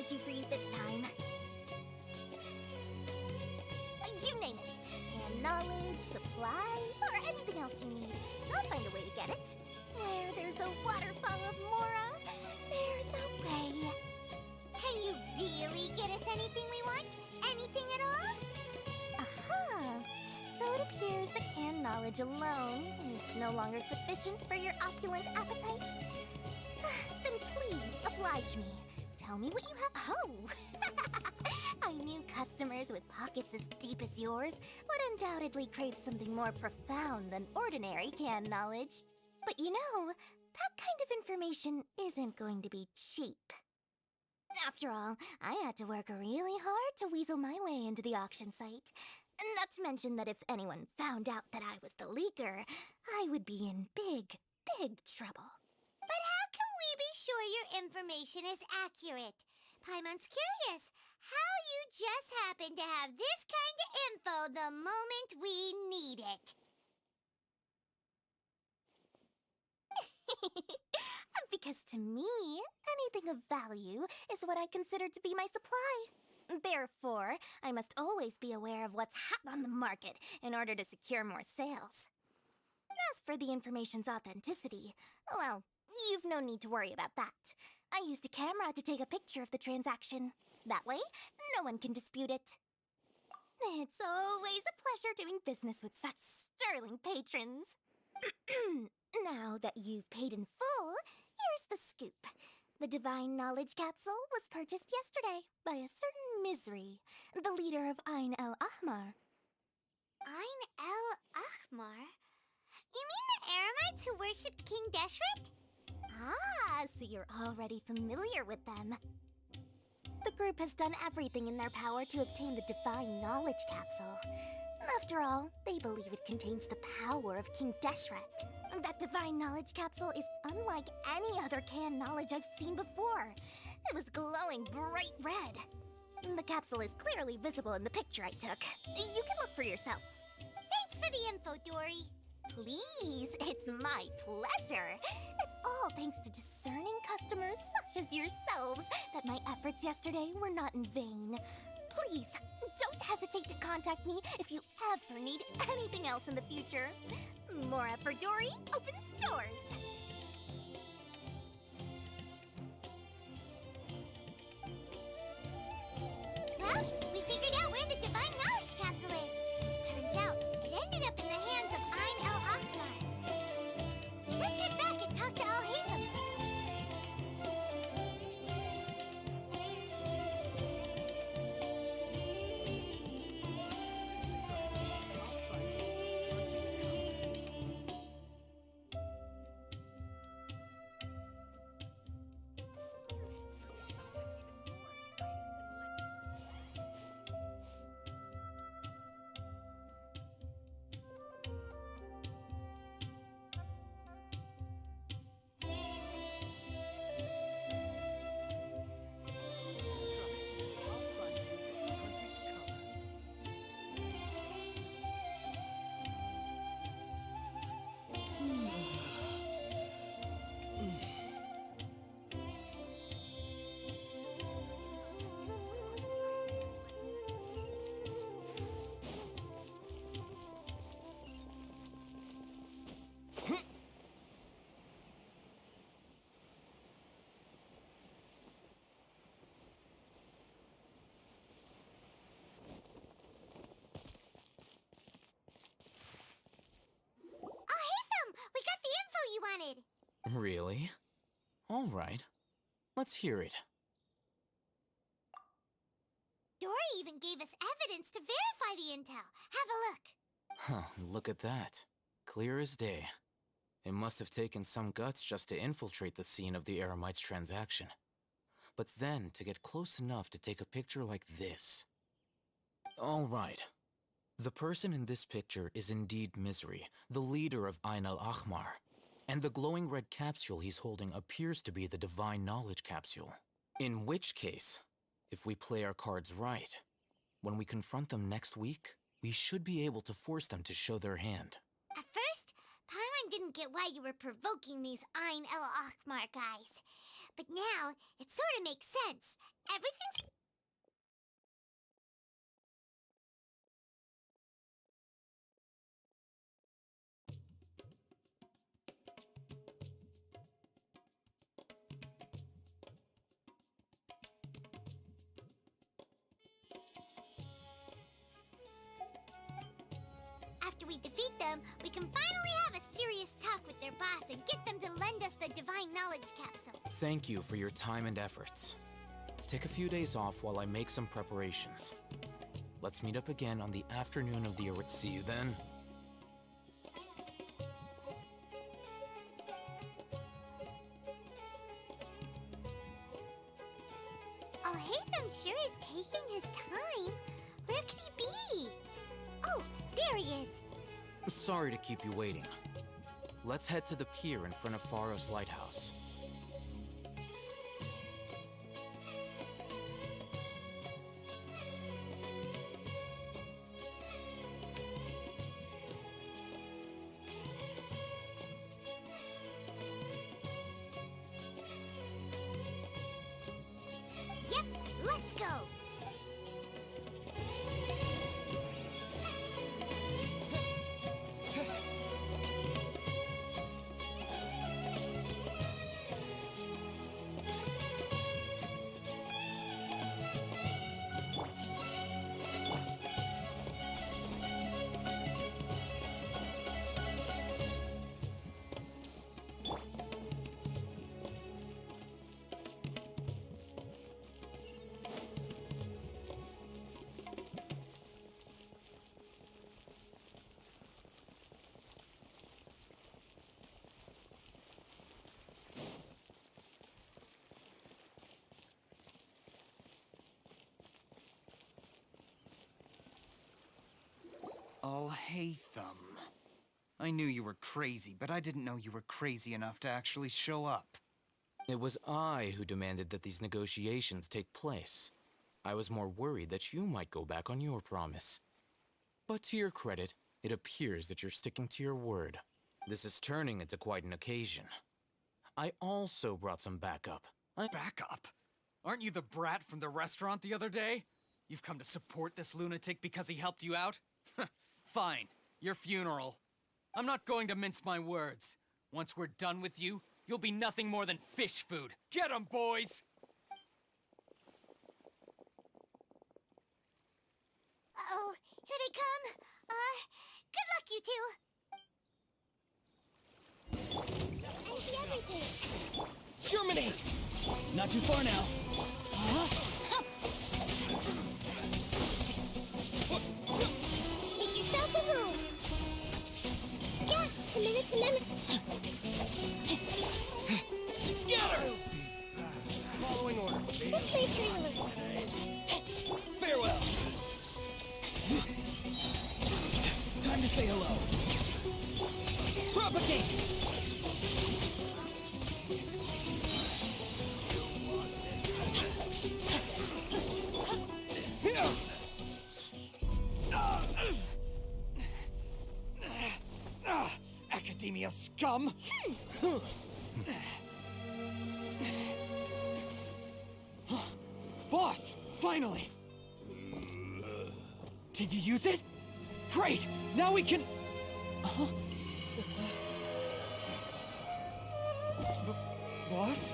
do for you this time? You name it. And knowledge, supplies, or anything else you need. I'll find a way to get it. Where there's a waterfall of Mora, there's a way. Can you really get us anything we want? Anything at all? Aha! So it appears that canned knowledge alone is no longer sufficient for your opulent appetite? Then please oblige me. Tell me what you have. Oh! I knew customers with pockets as deep as yours would undoubtedly crave something more profound than ordinary canned knowledge. But you know, that kind of information isn't going to be cheap. After all, I had to work really hard to weasel my way into the auction site. Not to mention that if anyone found out that I was the leaker, I would be in big, big trouble. But how can we be sure your information is accurate? Paimon's curious how you just happen to have this kind of info the moment we need it. Because to me, anything of value is what I consider to be my supply. Therefore, I must always be aware of what's hot on the market in order to secure more sales. As for the information's authenticity, well, you've no need to worry about that. I used a camera to take a picture of the transaction. That way, no one can dispute it. It's always a pleasure doing business with such sterling patrons. Now that you've paid in full, here's the scoop. The Divine Knowledge Capsule was purchased yesterday by a certain Misery, the leader of Ain el Ahmar. Ain el Ahmar? You mean the Eremites who worshipped King Deshret? Ah, so you're already familiar with them. The group has done everything in their power to obtain the Divine Knowledge Capsule. After all, they believe it contains the power of King Deshret. That Divine Knowledge Capsule is unlike any other canned knowledge I've seen before. It was glowing bright red. The capsule is clearly visible in the picture I took. You can look for yourself. Thanks for the info, Dory. Please, it's my pleasure. It's all thanks to discerning customers such as yourselves that my efforts yesterday were not in vain. Please, don't hesitate to contact me if you ever need anything else in the future. More effort, Dory, opens doors. Well, we figured out where the Divine Knowledge Capsule is. Turns out, it ended up in the hands of Ain el Ahmar. Let's head back and talk to Al-Haytham. We got the info you wanted! Really? All right. Let's hear it. Dory even gave us evidence to verify the intel. Have a look. Huh, look at that. Clear as day. It must have taken some guts just to infiltrate the scene of the Eremites' transaction. But then to get close enough to take a picture like this. All right. The person in this picture is indeed Misery, the leader of Ain el Ahmar. And the glowing red capsule he's holding appears to be the Divine Knowledge Capsule. In which case, if we play our cards right, when we confront them next week, we should be able to force them to show their hand. At first, Paimon didn't get why you were provoking these Ain el Ahmar guys. But now, it sort of makes sense. Everything's... After we defeat them, we can finally have a serious talk with their boss and get them to lend us the Divine Knowledge Capsule. Thank you for your time and efforts. Take a few days off while I make some preparations. Let's meet up again on the afternoon of the... See you then. Oh, Hatham sure is taking his time. Where could he be? Oh, there he is. Sorry to keep you waiting. Let's head to the pier in front of Faros Lighthouse. Yep, let's go. Oh, Hatham. I knew you were crazy, but I didn't know you were crazy enough to actually show up. It was I who demanded that these negotiations take place. I was more worried that you might go back on your promise. But to your credit, it appears that you're sticking to your word. This is turning into quite an occasion. I also brought some backup. Backup? Aren't you the brat from the restaurant the other day? You've come to support this lunatic because he helped you out? Fine, your funeral. I'm not going to mince my words. Once we're done with you, you'll be nothing more than fish food. Get 'em, boys! Uh-oh, here they come. Good luck, you two. I see everything. Germinate! Not too far now. Make yourselves at home. Yeah, a minute. Scatter! Following orders. This place really Farewell. Time to say hello. Propagate! Academia scum! Boss! Finally! Did you use it? Great! Now we can... Boss? Boss!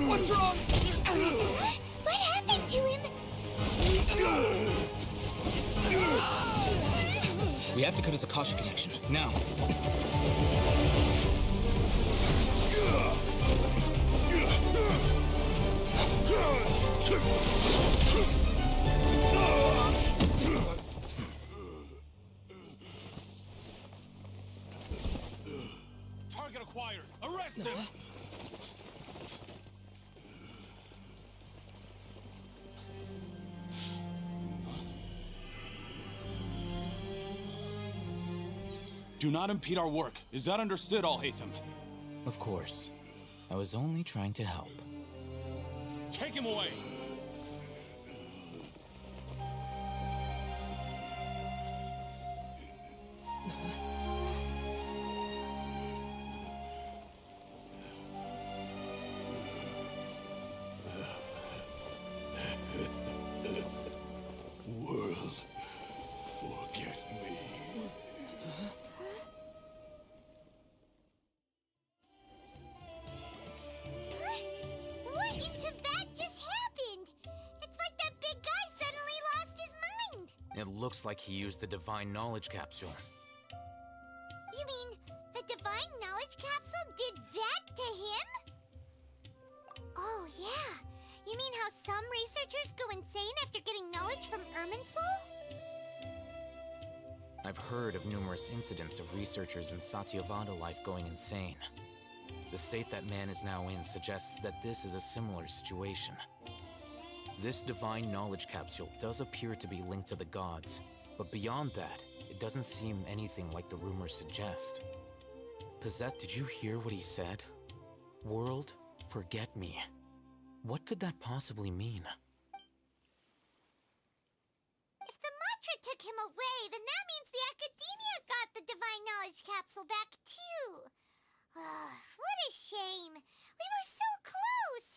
What's wrong? What happened to him? We have to cut his Akasha connection, now. Target acquired. Arrest him. Do not impede our work. Is that understood, Al-Haytham? Of course. I was only trying to help. Take him away! World, forget me. What in Tibet just happened? It's like that big guy suddenly lost his mind. It looks like he used the Divine Knowledge Capsule. You mean the Divine Knowledge Capsule did that to him? Oh, yeah. You mean how some researchers go insane after getting knowledge from Irminsul? I've heard of numerous incidents of researchers in Satyavada life going insane. The state that man is now in suggests that this is a similar situation. This Divine Knowledge Capsule does appear to be linked to the gods, but beyond that, it doesn't seem anything like the rumors suggest. Cosette, did you hear what he said? World, forget me. What could that possibly mean? If the mantra took him away, then that means the Academia got the Divine Knowledge Capsule back too. What a shame. We were so close.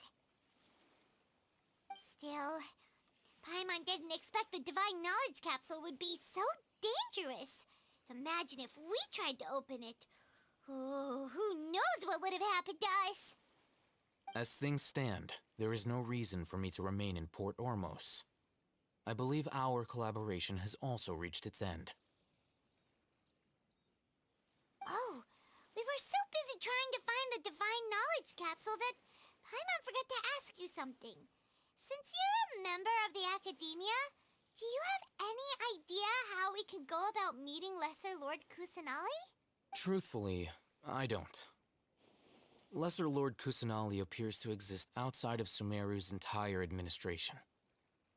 Still, Paimon didn't expect the Divine Knowledge Capsule would be so dangerous. Imagine if we tried to open it. Oh, who knows what would have happened to us? As things stand, there is no reason for me to remain in Port Ormos. I believe our collaboration has also reached its end. Oh, we were so busy trying to find the Divine Knowledge Capsule that Paimon forgot to ask you something. Since you're a member of the Academia, do you have any idea how we can go about meeting Lesser Lord Kusanali? Truthfully, I don't. Lesser Lord Kusanali appears to exist outside of Sumeru's entire administration.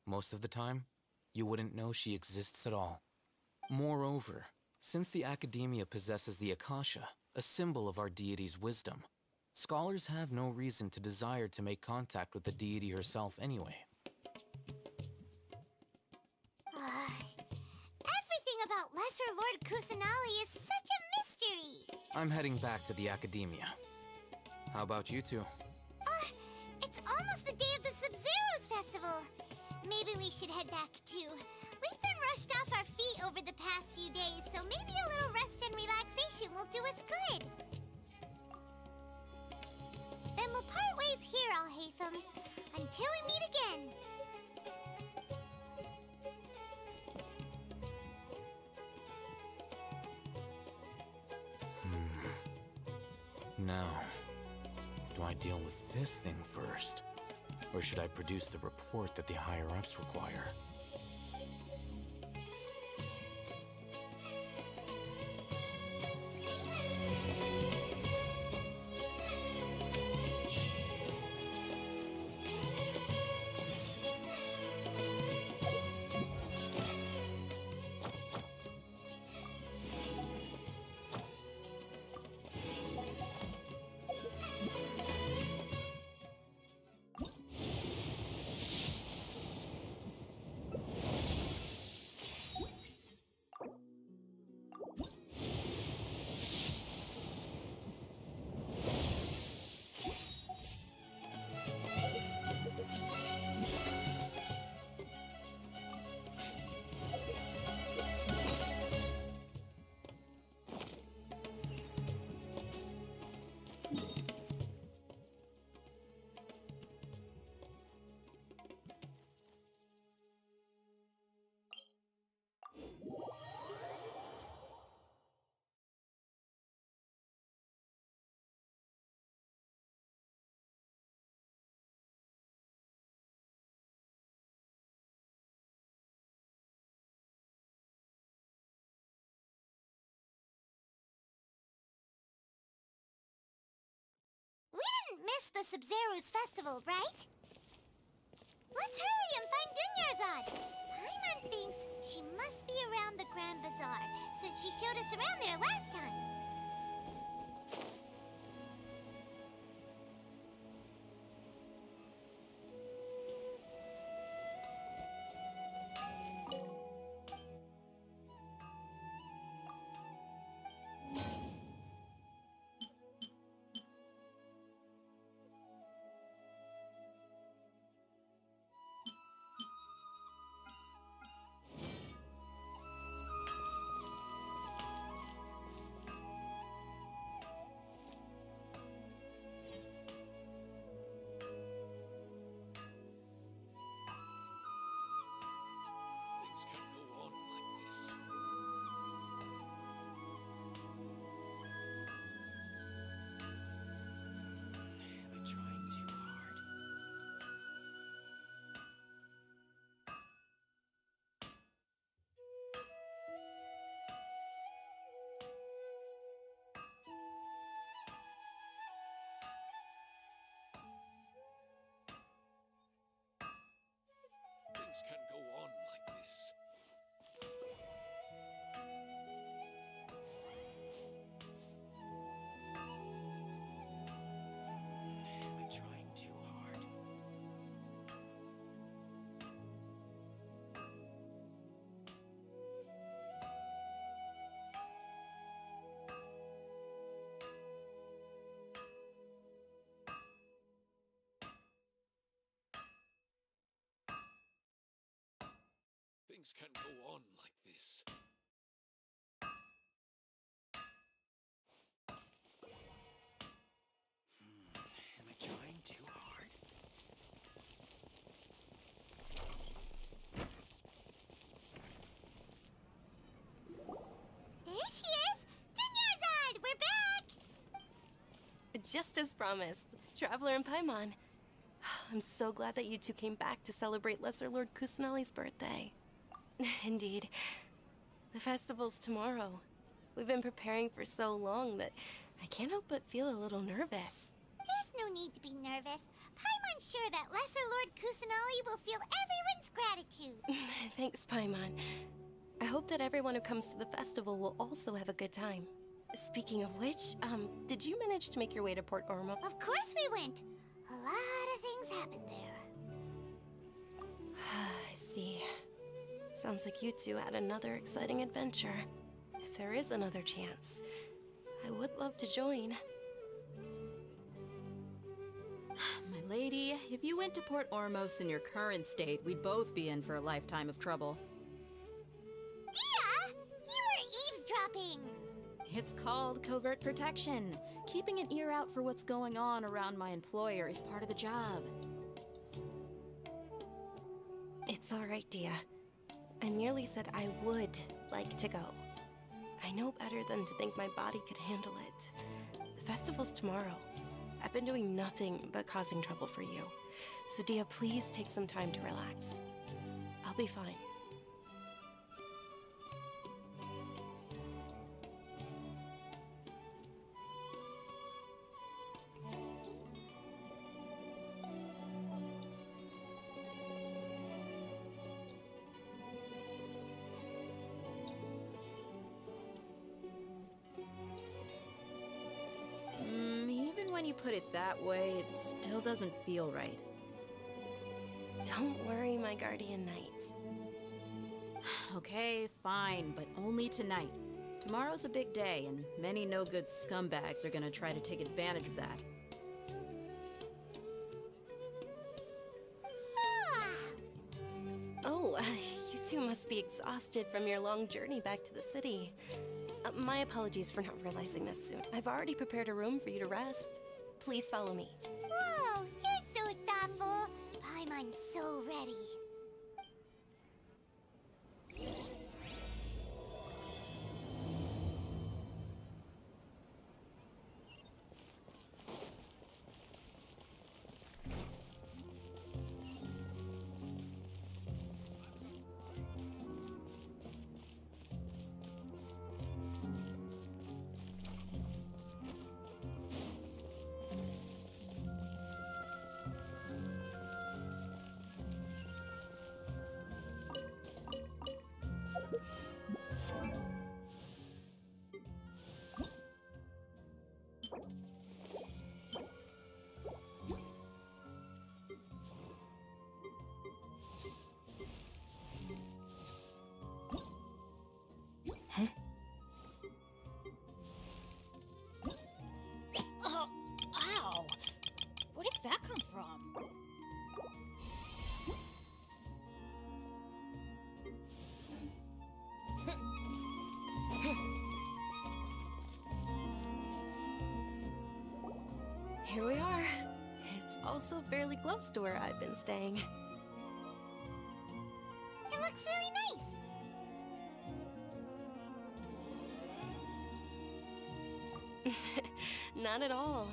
Most of the time, you wouldn't know she exists at all. Moreover, since the Academia possesses the Akasha, a symbol of our deity's wisdom, scholars have no reason to desire to make contact with the deity herself anyway. Everything about Lesser Lord Kusanali is such a mystery. I'm heading back to the Academia. How about you two? It's almost the day of the Sub-Zero's festival. Maybe we should head back too. We've been rushed off our feet over the past few days, so maybe a little rest and relaxation will do us good. Then we'll part ways here, Al-Haytham, until we meet again. Now, do I deal with this thing first? Or should I produce the report that the higher-ups require? Miss the Sub-Zero's festival, right? Let's hurry and find Dunyarzad. Paimon thinks she must be around the Grand Bazaar, since she showed us around there last time. Things can't go on like this. Am I trying too hard? Things can't go on like this. Am I trying too hard? Things can't go on like this. Am I trying too hard? There she is! Dinyarzad! We're back! Just as promised, Traveler and Paimon. I'm so glad that you two came back to celebrate Lesser Lord Kusanali's birthday. Indeed. The festival's tomorrow. We've been preparing for so long that I can't help but feel a little nervous. There's no need to be nervous. Paimon's sure that Lesser Lord Kusanali will feel everyone's gratitude. Thanks, Paimon. I hope that everyone who comes to the festival will also have a good time. Speaking of which, did you manage to make your way to Port Ormo? Of course we went. A lot of things happened there. I see. Sounds like you two had another exciting adventure. If there is another chance, I would love to join. My lady, if you went to Port Ormos in your current state, we'd both be in for a lifetime of trouble. Dia! You were eavesdropping! It's called covert protection. Keeping an ear out for what's going on around my employer is part of the job. It's all right, Dia. I merely said I would like to go. I know better than to think my body could handle it. The festival's tomorrow. I've been doing nothing but causing trouble for you. So Dia, please take some time to relax. I'll be fine. Even when you put it that way, it still doesn't feel right. Don't worry, my guardian knight. Okay, fine, but only tonight. Tomorrow's a big day, and many no-good scumbags are gonna try to take advantage of that. Oh, you two must be exhausted from your long journey back to the city. My apologies for not realizing this soon. I've already prepared a room for you to rest. Please follow me. Whoa, you're so thoughtful. Paimon's so ready. Ow! Where did that come from? Here we are. It's also fairly close to where I've been staying. It looks really nice. Not at all.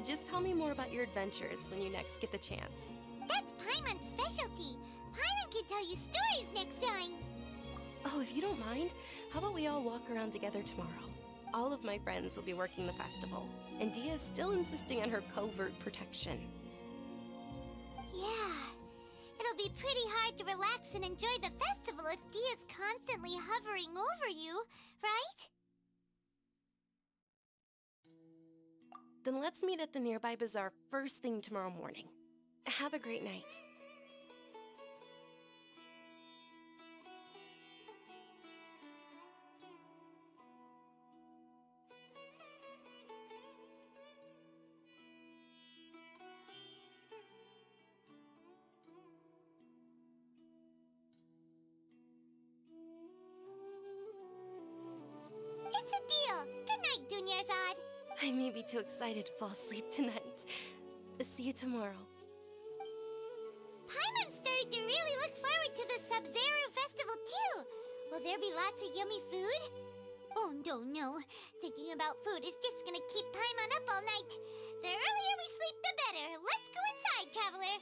Just tell me more about your adventures when you next get the chance. That's Paimon's specialty. Paimon can tell you stories next time. Oh, if you don't mind, how about we all walk around together tomorrow? All of my friends will be working the festival, and Dia's still insisting on her covert protection. Yeah. It'll be pretty hard to relax and enjoy the festival if Dia's constantly hovering over you, right? Then let's meet at the nearby bazaar first thing tomorrow morning. Have a great night. It's a deal. Good night, Dunyarzad. I may be too excited to fall asleep tonight. See you tomorrow. Paimon's starting to really look forward to the Sub-Zero Festival, too. Will there be lots of yummy food? Oh, no. Thinking about food is just gonna keep Paimon up all night. The earlier we sleep, the better. Let's go inside, Traveler.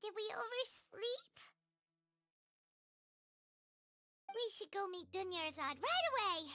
Did we oversleep? We should go meet Dunyarzad right away.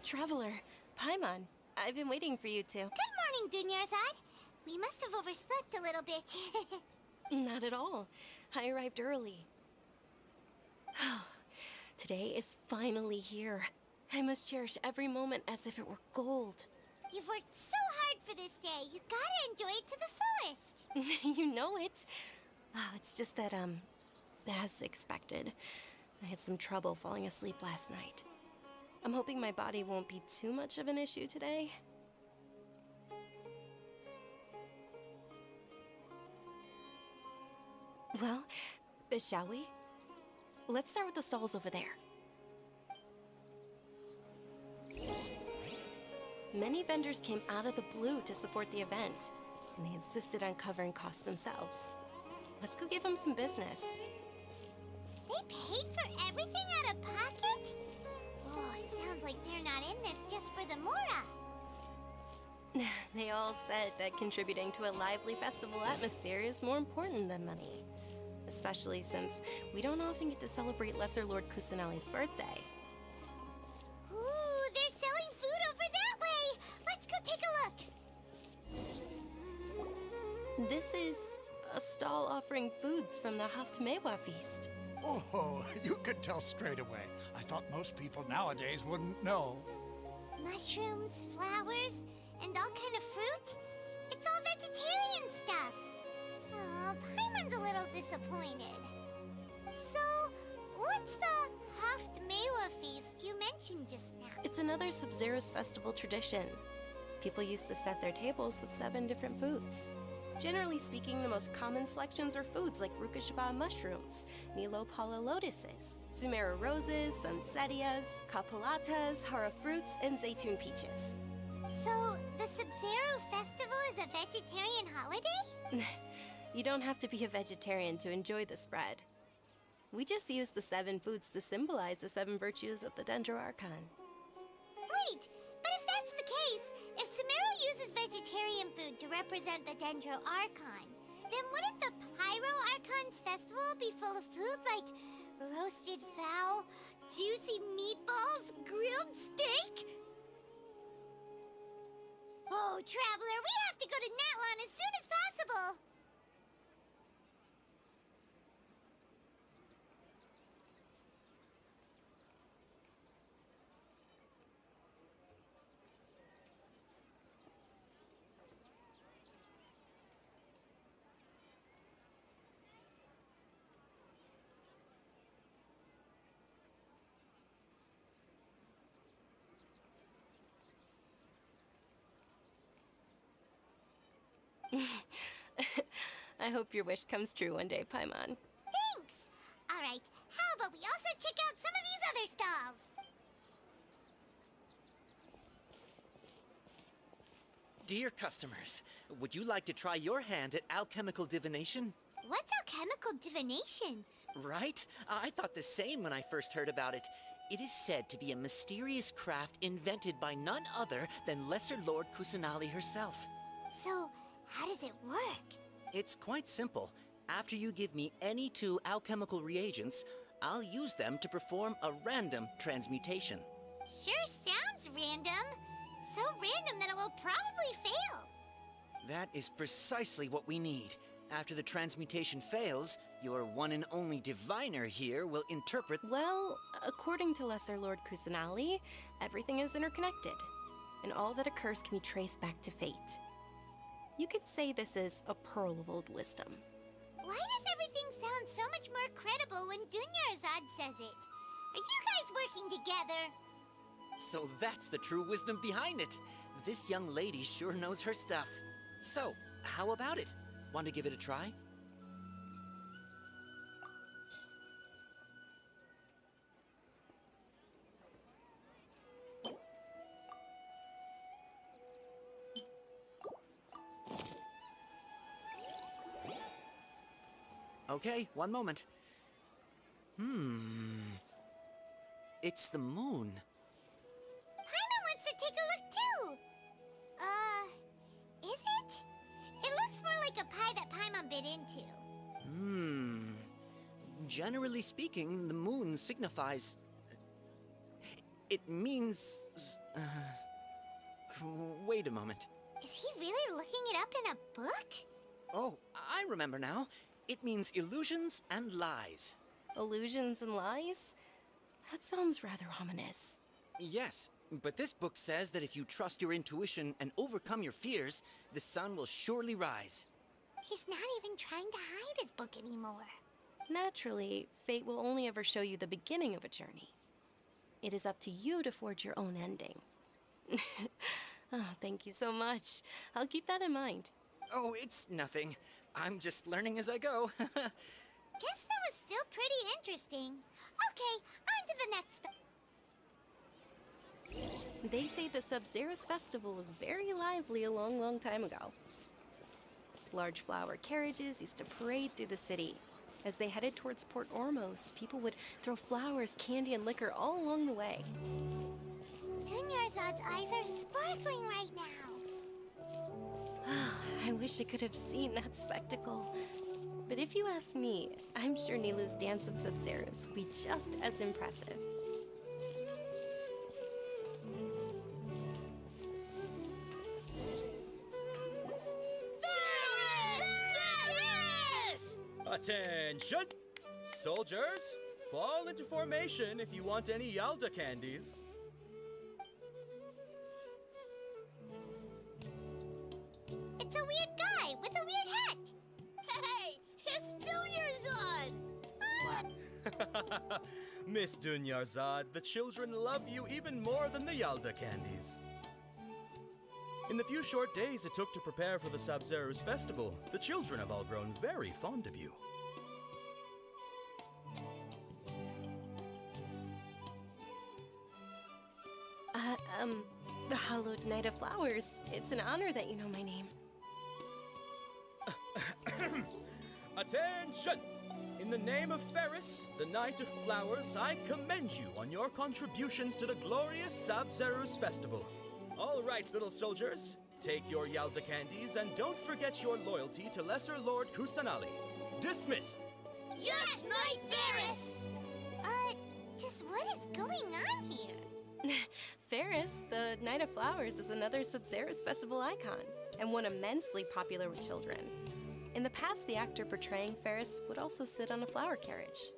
Traveler, Paimon, I've been waiting for you two. Good morning, Dunyarzad. We must have overslept a little bit. Not at all. I arrived early. Today is finally here. I must cherish every moment as if it were gold. You've worked so hard for this day. You gotta enjoy it to the fullest. You know it. It's just that, as expected, I had some trouble falling asleep last night. I'm hoping my body won't be too much of an issue today. Well, shall we? Let's start with the stalls over there. Many vendors came out of the blue to support the event, and they insisted on covering costs themselves. Let's go give them some business. They paid for everything out of pocket? Oh, sounds like they're not in this just for the Mora. They all said that contributing to a lively festival atmosphere is more important than money. Especially since we don't often get to celebrate Lesser Lord Kusanali's birthday. Ooh, they're selling food over that way! Let's go take a look! This is a stall offering foods from the Haftmewa feast. Oh, you could tell straight away. I thought most people nowadays wouldn't know. Mushrooms, flowers, and all kind of fruit? It's all vegetarian stuff. Aw, Paimon's a little disappointed. So, what's the Haftmewa feast you mentioned just now? It's another Sub-Zero's festival tradition. People used to set their tables with 7 different foods. Generally speaking, the most common selections are foods like Rukashva mushrooms, Nilopala lotuses, Sumeru roses, Sunsetias, Kapalatas, Hara fruits, and Zaytun peaches. So, the Sub-Zero festival is a vegetarian holiday? You don't have to be a vegetarian to enjoy the spread. We just use the 7 foods to symbolize the 7 virtues of the Dendro Archon. Wait, but if that's the case, if Sumeru uses vegetarian food to represent the Dendro Archon, then wouldn't the Pyro Archon's festival be full of food like roasted fowl, juicy meatballs, grilled steak? Oh, Traveler, we have to go to Natlon as soon as possible! I hope your wish comes true one day, Paimon. Thanks! Alright, how about we also check out some of these other stalls? Dear customers, would you like to try your hand at alchemical divination? What's alchemical divination? Right? I thought the same when I first heard about it. It is said to be a mysterious craft invented by none other than Lesser Lord Kusanali herself. So, how does it work? It's quite simple. After you give me any 2 alchemical reagents, I'll use them to perform a random transmutation. Sure sounds random. So random that it will probably fail. That is precisely what we need. After the transmutation fails, your one and only diviner here will interpret. Well, according to Lesser Lord Kusanali, everything is interconnected, and all that occurs can be traced back to fate. You could say this is a pearl of old wisdom. Why does everything sound so much more credible when Dunyarzad says it? Are you guys working together? So that's the true wisdom behind it. This young lady sure knows her stuff. So, how about it? Want to give it a try? Okay, one moment. It's the moon. Paimon wants to take a look too! Is it? It looks more like a pie that Paimon bit into. Generally speaking, the moon signifies... It means... Wait a moment. Is he really looking it up in a book? Oh, I remember now. It means illusions and lies. Illusions and lies? That sounds rather ominous. Yes, but this book says that if you trust your intuition and overcome your fears, the sun will surely rise. He's not even trying to hide his book anymore. Naturally, fate will only ever show you the beginning of a journey. It is up to you to forge your own ending. Oh, thank you so much. I'll keep that in mind. Oh, it's nothing. I'm just learning as I go. Guess that was still pretty interesting. Okay, on to the next... They say the Sub-Zerus festival was very lively a long, long time ago. Large flower carriages used to parade through the city. As they headed towards Port Ormos, people would throw flowers, candy, and liquor all along the way. Dunyarzad's eyes are sparkling right now. I wish I could have seen that spectacle. But if you ask me, I'm sure Nilu's Dance of Sub-Zerus would be just as impressive. Attention! Soldiers, fall into formation if you want any Yalda candies. It's a weird guy with a weird hat. Hey, it's Dunyarzad! Miss Dunyarzad, the children love you even more than the Yalda candies. In the few short days it took to prepare for the Sub-Zerus festival, the children have all grown very fond of you. The Hallowed Knight of Flowers. It's an honor that you know my name. Attention! In the name of Ferris, the Knight of Flowers, I commend you on your contributions to the glorious Sub-Zerus festival. All right, little soldiers, take your Yalda candies and don't forget your loyalty to Lesser Lord Kusanali. Dismissed! Yes, Knight Ferris! Just what is going on here? Ferris, the Knight of Flowers, is another Sub-Zerus festival icon, and one immensely popular with children. In the past, the actor portraying Ferris would also sit on a flower carriage.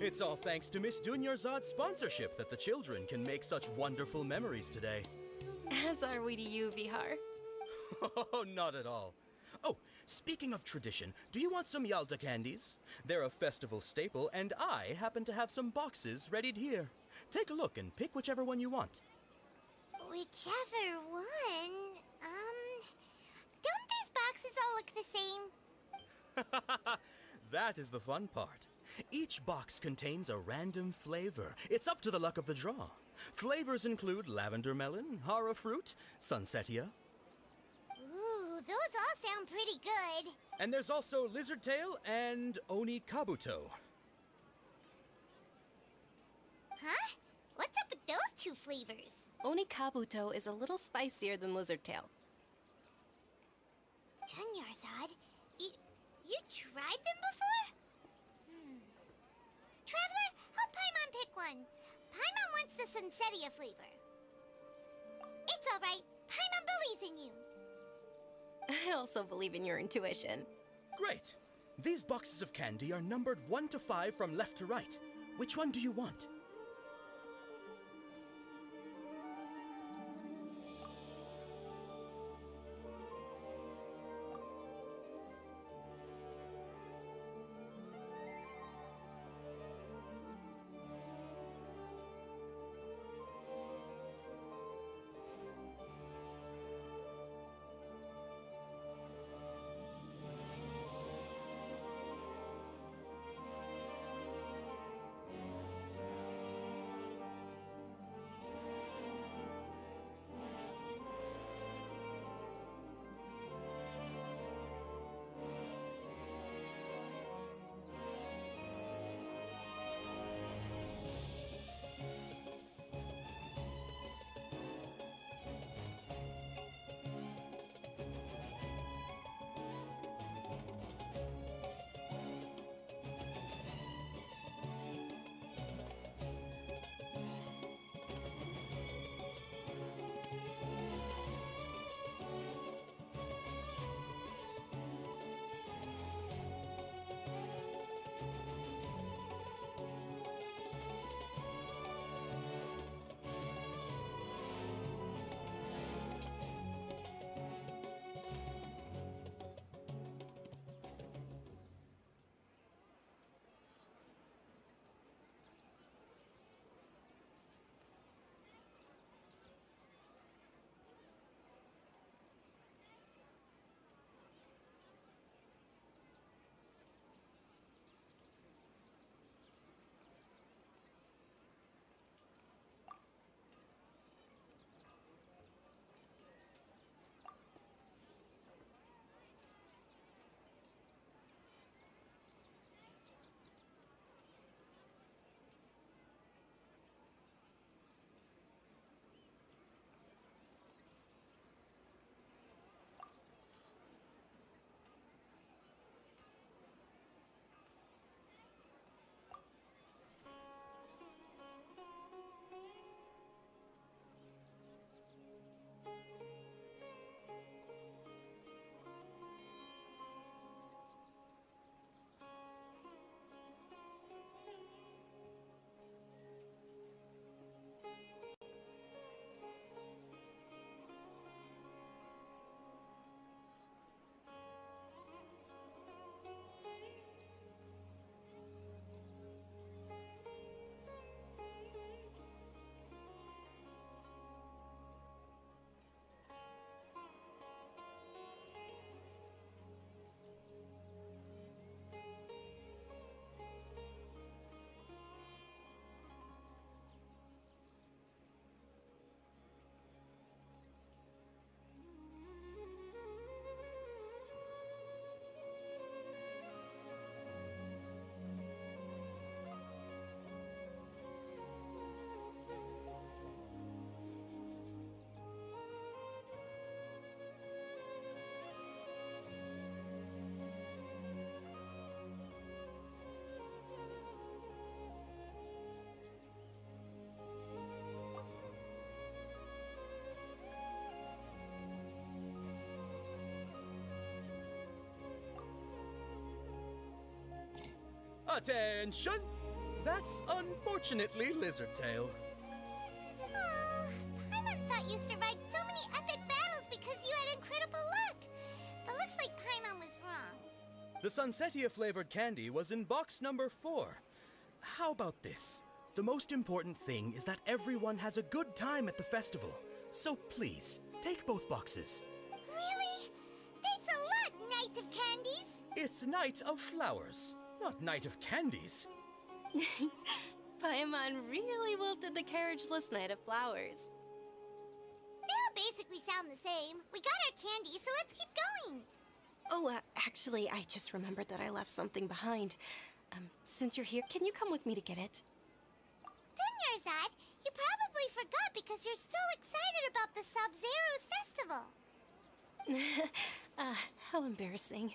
It's all thanks to Miss Dunyarzad's sponsorship that the children can make such wonderful memories today. As are we to you, Vihar. Oh, not at all. Oh, speaking of tradition, do you want some Yalda candies? They're a festival staple, and I happen to have some boxes readied here. Take a look and pick whichever one you want. Whichever one... Don't these boxes all look the same? That is the fun part. Each box contains a random flavor. It's up to the luck of the draw. Flavors include lavender melon, hara fruit, sunsetia. Ooh, those all sound pretty good. And there's also lizard tail and oni kabuto. Huh? What's up with those two flavors? Onikabuto is a little spicier than Lizard Tail. Dunyarzad, you tried them before? Traveler, help Paimon pick one. Paimon wants the Sunsetia flavor. It's alright. Paimon believes in you. I also believe in your intuition. Great! These boxes of candy are numbered 1 to 5 from left to right. Which one do you want? Attention! That's unfortunately Lizard Tail. Oh, Paimon thought you survived so many epic battles because you had incredible luck. But looks like Paimon was wrong. The Sunsetia flavored candy was in box number 4. How about this? The most important thing is that everyone has a good time at the festival. So please, take both boxes. Really? Thanks a lot, Knight of Candies. It's Night of Flowers, not Night of Candies. Paimon really wilted the carriageless Night of Flowers. They all basically sound the same. We got our candy, so let's keep going. Oh, actually, I just remembered that I left something behind. Since you're here, can you come with me to get it? Dunyarzad, you probably forgot because you're so excited about the Sub-Zero's festival. How embarrassing.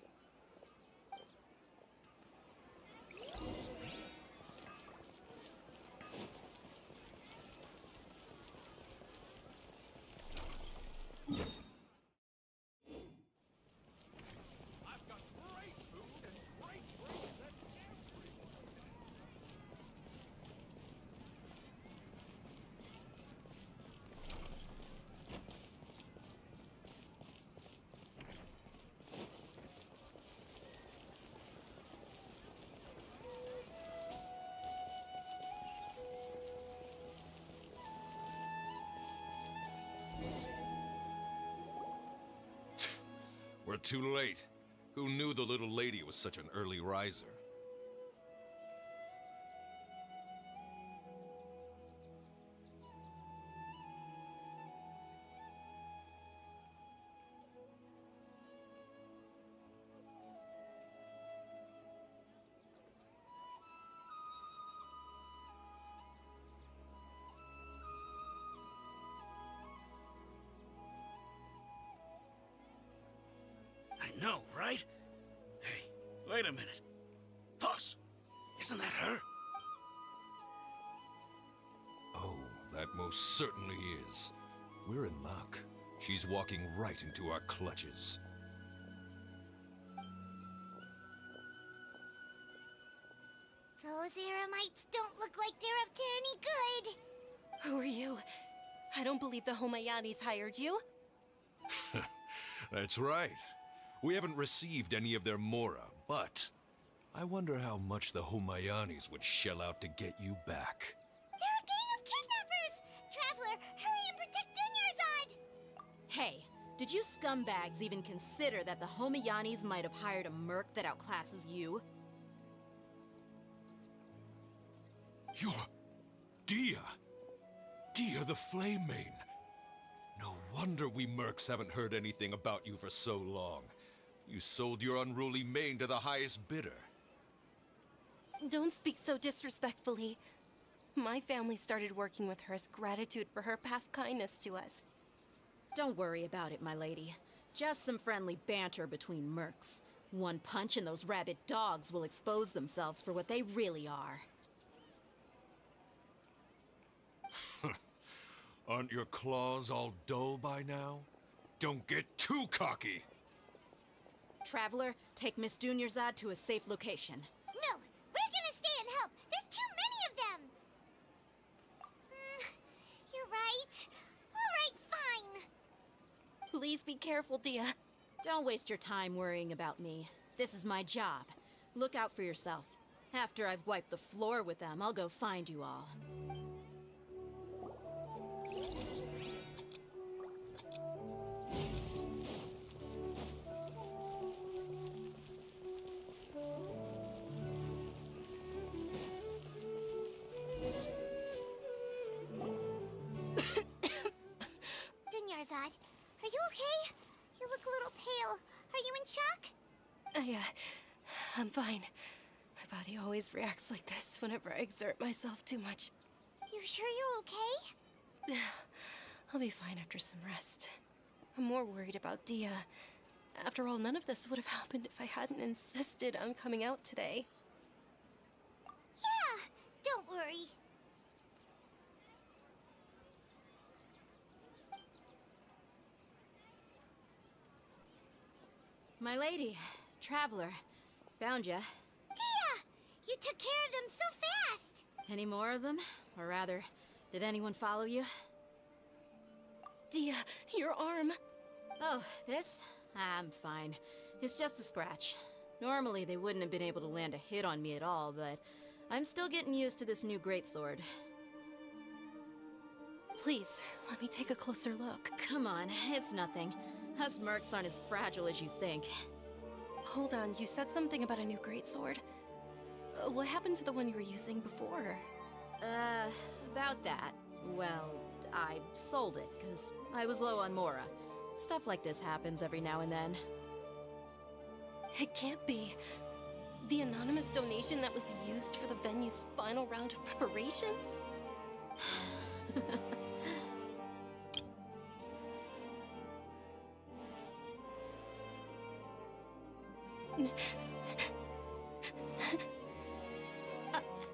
I've got great food and great drinks and We're too late. Who knew the little lady was such an early riser? I know, right? Hey, wait a minute. Boss, isn't that her? Oh, that most certainly is. We're in luck. She's walking right into our clutches. Those Eremites don't look like they're up to any good. Who are you? I don't believe the Homayanis hired you. That's right. We haven't received any of their Mora, but I wonder how much the Homayanis would shell out to get you back. They're a gang of kidnappers! Traveler, hurry and protect Dunyarzad! Hey, did you scumbags even consider that the Homayanis might have hired a merc that outclasses you? You're Dia. Dia the Flame Mane. No wonder we mercs haven't heard anything about you for so long. You sold your unruly mane to the highest bidder. Don't speak so disrespectfully. My family started working with her as gratitude for her past kindness to us. Don't worry about it, my lady. Just some friendly banter between mercs. One punch and those rabid dogs will expose themselves for what they really are. Aren't your claws all dull by now? Don't get too cocky! Traveler, take Miss Dunyarzad to a safe location. No, we're gonna stay and help. There's too many of them. You're right. All right, fine. Please be careful, Dia. Don't waste your time worrying about me. This is my job. Look out for yourself. After I've wiped the floor with them, I'll go find you all. Dunyarzad, are you okay? You look a little pale. Are you in shock? I'm fine. My body always reacts like this whenever I exert myself too much. You sure you're okay? I'll be fine after some rest. I'm more worried about Dia. After all, none of this would have happened if I hadn't insisted on coming out today. Yeah, don't worry. My lady, Traveler, found ya. Dia! You took care of them so fast! Any more of them? Or rather, did anyone follow you? Dia, your arm! Oh, this? I'm fine. It's just a scratch. Normally, they wouldn't have been able to land a hit on me at all, but I'm still getting used to this new greatsword. Please, let me take a closer look. Come on, it's nothing. Us mercs aren't as fragile as you think. Hold on, you said something about a new greatsword. What happened to the one you were using before? About that. Well, I sold it, because I was low on Mora. Stuff like this happens every now and then. It can't be. The anonymous donation that was used for the venue's final round of preparations?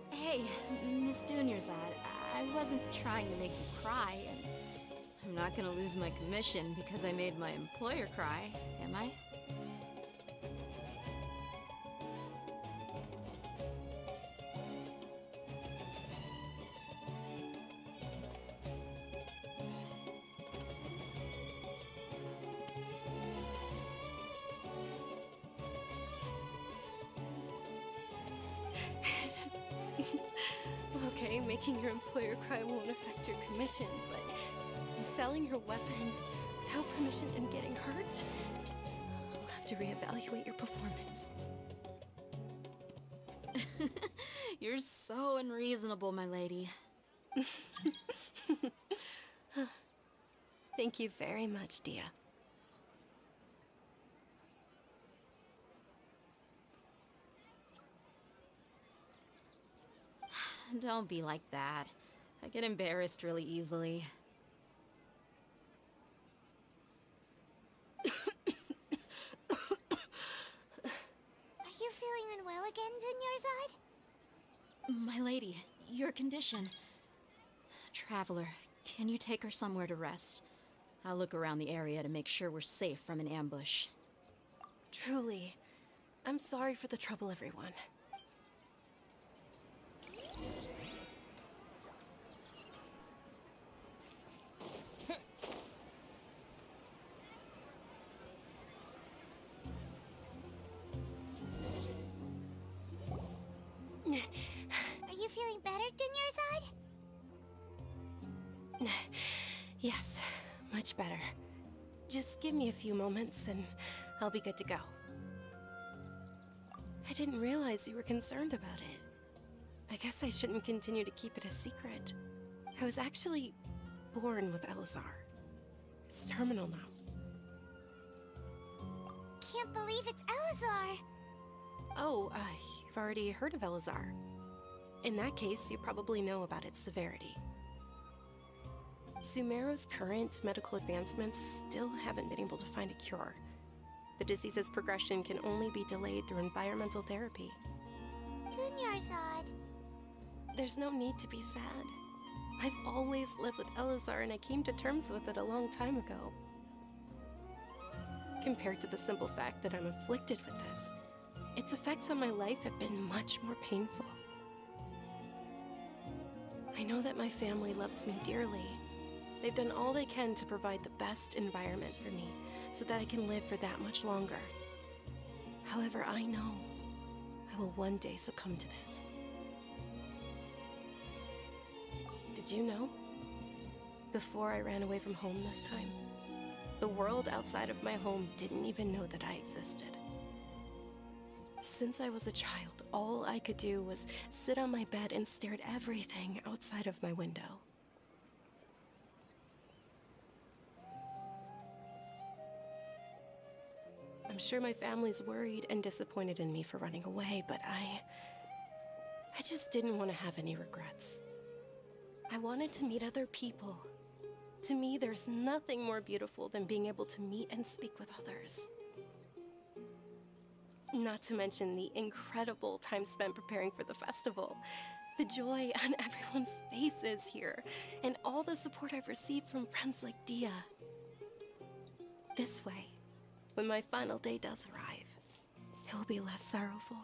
Hey, Miss Junior's I wasn't trying to make you cry, and I'm not gonna lose my commission because I made my employer cry, am I? Okay, making your employer cry won't affect your commission, but selling your weapon without permission and getting hurt? I'll have to reevaluate your performance. You're so unreasonable, my lady. Thank you very much, Dia. Don't be like that. I get embarrassed really easily. Are you feeling unwell again, Dunyarzad? My lady, your condition. Traveler, can you take her somewhere to rest? I'll look around the area to make sure we're safe from an ambush. Truly, I'm sorry for the trouble, everyone. Are you feeling better, Dunyarzad? Yes, much better. Just give me a few moments and I'll be good to go. I didn't realize you were concerned about it. I guess I shouldn't continue to keep it a secret. I was actually born with Elazar. It's terminal now. Can't believe it's Elazar! Oh, you've already heard of Elazar. In that case, you probably know about its severity. Sumeru's current medical advancements still haven't been able to find a cure. The disease's progression can only be delayed through environmental therapy. Dunyarzad. There's no need to be sad. I've always lived with Elazar and I came to terms with it a long time ago. Compared to the simple fact that I'm afflicted with this, its effects on my life have been much more painful. I know that my family loves me dearly. They've done all they can to provide the best environment for me so that I can live for that much longer. However, I know I will one day succumb to this. Did you know? Before I ran away from home this time, the world outside of my home didn't even know that I existed. Since I was a child, all I could do was sit on my bed and stare at everything outside of my window. I'm sure my family's worried and disappointed in me for running away, but I just didn't want to have any regrets. I wanted to meet other people. To me, there's nothing more beautiful than being able to meet and speak with others. Not to mention the incredible time spent preparing for the festival. The joy on everyone's faces here, and all the support I've received from friends like Dia. This way, when my final day does arrive, it will be less sorrowful.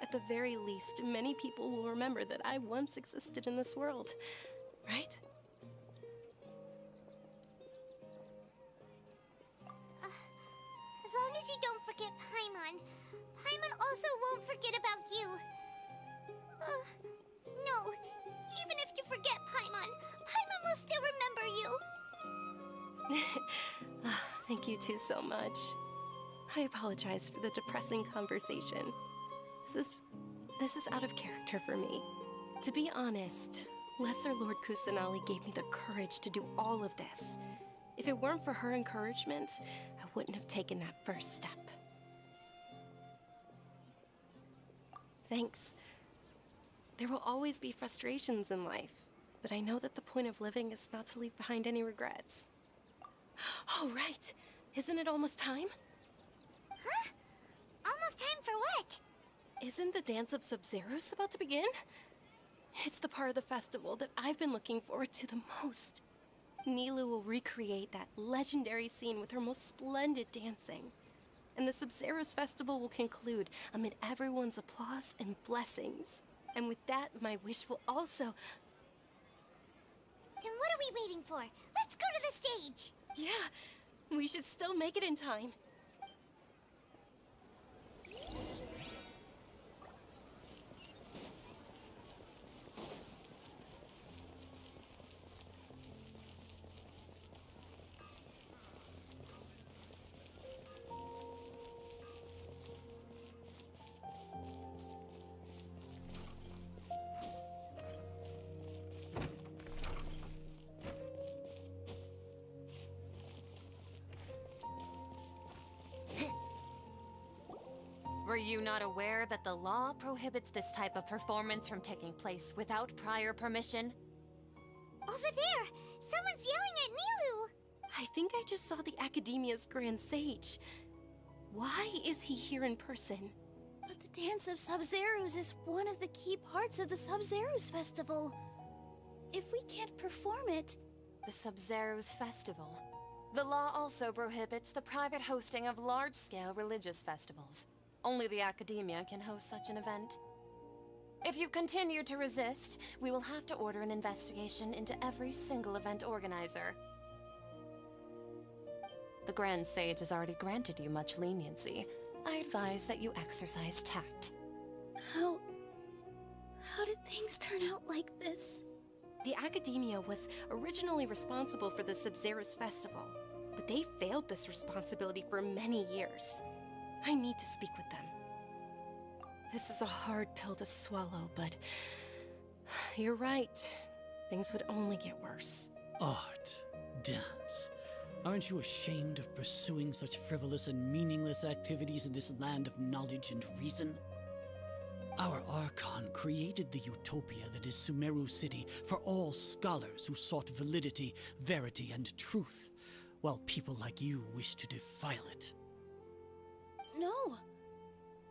At the very least, many people will remember that I once existed in this world, right? As long as you don't forget Paimon, Paimon also won't forget about you. No, even if you forget Paimon, Paimon will still remember you. Thank you two so much. I apologize for the depressing conversation. This is out of character for me. To be honest, Lesser Lord Kusanali gave me the courage to do all of this. If it weren't for her encouragement, I wouldn't have taken that first step. There will always be frustrations in life, but I know that the point of living is not to leave behind any regrets. Oh, right! Isn't it almost time? Huh? Almost time for what? Isn't the Dance of Sub-Zeros about to begin? It's the part of the festival that I've been looking forward to the most. Nilu will recreate that legendary scene with her most splendid dancing. And the Sub-Zeros festival will conclude amid everyone's applause and blessings. And with that, my wish will also... Then what are we waiting for? Let's go to the stage! Yeah, we should still make it in time. Were you not aware that the law prohibits this type of performance from taking place without prior permission? Over there! Someone's yelling at Nilu! I think I just saw the Academia's Grand Sage. Why is he here in person? But the Dance of Sub-Zeros is one of the key parts of the Sub-Zeros Festival. If we can't perform it... The Sub-Zeros Festival. The law also prohibits the private hosting of large-scale religious festivals. Only the Academia can host such an event. If you continue to resist, we will have to order an investigation into every single event organizer. The Grand Sage has already granted you much leniency. I advise that you exercise tact. How did things turn out like this? The Academia was originally responsible for the Sub-Zeros Festival, but they failed this responsibility for many years. I need to speak with them. This is a hard pill to swallow, but you're right. Things would only get worse. Art, dance. Aren't you ashamed of pursuing such frivolous and meaningless activities in this land of knowledge and reason? Our Archon created the utopia that is Sumeru City for all scholars who sought validity, verity, and truth, while people like you wish to defile it. No.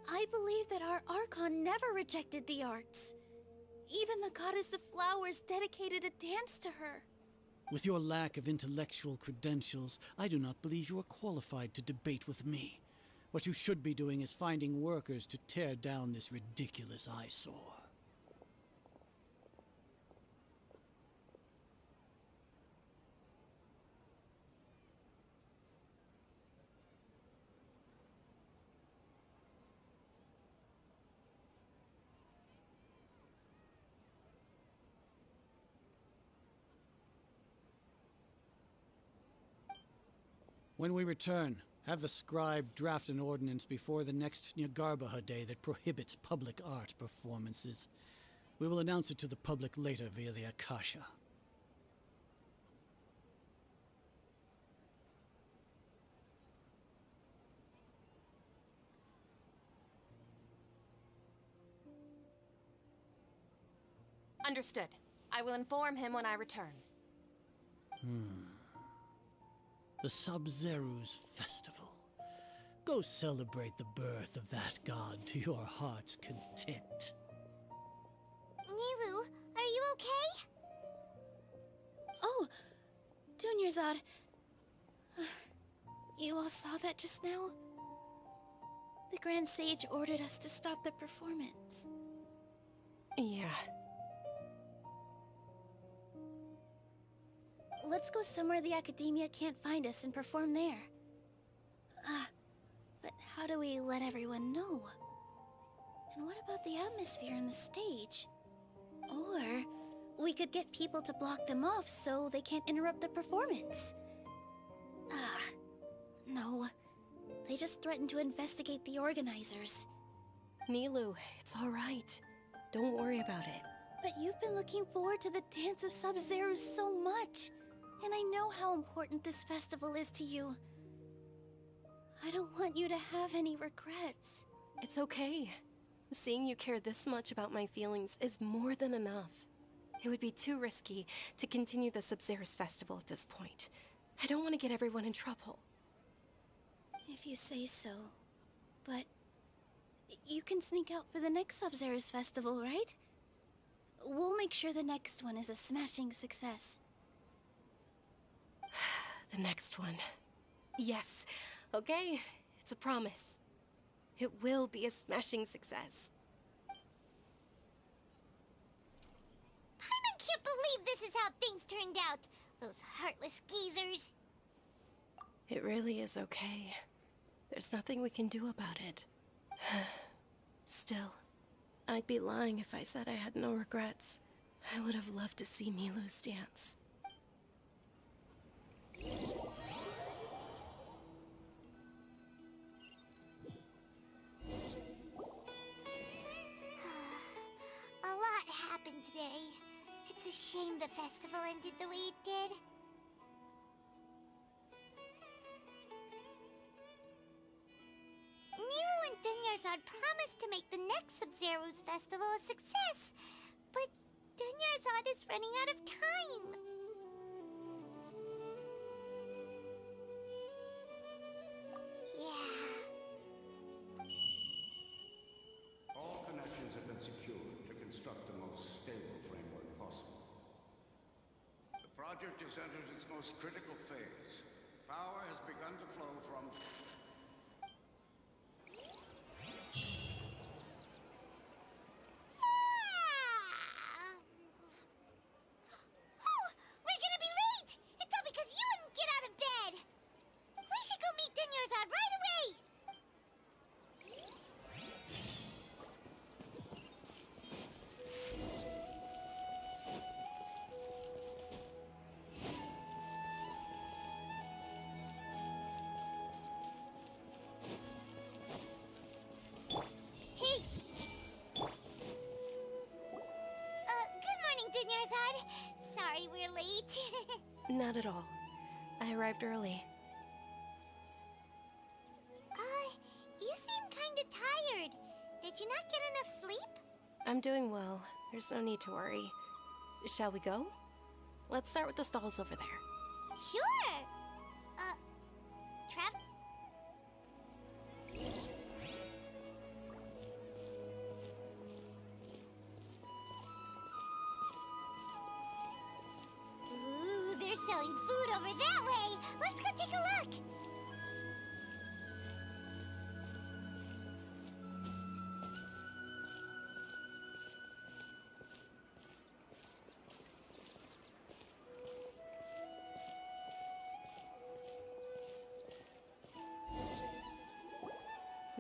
I believe that our Archon never rejected the arts. Even the Goddess of Flowers dedicated a dance to her. With your lack of intellectual credentials, I do not believe you are qualified to debate with me. What you should be doing is finding workers to tear down this ridiculous eyesore. When we return, have the scribe draft an ordinance before the next Nyagarbha Day that prohibits public art performances. We will announce it to the public later via the Akasha. Understood. I will inform him when I return. The Sub-Zeros Festival. Go celebrate the birth of that god to your heart's content. Nilu, are you okay? Oh, Dunyarzad. You all saw that just now? The Grand Sage ordered us to stop the performance. Yeah. Let's go somewhere the Academia can't find us and perform there. But how do we let everyone know? And what about the atmosphere and the stage? Or we could get people to block them off so they can't interrupt the performance. No. They just threatened to investigate the organizers. Nilu, it's all right. Don't worry about it. But you've been looking forward to the Dance of Sub-Zeros so much. And I know how important this festival is to you. I don't want you to have any regrets. It's okay. Seeing you care this much about my feelings is more than enough. It would be too risky to continue the Sub-Zerus Festival at this point. I don't want to get everyone in trouble. If you say so. But you can sneak out for the next Sub-Zerus Festival, right? We'll make sure the next one is a smashing success. The next one. Yes. Okay, it's a promise. It will be a smashing success. Paimon can't believe this is how things turned out. Those heartless geezers. It really is okay. There's nothing we can do about it. Still, I'd be lying if I said I had no regrets. I would have loved to see Milu's dance. A lot happened today. It's a shame the festival ended the way it did. Milu and Dunyarzad promised to make the next Sub-Zero's festival a success, but Dunyarzad is running out of time. Yeah. All connections have been secured to construct the most stable framework possible. The project has entered its most critical phase. Power has begun to flow from... Oh, we're gonna be late! It's all because you wouldn't get out of bed! We should go meet Dunyarzad right away! Hey! Good morning, Dunyarzad. Sorry we're late. Not at all. I arrived early. You seem kinda tired. Did you not get enough sleep? I'm doing well. There's no need to worry. Shall we go? Let's start with the stalls over there. Sure! Trav? Ooh, they're selling food over that way! Let's go take a look!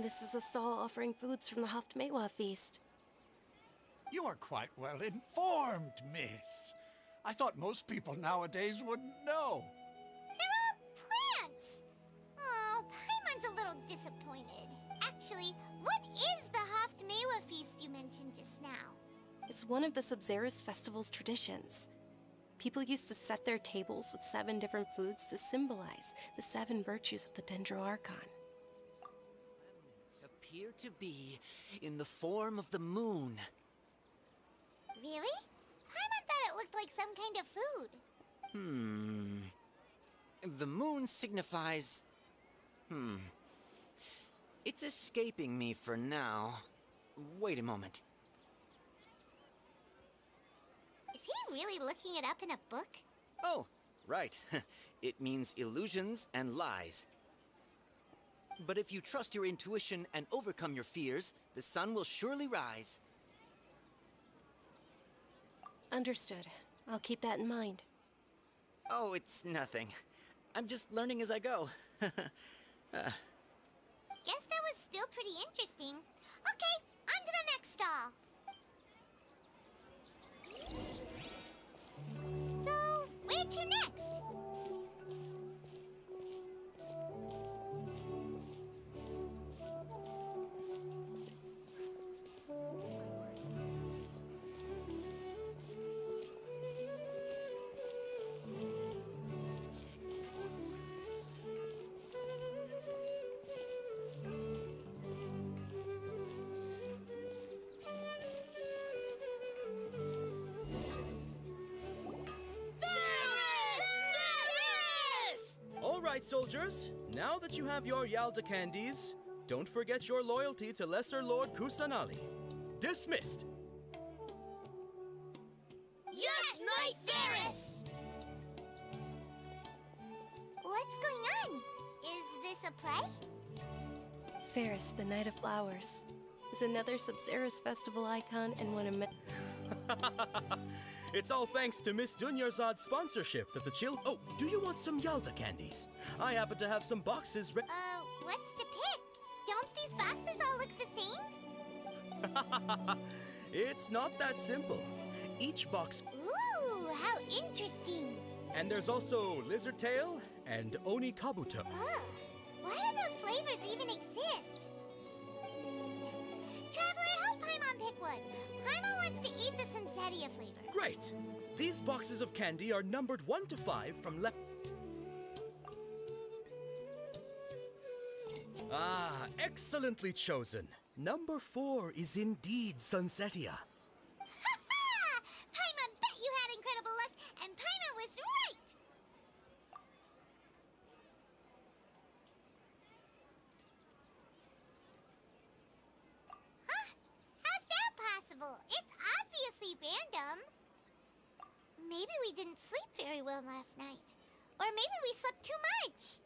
This is a stall offering foods from the Haftmewa feast. You are quite well informed, miss. I thought most people nowadays wouldn't know. They're all plants! Oh, Paimon's a little disappointed. Actually, what is the Haftmewa feast you mentioned just now? It's one of the Sub-Zerus Festival's traditions. People used to set their tables with 7 different foods to symbolize the 7 virtues of the Dendroarchon. Remnants appear to be in the form of the moon. Really? Paimon thought it looked like some kind of food. The moon signifies... It's escaping me for now. Wait a moment. Is he really looking it up in a book? Oh, right. It means illusions and lies. But if you trust your intuition and overcome your fears, the sun will surely rise. Understood. I'll keep that in mind. Oh, it's nothing. I'm just learning as I go. Guess that was still pretty interesting. Okay, on to the next stall. So, where to next? right, soldiers. Now that you have your Yalda candies, don't forget your loyalty to Lesser Lord Kusanali. Dismissed. Yes, Knight Varus! What's going on? Is this a play? Ferris, the Knight of Flowers, is another Sabzerus festival icon and one of It's all thanks to Miss Dunyarzad's sponsorship that the Oh, do you want some Yalda candies? I happen to have some boxes What's to pick? Don't these boxes all look the same? It's not that simple. Each box... Ooh, how interesting. And there's also Lizard Tail and Oni Kabuto. Ugh, why do those flavors even exist? Traveler, help Paimon pick one. Paimon wants to eat the Sunsetia flavor. Great! These boxes of candy are numbered 1 to 5 from left... Ah, excellently chosen. Number 4 is indeed Sunsetia. Ha-ha! Paimon bet you had incredible luck, and Paimon was right! Huh? How's that possible? It's obviously random. Maybe we didn't sleep very well last night. Or maybe we slept too much.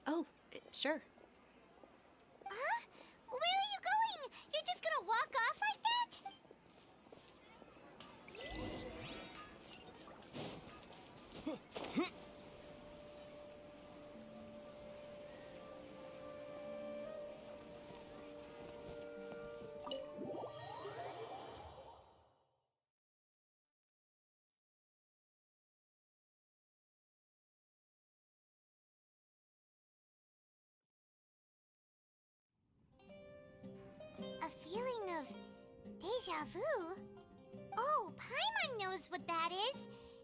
Oh, sure. Huh? Where are you going? You're just gonna walk off like that? A feeling of deja vu? Oh, Paimon knows what that is.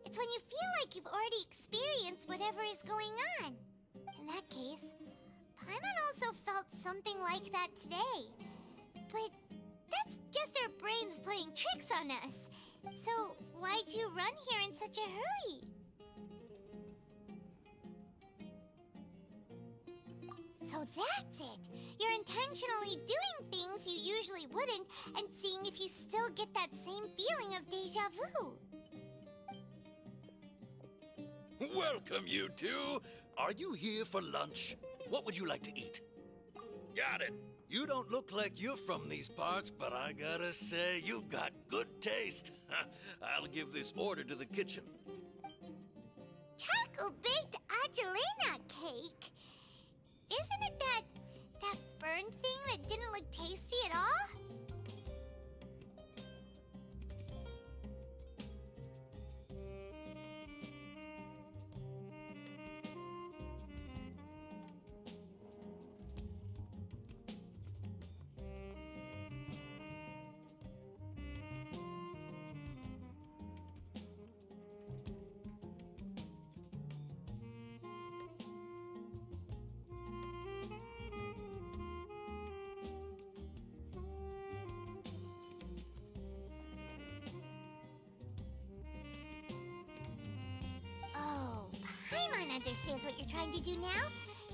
It's when you feel like you've already experienced whatever is going on. In that case, Paimon also felt something like that today. But that's just our brains playing tricks on us. So why'd you run here in such a hurry? So that's it! You're intentionally doing things you usually wouldn't and seeing if you still get that same feeling of deja vu. Welcome, you two. Are you here for lunch? What would you like to eat? Got it. You don't look like you're from these parts, but I gotta say, you've got good taste. I'll give this order to the kitchen. Charcoal-baked Angelina cake? Isn't it that burned thing that didn't look tasty at all? Oh, Paimon understands what you're trying to do now.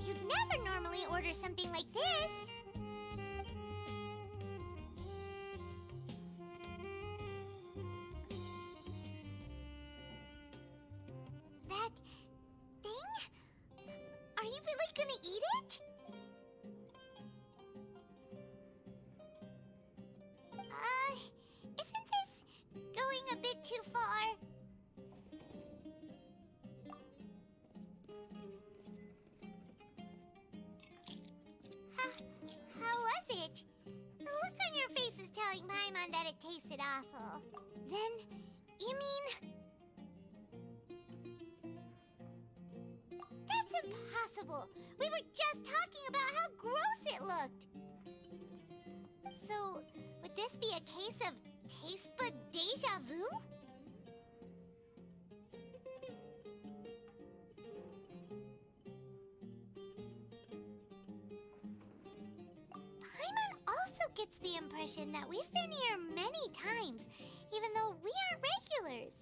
You'd never normally order something like this. That thing? Are you really gonna eat it? Isn't this going a bit too far? How was it? The look on your face is telling Paimon that it tasted awful. Then, you mean... That's impossible! We were just talking about how gross it looked! So, would this be a case of taste bud deja vu? Paimon also gets the impression that we've been here many times, even though we aren't regulars.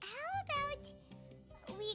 How about we...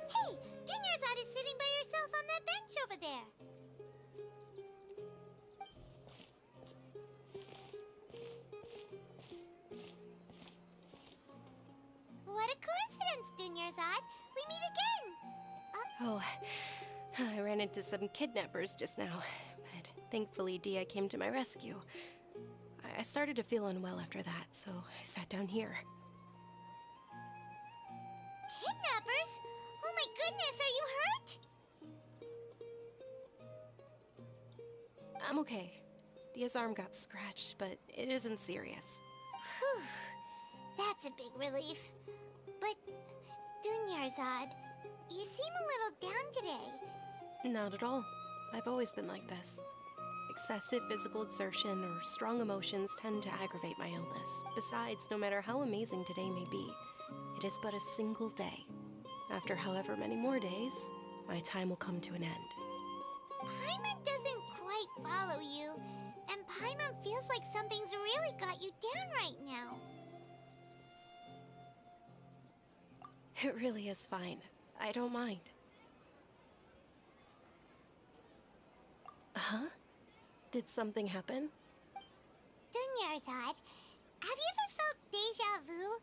Hey, Dinnersad is sitting by yourself on that bench over there. What a coincidence, Dinnersad. We meet again. Oh, I ran into some kidnappers just now, but thankfully Dia came to my rescue. I started to feel unwell after that, so I sat down here. Kidnappers? Oh my goodness, are you hurt? I'm okay. Dia's arm got scratched, but it isn't serious. Whew. That's a big relief. But, Dunyarzad, you seem a little down today. Not at all. I've always been like this. Excessive physical exertion or strong emotions tend to aggravate my illness. Besides, no matter how amazing today may be, it is but a single day. After however many more days, my time will come to an end. Paimon doesn't quite follow you, and Paimon feels like something's really got you down right now. It really is fine. I don't mind. Huh? Did something happen? Dunyarzad, have you ever felt deja vu?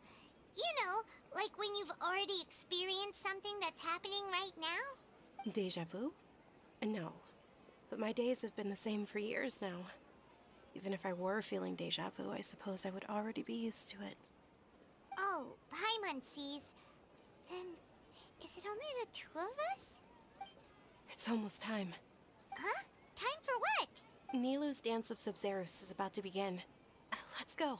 You know, like when you've already experienced something that's happening right now? Deja vu? No. But my days have been the same for years now. Even if I were feeling deja vu, I suppose I would already be used to it. Oh, Paimon sees. Then, is it only the two of us? It's almost time. Huh? Time for what? Nilou's Dance of Sub-Zerus is about to begin. Let's go.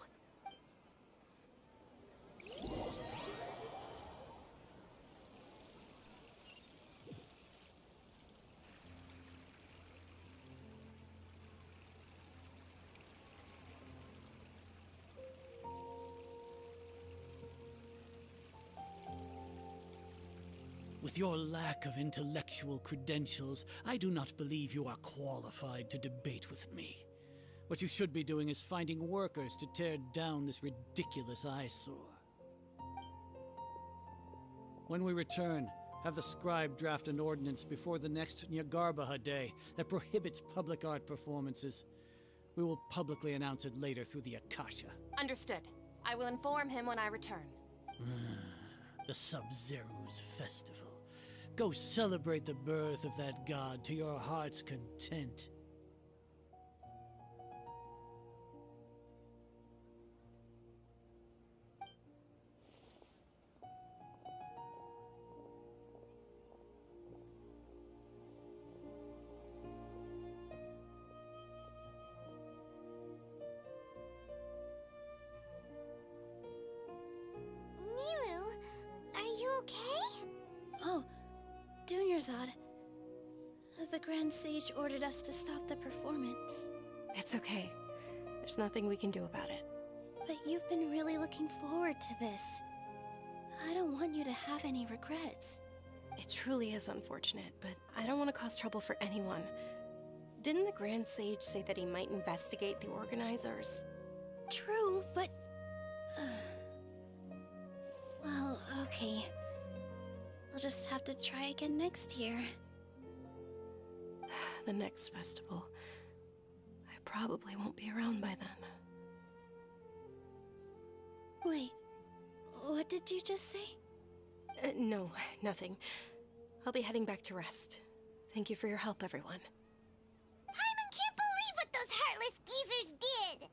With your lack of intellectual credentials, I do not believe you are qualified to debate with me. What you should be doing is finding workers to tear down this ridiculous eyesore. When we return, have the scribe draft an ordinance before the next Nyagarbaha Day that prohibits public art performances. We will publicly announce it later through the Akasha. Understood. I will inform him when I return. The Sub-Zerus Festival. Go celebrate the birth of that god to your heart's content. Nilou, are you okay? Oh, Dunyarzad. The Grand Sage ordered us to stop the performance. It's okay. There's nothing we can do about it. But you've been really looking forward to this. I don't want you to have any regrets. It truly is unfortunate, but I don't want to cause trouble for anyone. Didn't the Grand Sage say that he might investigate the organizers? True, but... well, okay. I'll just have to try again next year. The next festival. I probably won't be around by then. Wait, what did you just say? No, nothing. I'll be heading back to rest. Thank you for your help, everyone. Paimon can't believe what those heartless geezers did!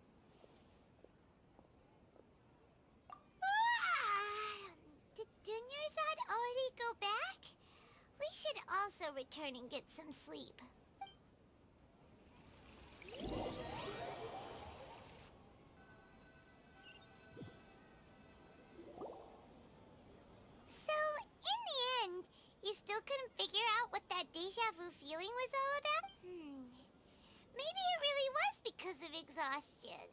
Did Dunyarzad already go back? return and get some sleep. So, in the end, you still couldn't figure out what that deja vu feeling was all about? Maybe it really was because of exhaustion.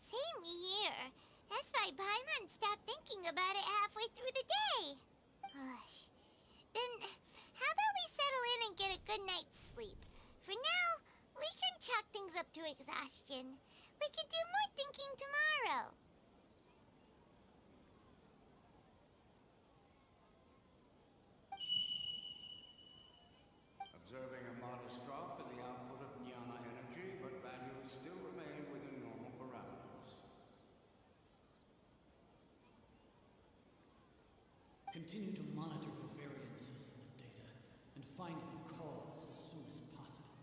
Same here. That's why Paimon stopped thinking about it halfway through the day. Then, how about we settle in and get a good night's sleep? For now, we can chalk things up to exhaustion. We can do more thinking tomorrow. Observing a modest drop in the output of jnana energy, but values still remain within normal parameters. Continue to monitor for variances in the data and find the cause as soon as possible.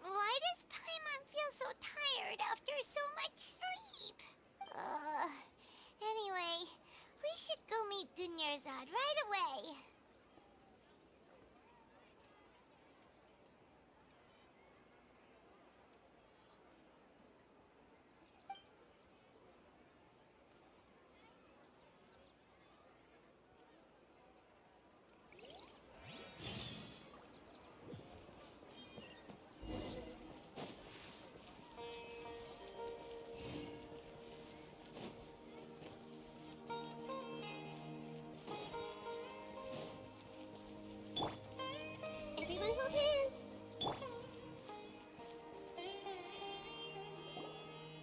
Why does Paimon feel so tired after so much sleep? Anyway, we should go meet Dunyarzad right away. Everyone hold hands.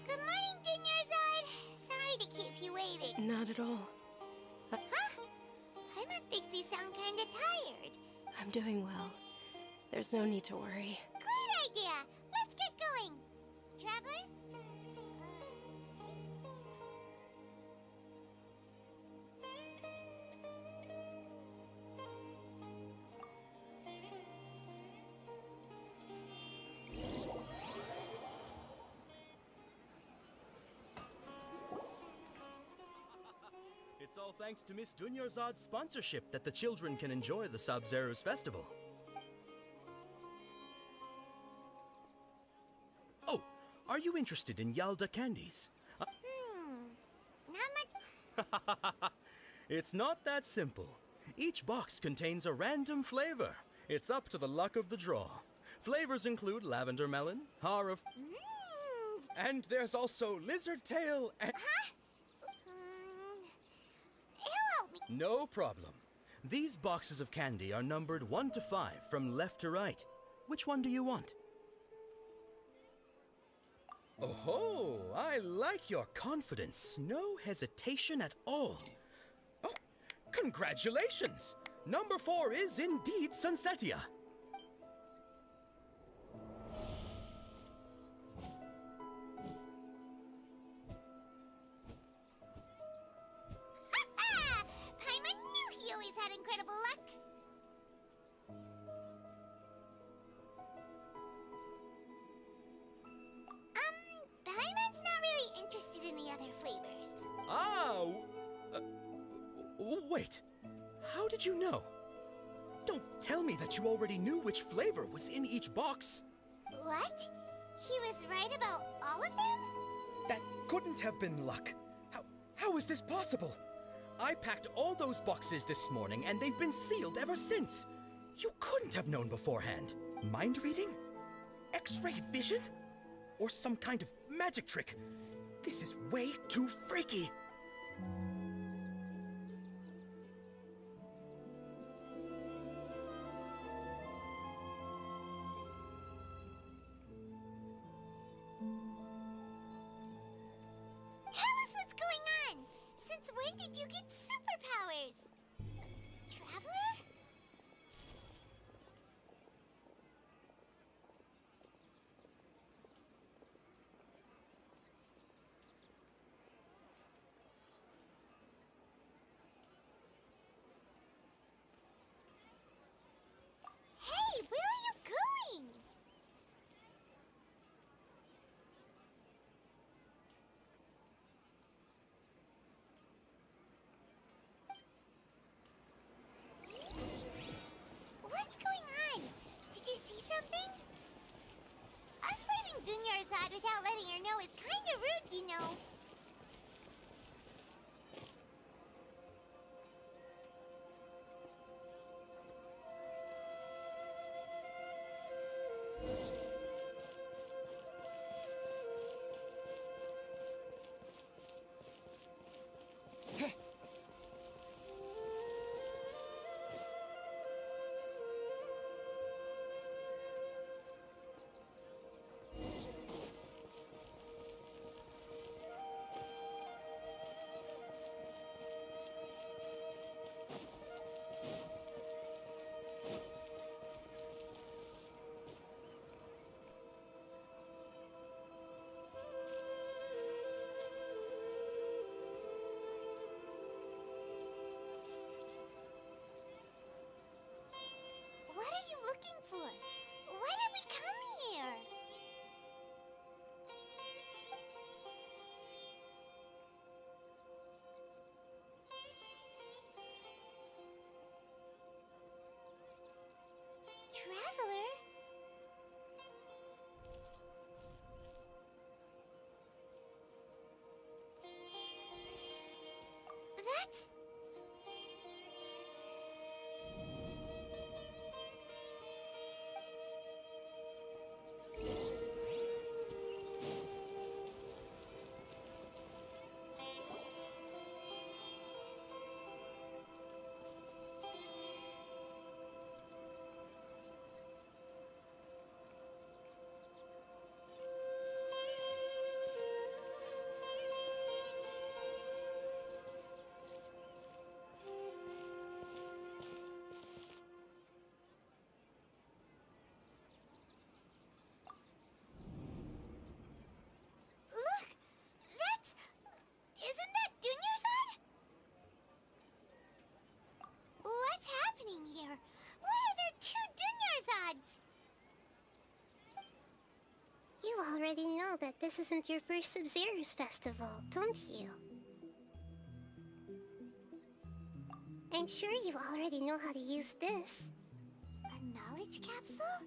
Good morning, Dunyarzad. Sorry to keep you waiting. Not at all. Huh? Paimon thinks you sound kinda tired. I'm doing well. There's no need to worry. Great idea. Let's get going. Traveler? It's all thanks to Miss Dunyarzad's sponsorship that the children can enjoy the Sub-Zero's festival. Oh, are you interested in Yalda candies? Not much. It's not that simple. Each box contains a random flavor. It's up to the luck of the draw. Flavors include lavender melon, heart of... And there's also lizard tail and... He'll help me. No problem. These boxes of candy are numbered 1 to 5 from left to right. Which one do you want? Oh, I like your confidence. No hesitation at all. Oh, congratulations! Number 4 is indeed Sunsetia. Paimon knew he always had incredible luck. Paimon's not really interested in the other flavors. Ah, wait. How did you know? Don't tell me that you already knew which flavor was in each box. What? He was right about all of them? That couldn't have been luck. How is this possible? I packed all those boxes this morning and they've been sealed ever since. You couldn't have known beforehand. Mind reading? X-ray vision? Or some kind of magic trick? This is way too freaky. Tell us what's going on! Since when did you get superpowers? Traveler? Hey, where are you letting her know is kinda rude, you know. What are you looking for? Why did we come here? Traveler? That's... Look! That's... Isn't that Dunyarzad? What's happening here? Why are there two Dunyarzads? You already know that this isn't your first Sub-Zero's festival, don't you? I'm sure you already know how to use this. A knowledge capsule?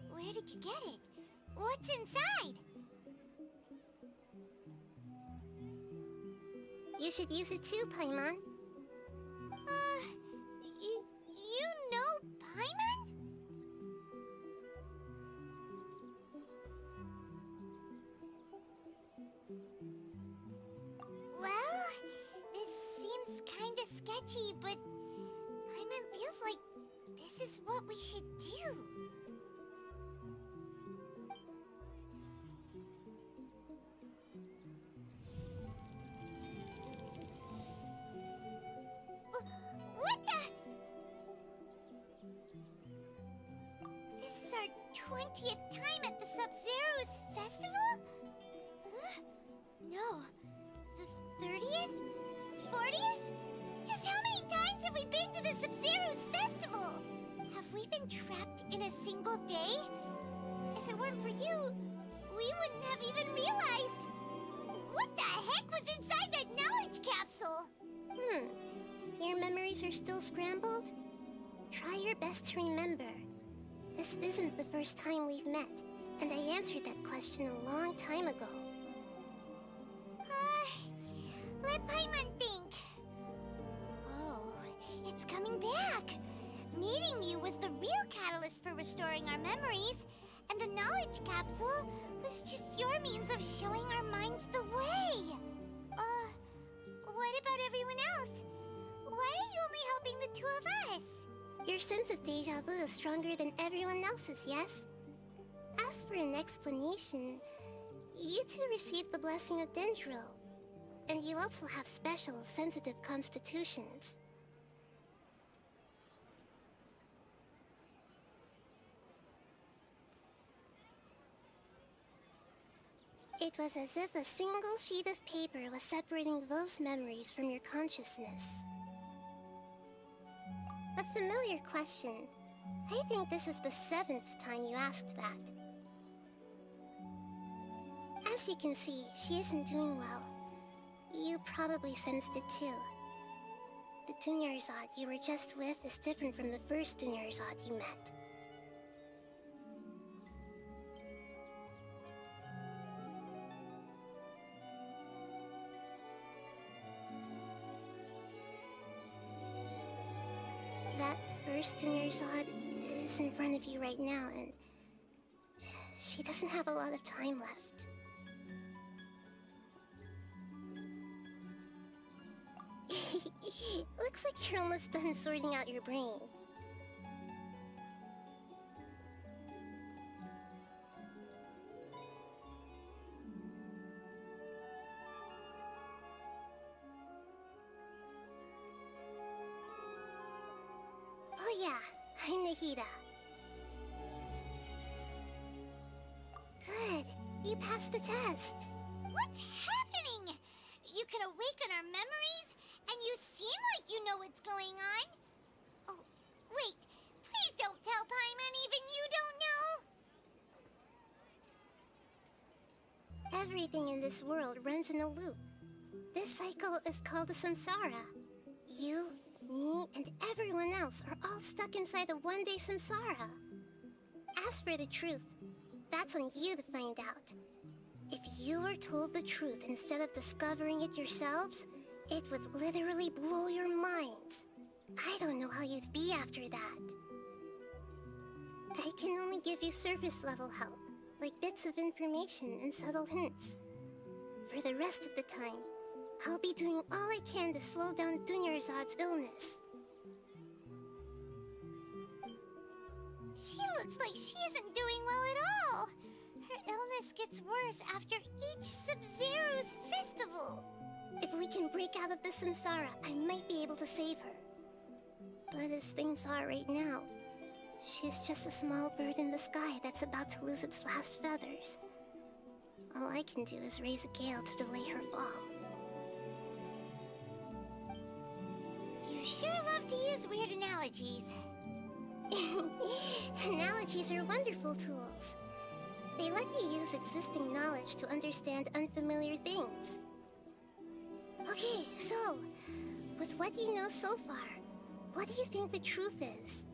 Where did you get it? What's inside? You should use it too, Paimon. You know Paimon? Well, this seems kinda sketchy, but Paimon feels like this is what we should do. What the? This is our 20th time at the Sub-Zero's festival? Huh? No. The 30th? 40th? Just how many times have we been to the Sub-Zero's festival? Have we been trapped in a single day? If it weren't for you, we wouldn't have even realized. What the heck was inside that knowledge capsule? Your memories are still scrambled? Try your best to remember. This isn't the first time we've met, and I answered that question a long time ago. Let Paimon think. Oh, it's coming back. Meeting you was the real catalyst for restoring our memories, and the knowledge capsule was just your means of showing our minds the way. What about everyone else? Why are you only helping the two of us? Your sense of deja vu is stronger than everyone else's, yes? As for an explanation, you two received the blessing of Dendro, and you also have special, sensitive constitutions. It was as if a single sheet of paper was separating those memories from your consciousness. A familiar question. I think this is the 7th time you asked that. As you can see, she isn't doing well. You probably sensed it too. The Dunyarzad you were just with is different from the first Dunyarzad you met. That first Dunyarzad is in front of you right now, and she doesn't have a lot of time left. Looks like you're almost done sorting out your brain. Oh yeah, I'm Nahida. Good, you passed the test. What's happening? You can awaken our memories, and you seem like you know what's going on. Oh, wait. Please don't tell Paimon even you don't know. Everything in this world runs in a loop. This cycle is called the samsara. You, me, and everyone else are all stuck inside the one-day samsara. As for the truth, that's on you to find out. If you were told the truth instead of discovering it yourselves, it would literally blow your minds. I don't know how you'd be after that. I can only give you surface-level help, like bits of information and subtle hints. For the rest of the time, I'll be doing all I can to slow down Dunyarzad's illness. She looks like she isn't doing well at all. Her illness gets worse after each Sub-Zero's festival. If we can break out of the samsara, I might be able to save her. But as things are right now, she's just a small bird in the sky that's about to lose its last feathers. All I can do is raise a gale to delay her fall. You sure love to use weird analogies. Analogies are wonderful tools. They let you use existing knowledge to understand unfamiliar things. Okay, so, with what you know so far, what do you think the truth is?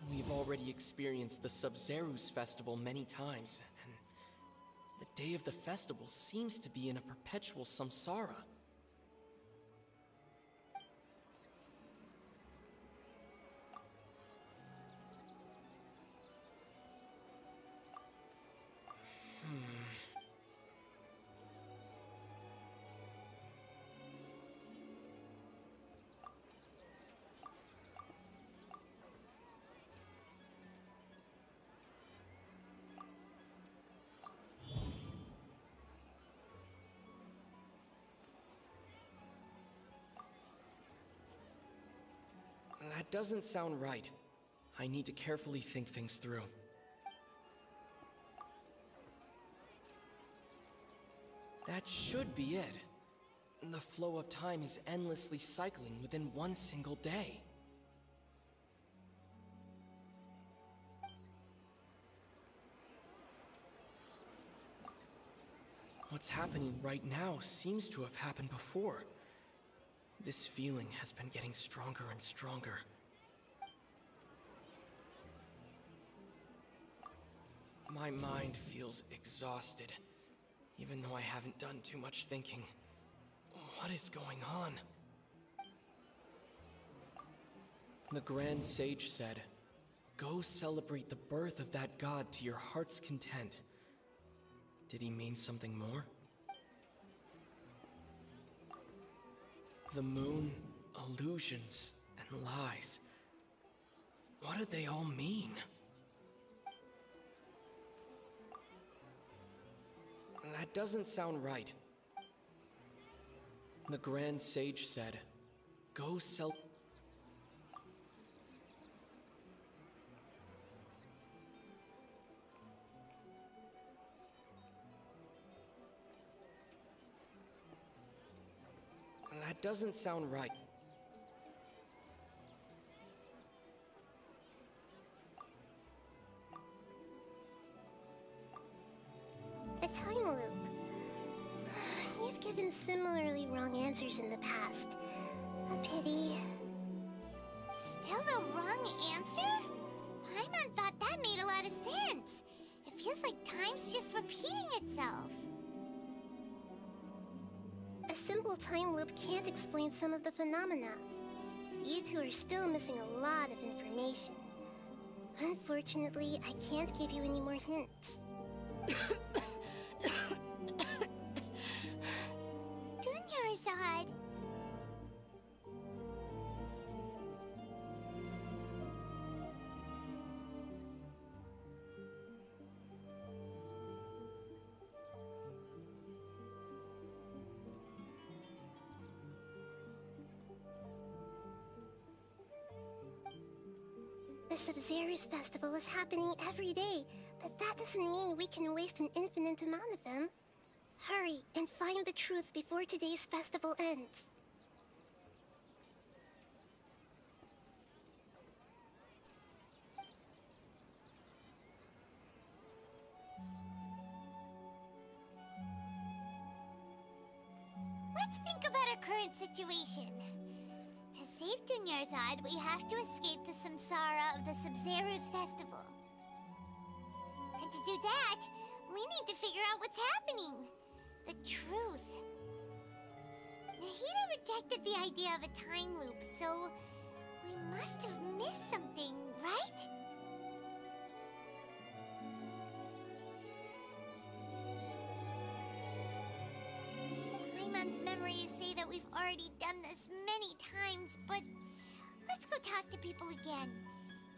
We've already experienced the Sub-Zeru's festival many times, and the day of the festival seems to be in a perpetual samsara. That doesn't sound right. I need to carefully think things through. That should be it. The flow of time is endlessly cycling within one single day. What's happening right now seems to have happened before. This feeling has been getting stronger and stronger. My mind feels exhausted, even though I haven't done too much thinking. What is going on? The Grand Sage said, "Go celebrate the birth of that god to your heart's content." Did he mean something more? The moon, illusions, and lies. What do they all mean? That doesn't sound right. The Grand Sage said, go sell... That doesn't sound right. A time loop. You've given similarly wrong answers in the past. A pity. Still the wrong answer? Paimon thought that made a lot of sense. It feels like time's just repeating itself. A simple time loop can't explain some of the phenomena. You two are still missing a lot of information. Unfortunately, I can't give you any more hints. Dunyarzad. The Sub-Zero's festival is happening every day, but that doesn't mean we can waste an infinite amount of them. Hurry and find the truth before today's festival ends. Let's think about our current situation. To save Dunyarzad, we have to escape the samsara of the Sub-Zero's festival. And to do that, we need to figure out what's happening. The truth. Nahida rejected the idea of a time loop, so we must have missed something, right? Paimon's memories say that we've already done this many times, but let's go talk to people again.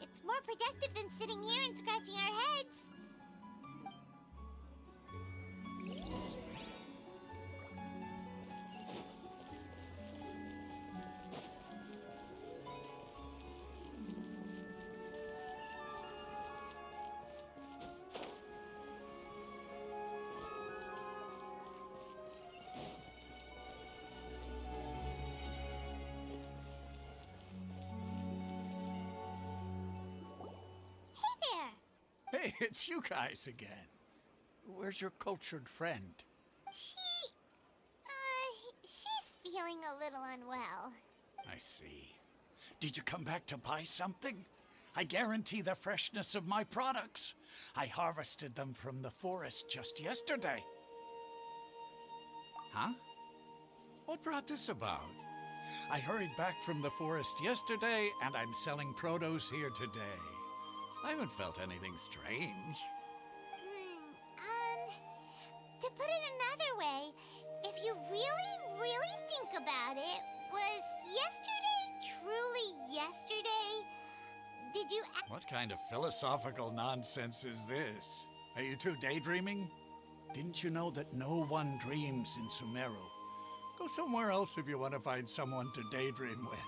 It's more productive than sitting here and scratching our heads. Hey, it's you guys again. Where's your cultured friend? She's feeling a little unwell. I see. Did you come back to buy something? I guarantee the freshness of my products. I harvested them from the forest just yesterday. Huh? What brought this about? I hurried back from the forest yesterday, and I'm selling produce here today. I haven't felt anything strange. To put it another way, if you really think about it, was yesterday truly yesterday? Did you What kind of philosophical nonsense is this? Are you two daydreaming? Didn't you know that no one dreams in Sumeru? Go somewhere else if you want to find someone to daydream with.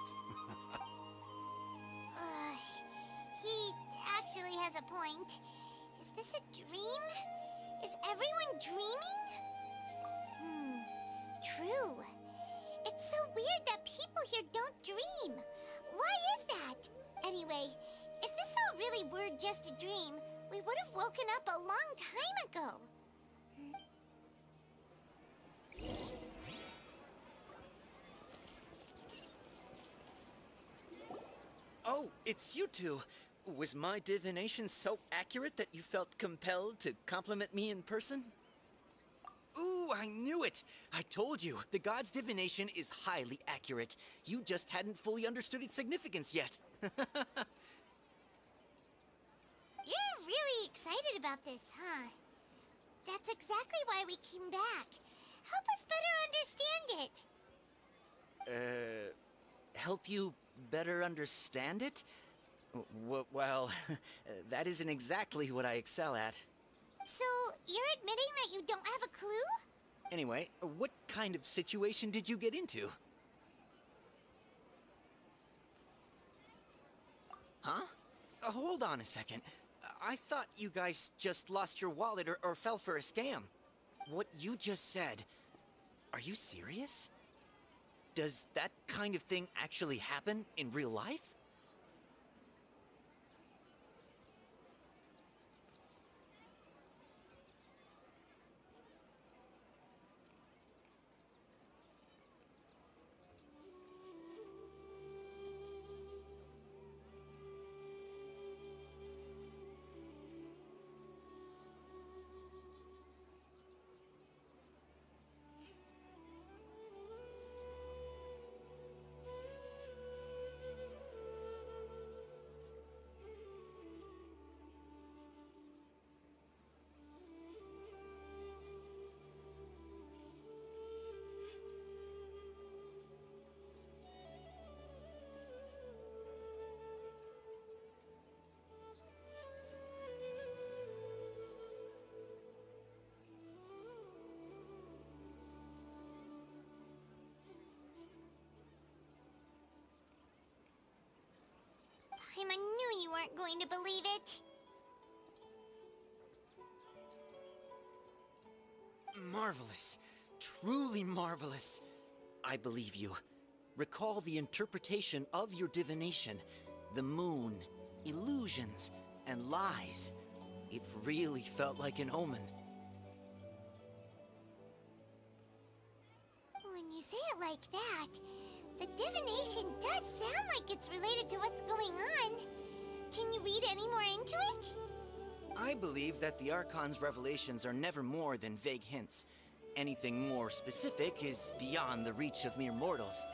He actually has a point. Is this a dream? Is everyone dreaming? True. It's so weird that people here don't dream. Why is that? Anyway, if this all really were just a dream, we would have woken up a long time ago. Oh, it's you two. Was my divination so accurate that you felt compelled to compliment me in person? Ooh, I knew it! I told you, the god's divination is highly accurate. You just hadn't fully understood its significance yet. You're really excited about this, huh? That's exactly why we came back. Help us better understand it. Help you better understand it? Well, that isn't exactly what I excel at. So, you're admitting that you don't have a clue? Anyway, what kind of situation did you get into? Huh? Hold on a second. I thought you guys just lost your wallet or fell for a scam. What you just said, are you serious? Does that kind of thing actually happen in real life? I knew you weren't going to believe it. Marvelous. Truly marvelous. I believe you. Recall the interpretation of your divination. The moon, illusions, and lies. It really felt like an omen. When you say it like that, the divination does sound like it's related to what's going on. Can you read any more into it? I believe that the Archon's revelations are never more than vague hints. Anything more specific is beyond the reach of mere mortals.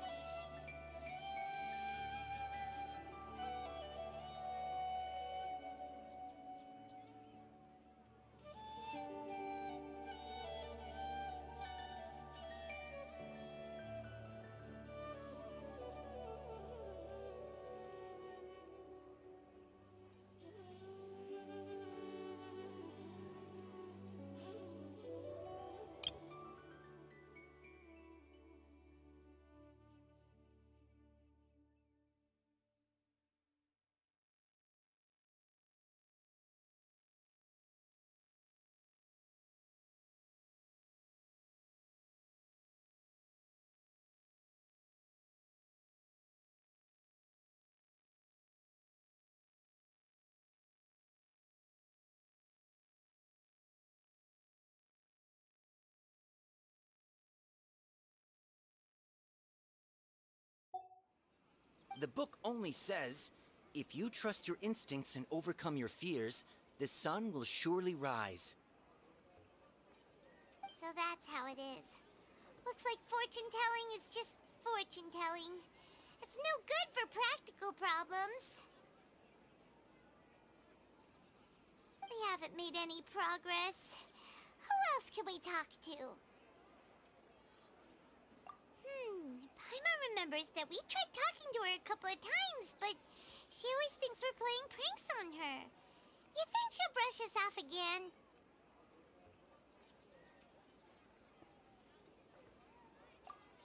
The book only says, if you trust your instincts and overcome your fears, the sun will surely rise. So that's how it is. Looks like fortune-telling is just fortune-telling. It's no good for practical problems. We haven't made any progress. Who else can we talk to? Paimon remembers that we tried talking to her a couple of times, but she always thinks we're playing pranks on her. You think she'll brush us off again?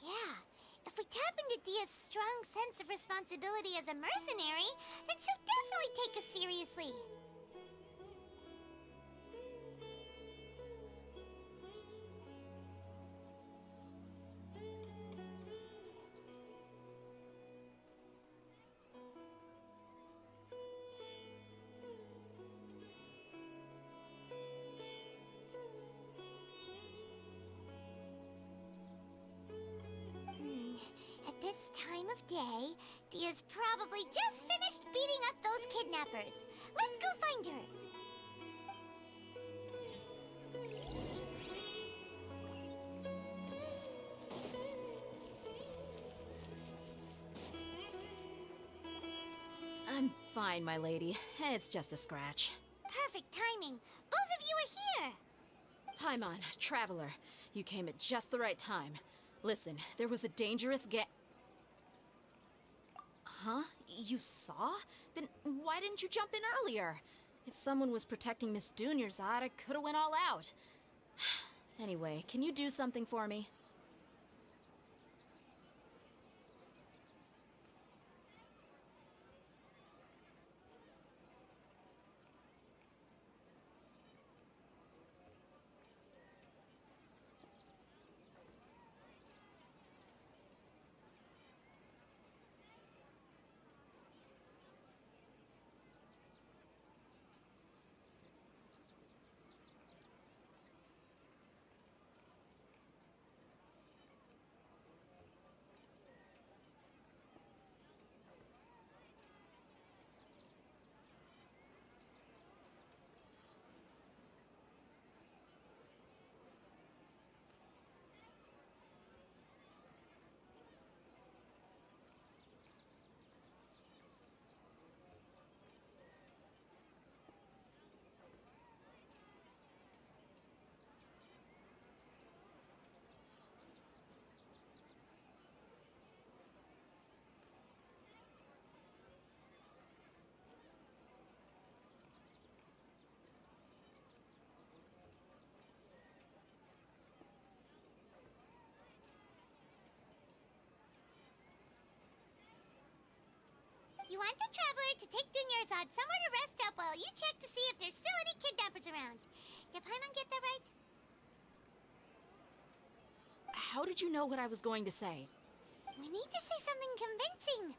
Yeah, if we tap into Dia's strong sense of responsibility as a mercenary, then she'll definitely take us seriously. At this time of day, Dia's probably just finished beating up those kidnappers. Let's go find her. I'm fine, my lady. It's just a scratch. Perfect timing. Both of you are here. Paimon, Traveler, you came at just the right time. Listen, there was a dangerous Huh? You saw? Then why didn't you jump in earlier? If someone was protecting Miss Dunyarzad, I could have went all out. Anyway, can you do something for me? You want the traveler to take Dunyarzad somewhere to rest up while you check to see if there's still any kidnappers around. Did Paimon get that right? How did you know what I was going to say? We need to say something convincing.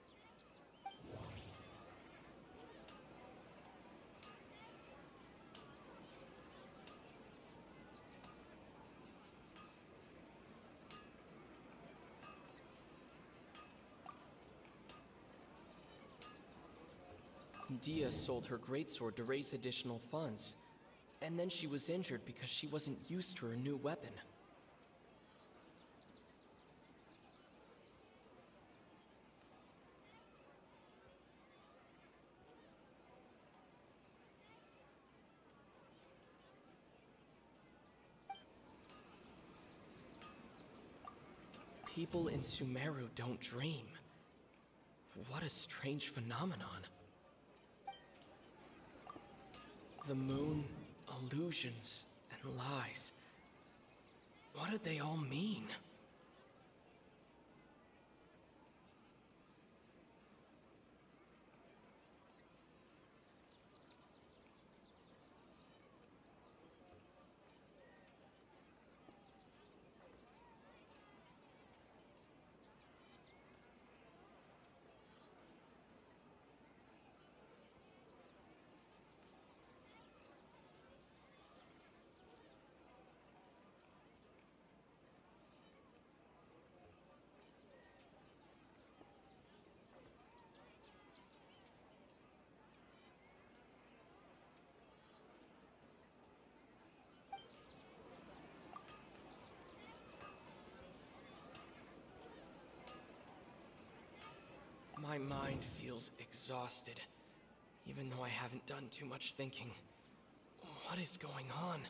Dia sold her greatsword to raise additional funds, and then she was injured because she wasn't used to her new weapon. People in Sumeru don't dream. What a strange phenomenon. The moon, illusions, and lies. What do they all mean? My mind feels exhausted, even though I haven't done too much thinking. What is going on?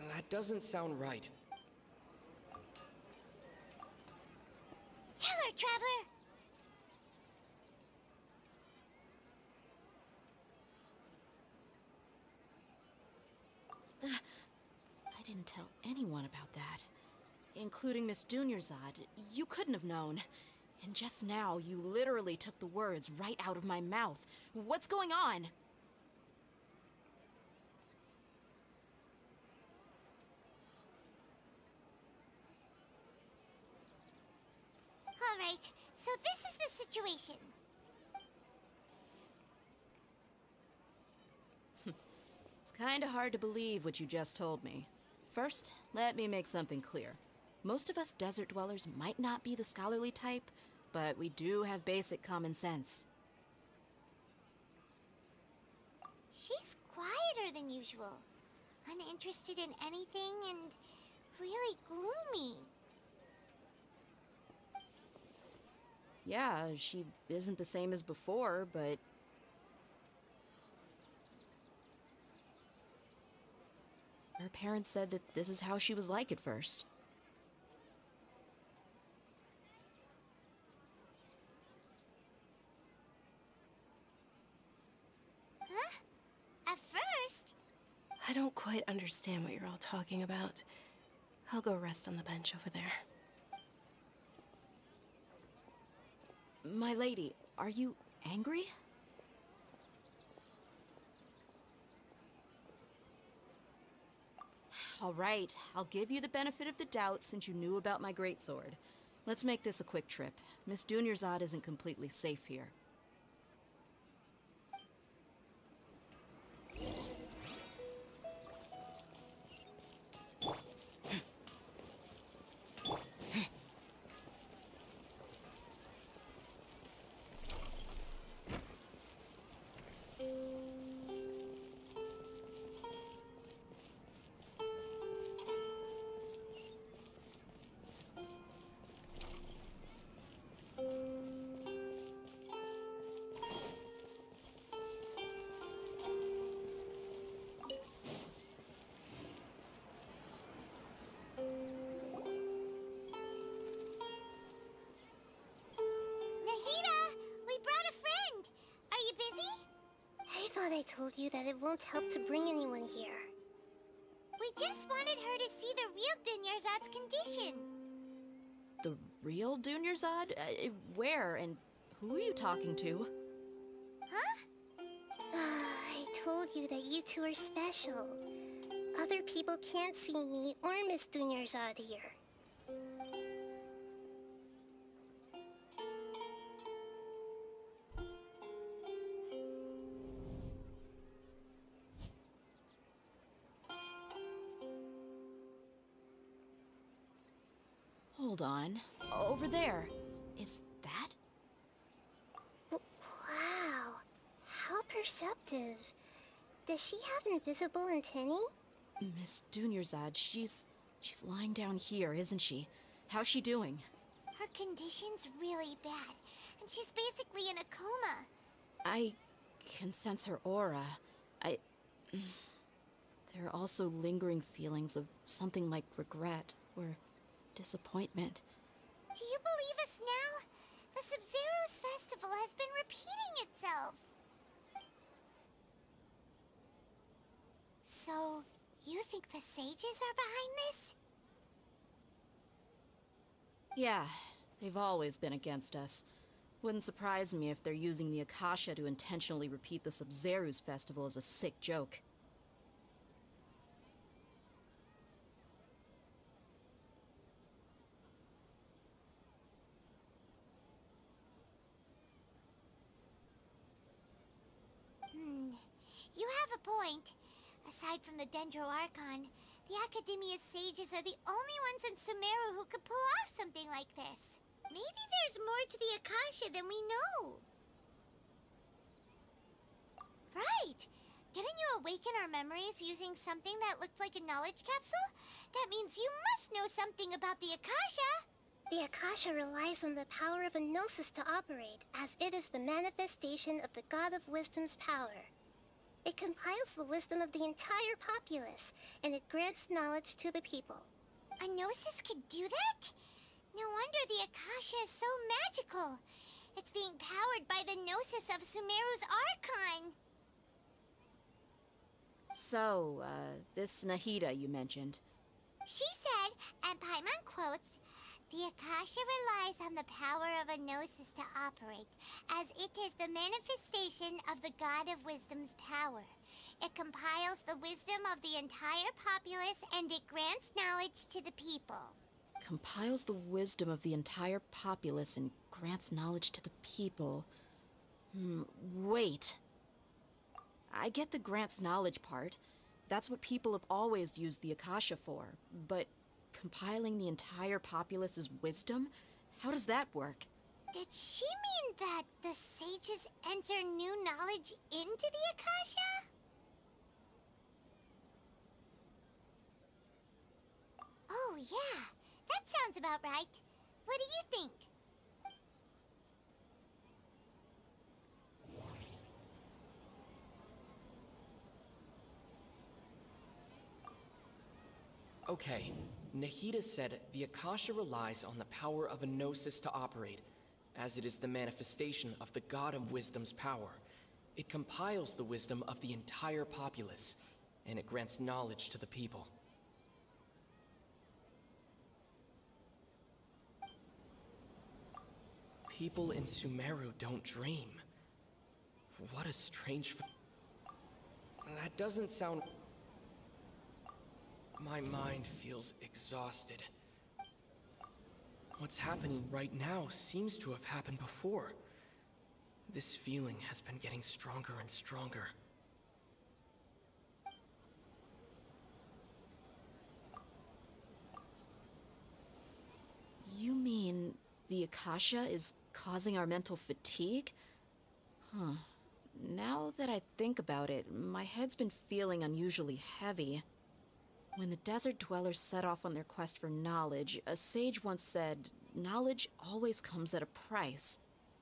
That doesn't sound right. Tell her, traveler! I didn't tell anyone about that. Including Miss Dunyarzad. You couldn't have known. And just now, you literally took the words right out of my mouth. What's going on? Alright, so this is the situation. It's kinda hard to believe what you just told me. First, let me make something clear. Most of us desert dwellers might not be the scholarly type, but we do have basic common sense. She's quieter than usual. Uninterested in anything and really gloomy. Yeah, she isn't the same as before, but... parents said that this is how she was like at first. Huh? At first? I don't quite understand what you're all talking about. I'll go rest on the bench over there. My lady, are you angry? All right, I'll give you the benefit of the doubt since you knew about my greatsword. Let's make this a quick trip. Miss Dunyarzad isn't completely safe here. I thought I told you that it won't help to bring anyone here. We just wanted her to see the real Dunyarzad's condition. The real Dunyarzad? Where and who are you talking to? Huh? I told you that you two are special. Other people can't see me or Miss Dunyarzad here. Hold on. Over there. Is that? Wow. How perceptive. Does she have invisible antennae? Miss Dunyarzad, she's lying down here, isn't she? How's she doing? Her condition's really bad, and she's basically in a coma. I can sense her aura. There are also lingering feelings of something like regret or disappointment. Do you believe us now? The Sub-Zero's festival has been repeating itself. So, you think the sages are behind this? Yeah, they've always been against us. Wouldn't surprise me if they're using the Akasha to intentionally repeat the Sub-Zero's festival as a sick joke. You have a point. Aside from the Dendro Archon, the Academia's sages are the only ones in Sumeru who could pull off something like this. Maybe there's more to the Akasha than we know. Right! Didn't you awaken our memories using something that looked like a knowledge capsule? That means you must know something about the Akasha! The Akasha relies on the power of a gnosis to operate, as it is the manifestation of the God of Wisdom's power. It compiles the wisdom of the entire populace, and it grants knowledge to the people. A gnosis could do that? No wonder the Akasha is so magical. It's being powered by the gnosis of Sumeru's Archon. So, this Nahida you mentioned. She said, and Paimon quotes, "The Akasha relies on the power of a gnosis to operate, as it is the manifestation of the God of Wisdom's power. It compiles the wisdom of the entire populace, and it grants knowledge to the people." Compiles the wisdom of the entire populace and grants knowledge to the people. Wait. I get the grants knowledge part. That's what people have always used the Akasha for. But compiling the entire populace's wisdom? How does that work? Did she mean that the sages enter new knowledge into the Akasha? Oh yeah, that sounds about right. What do you think? Okay, Nahida said the Akasha relies on the power of a gnosis to operate, as it is the manifestation of the God of Wisdom's power. It compiles the wisdom of the entire populace, and it grants knowledge to the people. People in Sumeru don't dream. What a strange... That doesn't sound... My mind feels exhausted. What's happening right now seems to have happened before. This feeling has been getting stronger and stronger. You mean the Akasha is causing our mental fatigue? Huh. Now that I think about it, my head's been feeling unusually heavy. When the desert dwellers set off on their quest for knowledge, a sage once said, knowledge always comes at a price.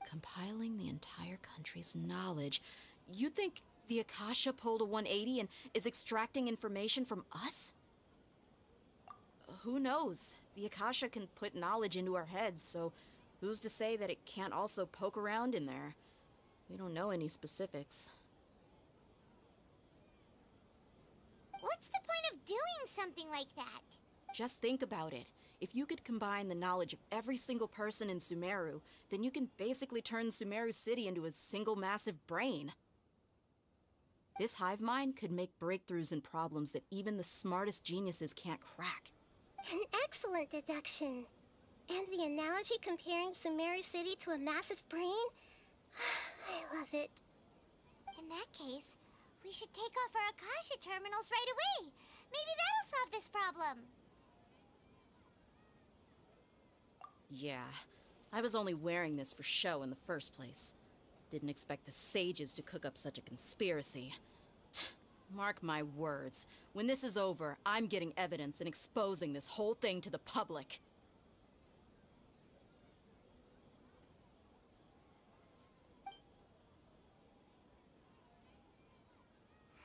Compiling the entire country's knowledge. You think the Akasha pulled a 180 and is extracting information from us? Who knows? The Akasha can put knowledge into our heads, so who's to say that it can't also poke around in there? We don't know any specifics. What's the point of doing something like that? Just think about it. If you could combine the knowledge of every single person in Sumeru, then you can basically turn Sumeru City into a single massive brain. This hive mind could make breakthroughs in problems that even the smartest geniuses can't crack. An excellent deduction. And the analogy comparing Sumeru City to a massive brain? I love it. In that case, we should take off our Akasha terminals right away. Maybe that'll solve this problem. Yeah, I was only wearing this for show in the first place. Didn't expect the sages to cook up such a conspiracy. Mark my words, when this is over, I'm getting evidence and exposing this whole thing to the public.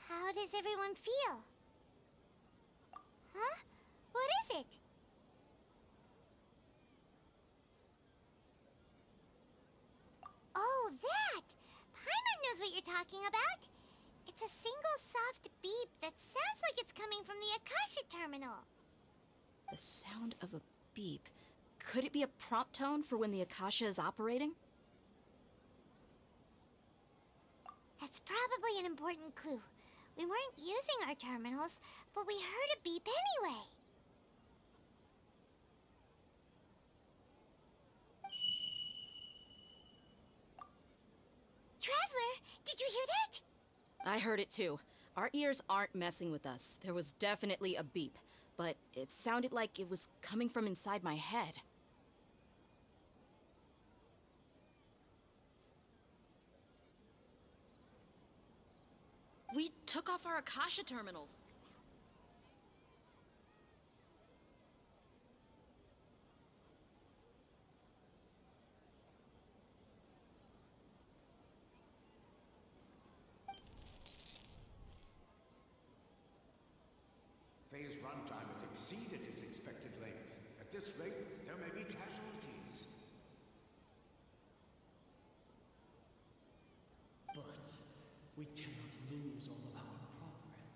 How does everyone feel? Huh? What is it? Oh, that! Paimon knows what you're talking about. It's a single soft beep that sounds like it's coming from the Akasha terminal. The sound of a beep. Could it be a prompt tone for when the Akasha is operating? That's probably an important clue. We weren't using our terminals, but we heard a beep anyway. Traveler, did you hear that? I heard it too. Our ears aren't messing with us. There was definitely a beep, but it sounded like it was coming from inside my head. We took off our Akasha terminals. Phase runtime has exceeded its expected length. At this rate, there may be casualties. But we cannot lose all of our progress.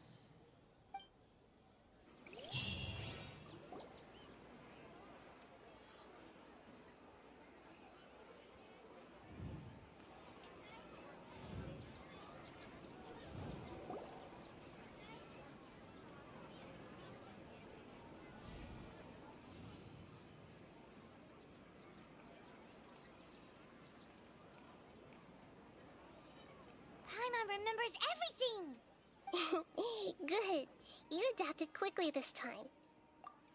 Paimon remembers everything! Good. You adapted quickly this time.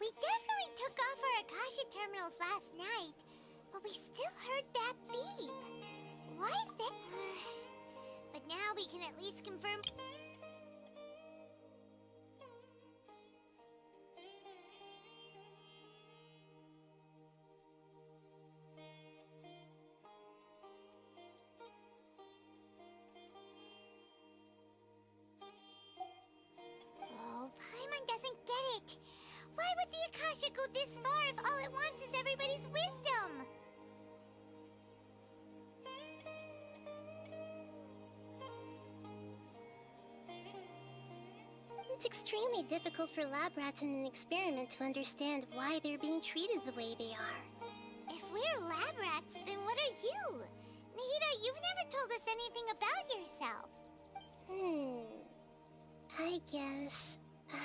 We definitely took off our Akasha terminals last night, but we still heard that beep. Why is that? But now we can at least confirm... Oh, Paimon doesn't get it. Why it go this far if all it wants is everybody's wisdom? It's extremely difficult for lab rats in an experiment to understand why they're being treated the way they are. If we're lab rats, then what are you? Nahida, you've never told us anything about yourself. I guess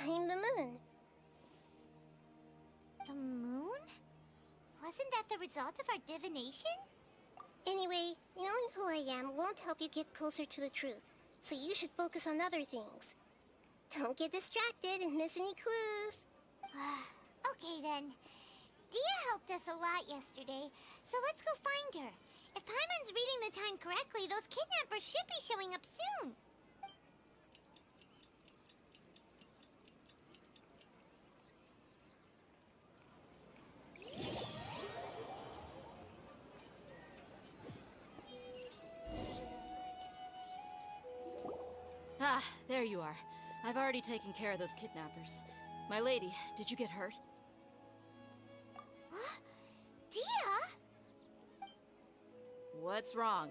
I'm the moon. The moon? Wasn't that the result of our divination? Anyway, knowing who I am won't help you get closer to the truth, so you should focus on other things. Don't get distracted and miss any clues. Okay then. Dia helped us a lot yesterday, so let's go find her. If Paimon's reading the time correctly, those kidnappers should be showing up soon. Ah, there you are. I've already taken care of those kidnappers. My lady, did you get hurt? Dia? What's wrong?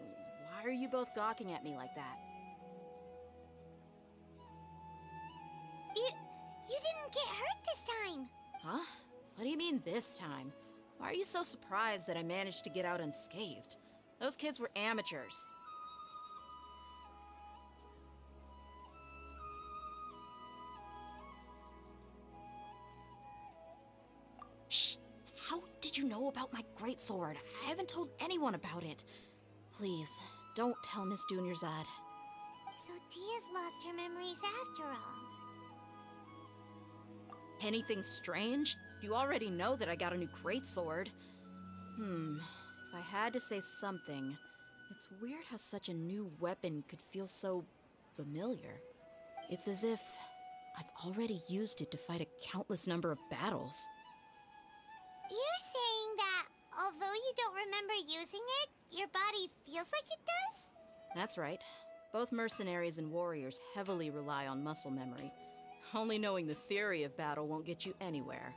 Why are you both gawking at me like that? You didn't get hurt this time. Huh? What do you mean this time? Why are you so surprised that I managed to get out unscathed? Those kids were amateurs. Shh! How did you know about my greatsword? I haven't told anyone about it. Please, don't tell Miss Dunyarzad. So Dia's lost her memories after all. Anything strange? You already know that I got a new greatsword. If I had to say something, it's weird how such a new weapon could feel so familiar. It's as if I've already used it to fight a countless number of battles. You're saying that although you don't remember using it, your body feels like it does? That's right. Both mercenaries and warriors heavily rely on muscle memory. Only knowing the theory of battle won't get you anywhere.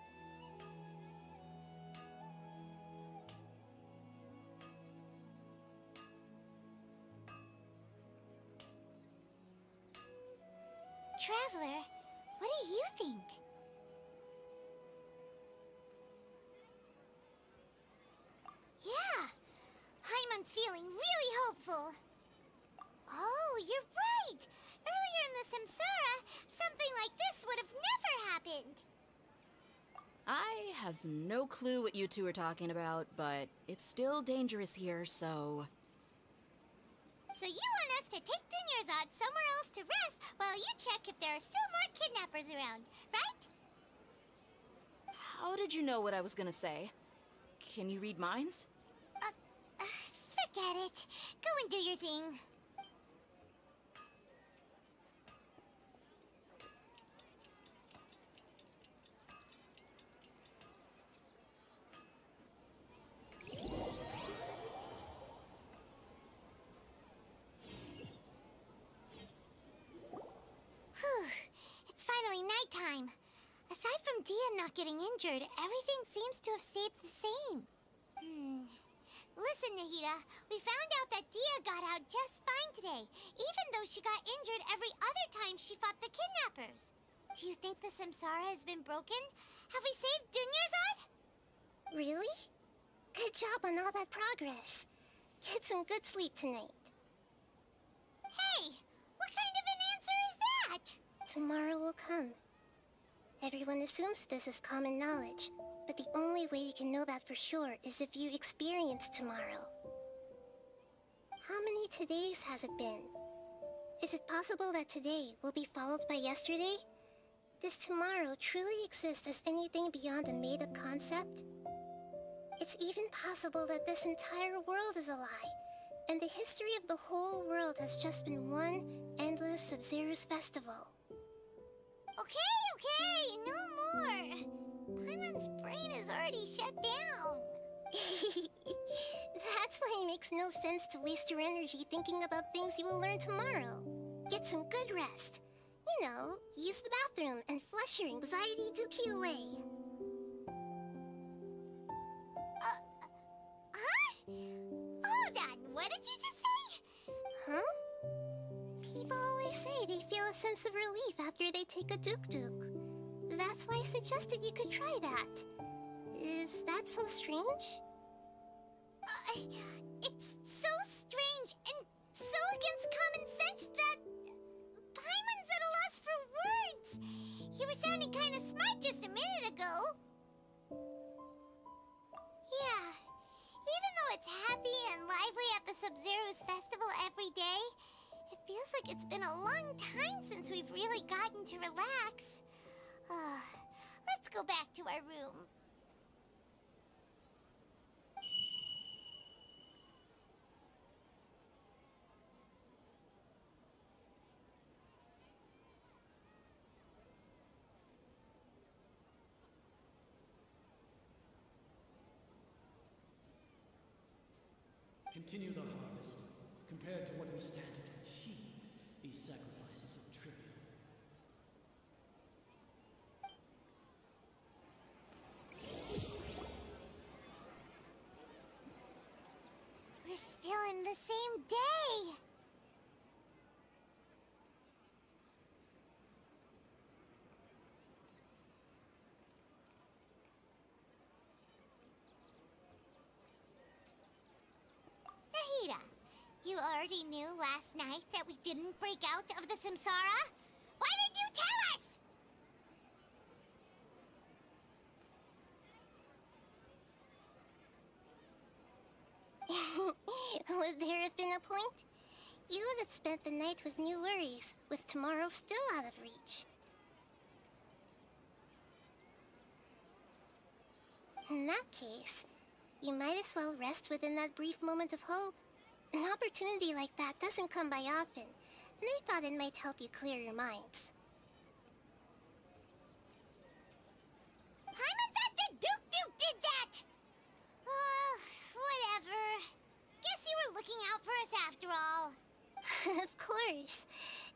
Traveler, what do you think? Yeah, Paimon's feeling really hopeful. Oh, you're right! Earlier in the Samsara, something like this would have never happened. I have no clue what you two are talking about, but it's still dangerous here, so... So you want us to take Dunyarzad somewhere else to rest while you check if there are still more kidnappers around, right? How did you know what I was gonna say? Can you read minds? Forget it. Go and do your thing. It's finally nighttime. Aside from Dia not getting injured, everything seems to have stayed the same. Listen, Nahida, we found out that Dia got out just fine today, even though she got injured every other time she fought the kidnappers. Do you think the Samsara has been broken? Have we saved Dunyarzad? Really? Good job on all that progress. Get some good sleep tonight. Hey, what kind of an answer is that? Tomorrow will come. Everyone assumes this is common knowledge, but the only way you can know that for sure is if you experience tomorrow. How many todays has it been? Is it possible that today will be followed by yesterday? Does tomorrow truly exist as anything beyond a made-up concept? It's even possible that this entire world is a lie, and the history of the whole world has just been one endless Sub-Zero's festival. Okay, no more. Paimon's brain is already shut down. That's why it makes no sense to waste your energy thinking about things you will learn tomorrow. Get some good rest. You know, use the bathroom and flush your anxiety dookie away. Hold on, what did you just say? Huh? People always say they feel a sense of relief after they take a duk-duk. That's why I suggested you could try that. Is that so strange? It's so strange and so against common sense that Paimon's at a loss for words. You were sounding kind of smart just a minute ago. Yeah, even though it's happy and lively at the Sub-Zero's festival every day, it feels like it's been a long time since we've really gotten to relax. Let's go back to our room. Continue the harvest. Compared to what we stand to achieve, these sacrifices are trivial. We're still in the same day. Nahida, you already knew last night that we didn't break out of the Samsara? Why did you tell us? Would there have been a point? You would have spent the night with new worries, with tomorrow still out of reach. In that case, you might as well rest within that brief moment of hope. An opportunity like that doesn't come by often, and I thought it might help you clear your minds. Paimon thought the Duke did that! Whatever. Guess you were looking out for us after all. Of course.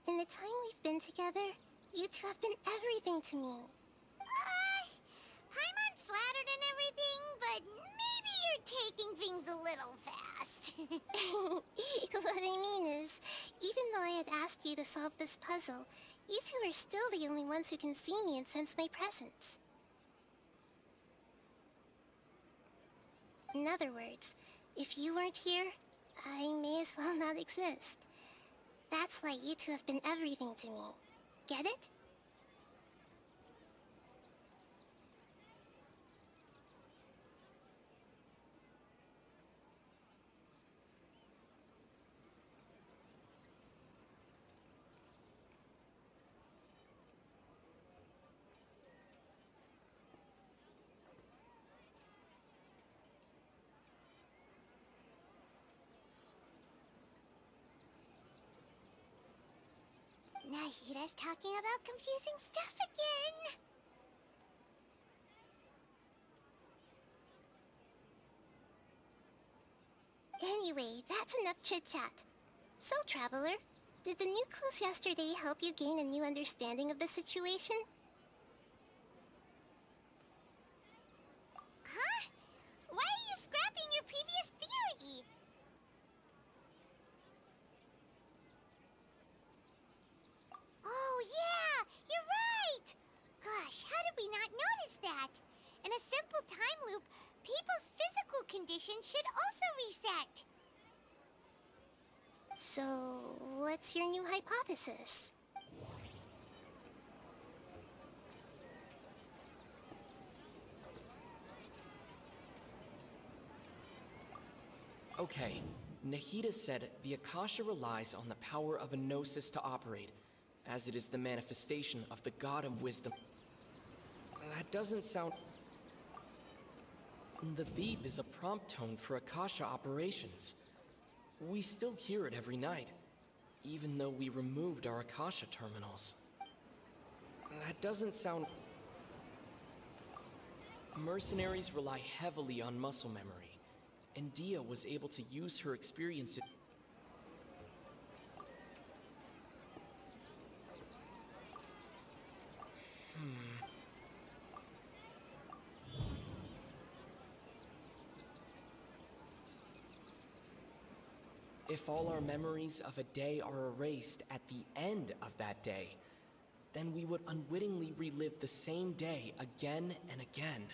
In the time we've been together, you two have been everything to me. Paimon's flattered and everything, but maybe you're taking things a little fast. What I mean is, even though I had asked you to solve this puzzle, you two are still the only ones who can see me and sense my presence. In other words, if you weren't here, I may as well not exist. That's why you two have been everything to me. Get it? Nahida's talking about confusing stuff again. Anyway, that's enough chit-chat. So, Traveler, did the new clues yesterday help you gain a new understanding of the situation? Huh? Why are you scrapping your previous theory? Oh, yeah! You're right! Gosh, how did we not notice that? In a simple time loop, people's physical conditions should also reset. So, what's your new hypothesis? Okay, Nahida said the Akasha relies on the power of a gnosis to operate, as it is the manifestation of the God of Wisdom. That doesn't sound... The beep is a prompt tone for Akasha operations. We still hear it every night, even though we removed our Akasha terminals. That doesn't sound... Mercenaries rely heavily on muscle memory, and Dia was able to use her experience it. If all our memories of a day are erased at the end of that day, then we would unwittingly relive the same day again and again.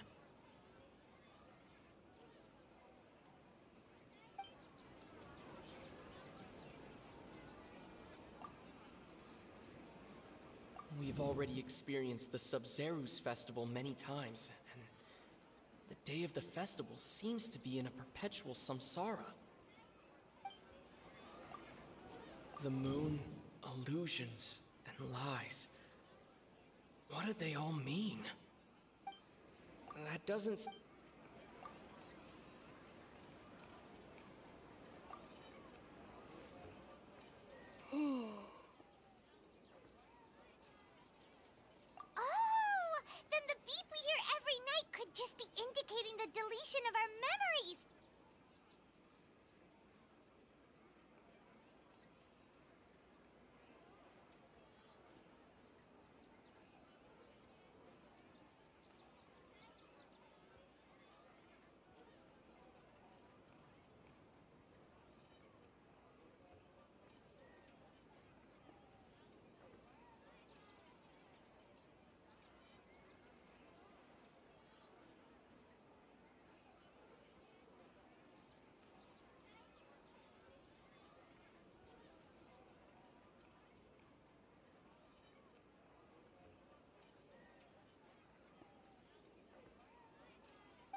We've already experienced the Sub-Zerus festival many times, and the day of the festival seems to be in a perpetual samsara. The moon, illusions, and lies. What do they all mean? That doesn't... Oh! Then the beep we hear every night could just be indicating the deletion of our memories!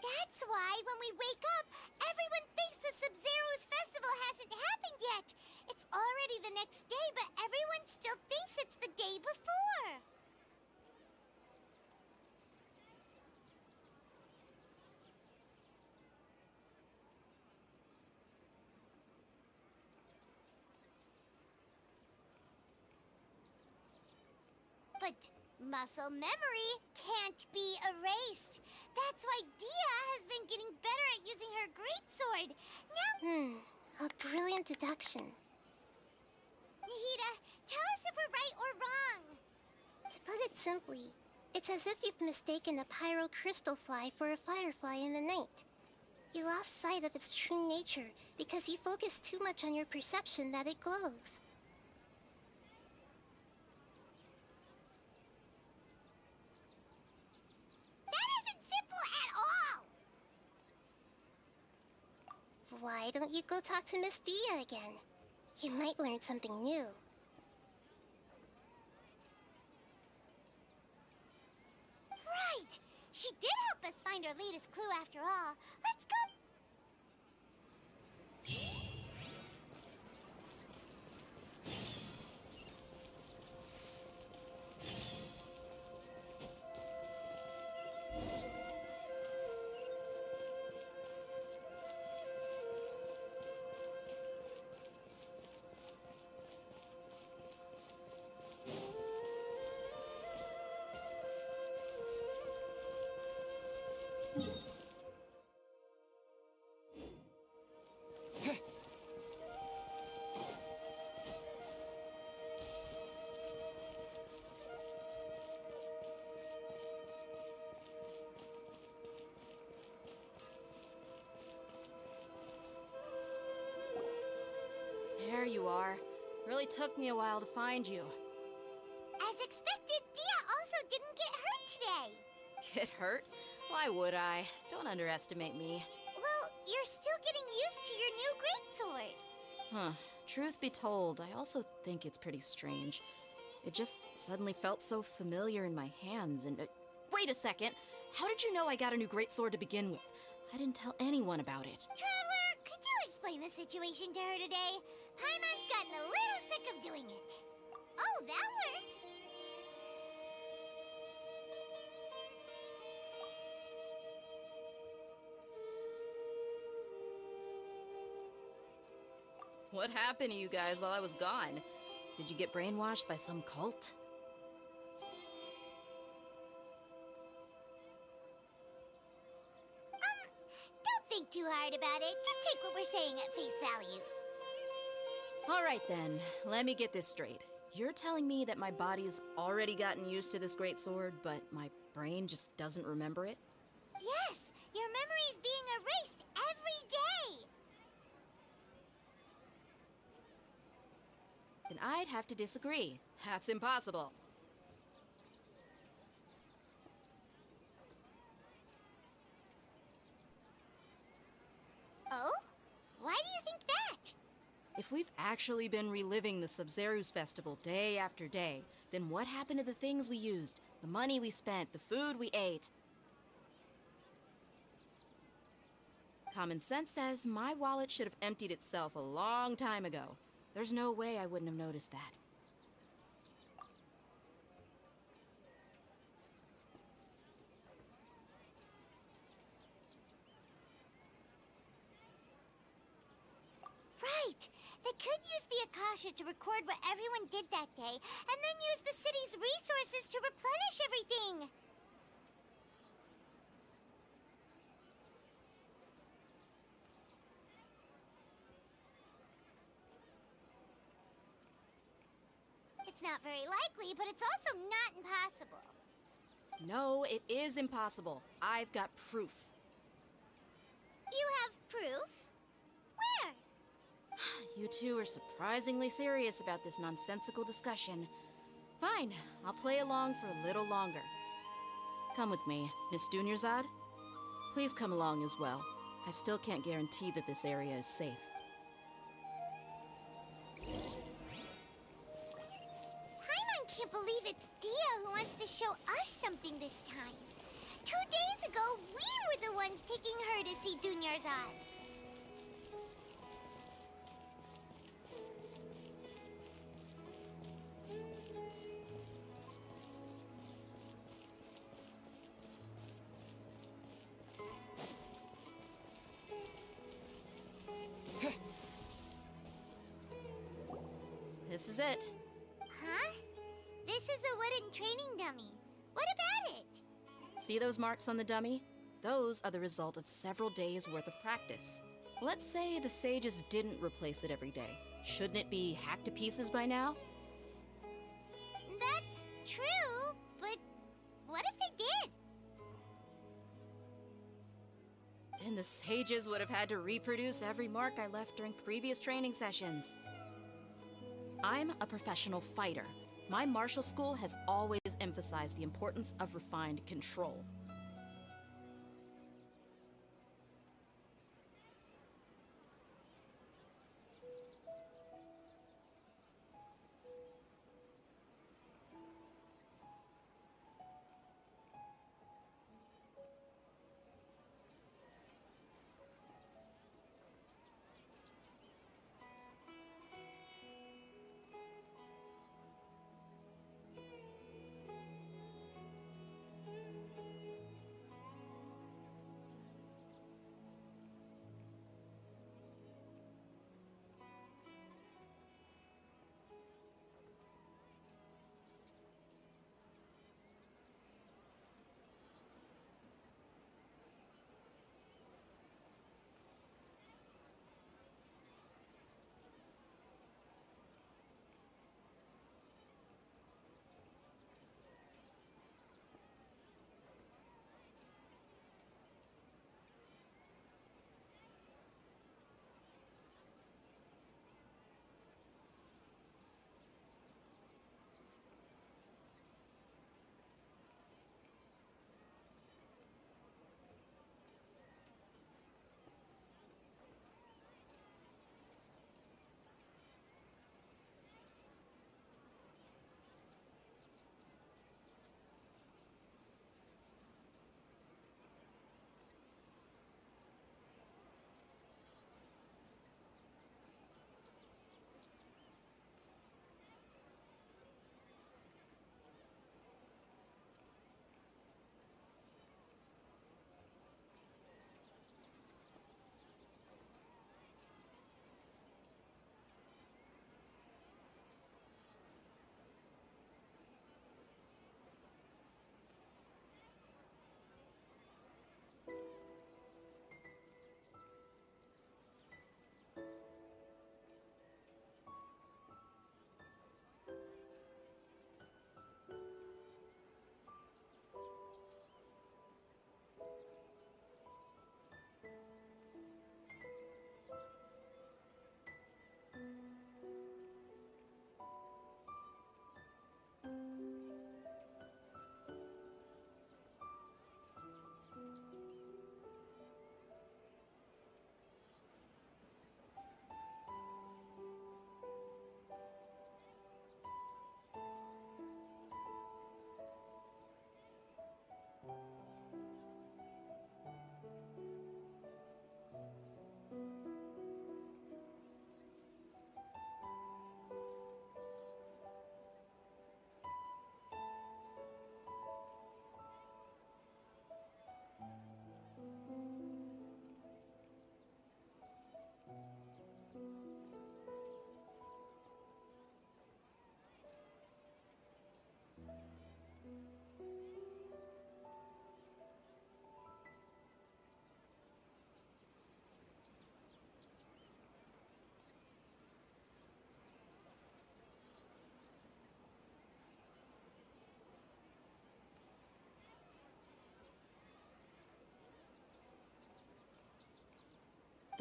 That's why when we wake up, everyone thinks the Sub-Zero's festival hasn't happened yet. It's already the next day, but everyone still thinks it's the day before. But muscle memory can't be erased. That's why Dia has been getting better at using her greatsword. Now... A brilliant deduction. Nahida, tell us if we're right or wrong. To put it simply, it's as if you've mistaken a pyro crystal fly for a firefly in the night. You lost sight of its true nature because you focused too much on your perception that it glows. That isn't simple at all! Why don't you go talk to Miss Dia again? You might learn something new. Right! She did help us find our latest clue after all. Let's go! There you are. Really took me a while to find you. As expected, Dia also didn't get hurt today. Get hurt? Why would I? Don't underestimate me. Well, you're still getting used to your new greatsword. Huh. Truth be told, I also think it's pretty strange. It just suddenly felt so familiar in my hands and... wait a second! How did you know I got a new greatsword to begin with? I didn't tell anyone about it. Traveler, could you explain the situation to her today? Paimon's gotten a little sick of doing it. Oh, that works! What happened to you guys while I was gone? Did you get brainwashed by some cult? Don't think too hard about it. Just take what we're saying at face value. Alright then, let me get this straight. You're telling me that my body's already gotten used to this greatsword, but my brain just doesn't remember it? Yes, your memory's being erased every day. then I'd have to disagree. That's impossible. Oh? Why do you think that? If we've actually been reliving the Sub-Zeru's festival day after day, then what happened to the things we used, the money we spent, the food we ate? Common sense says my wallet should have emptied itself a long time ago. There's no way I wouldn't have noticed that. Right! They could use the Akasha to record what everyone did that day, and then use the city's resources to replenish everything! It's not very likely, but it's also not impossible. No, it is impossible. I've got proof. You have proof? Where? You two are surprisingly serious about this nonsensical discussion. Fine, I'll play along for a little longer. Come with me, Miss Dunyarzad. Please come along as well. I still can't guarantee that this area is safe. Paimon can't believe it's Dia who wants to show us something this time. 2 days ago, we were the ones taking her to see Dunyarzad. This is it. Huh? This is a wooden training dummy. What about it? See those marks on the dummy? Those are the result of several days' worth of practice. Let's say the sages didn't replace it every day. Shouldn't it be hacked to pieces by now? That's true, but what if they did? Then the sages would have had to reproduce every mark I left during previous training sessions. I'm a professional fighter. My martial school has always emphasized the importance of refined control.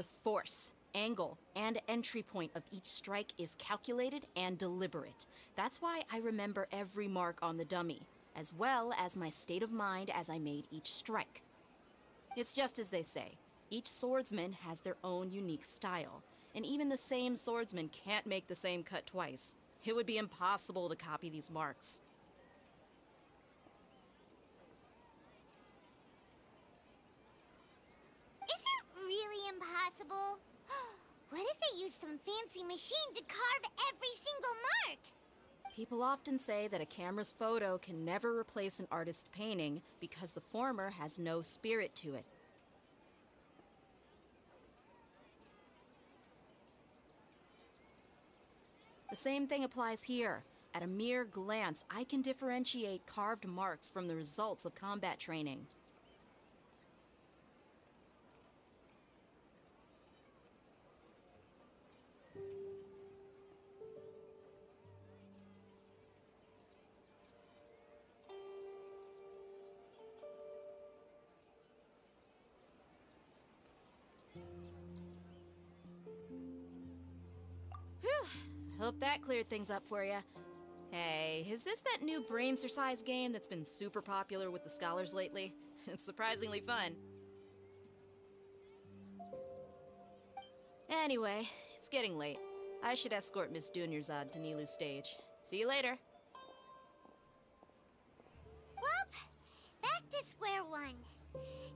The force, angle, and entry point of each strike is calculated and deliberate. That's why I remember every mark on the dummy, as well as my state of mind as I made each strike. It's just as they say, each swordsman has their own unique style, and even the same swordsman can't make the same cut twice. It would be impossible to copy these marks. Is it really impossible? What if they used some fancy machine to carve every single mark? People often say that a camera's photo can never replace an artist's painting because the former has no spirit to it. The same thing applies here. At a mere glance, I can differentiate carved marks from the results of combat training. Whew! Hope that cleared things up for you. Hey, is this that new brain-exercise game that's been super popular with the scholars lately? It's surprisingly fun. Anyway, it's getting late. I should escort Miss Dunyarzad to Nilu's stage. See you later. Well, back to square one.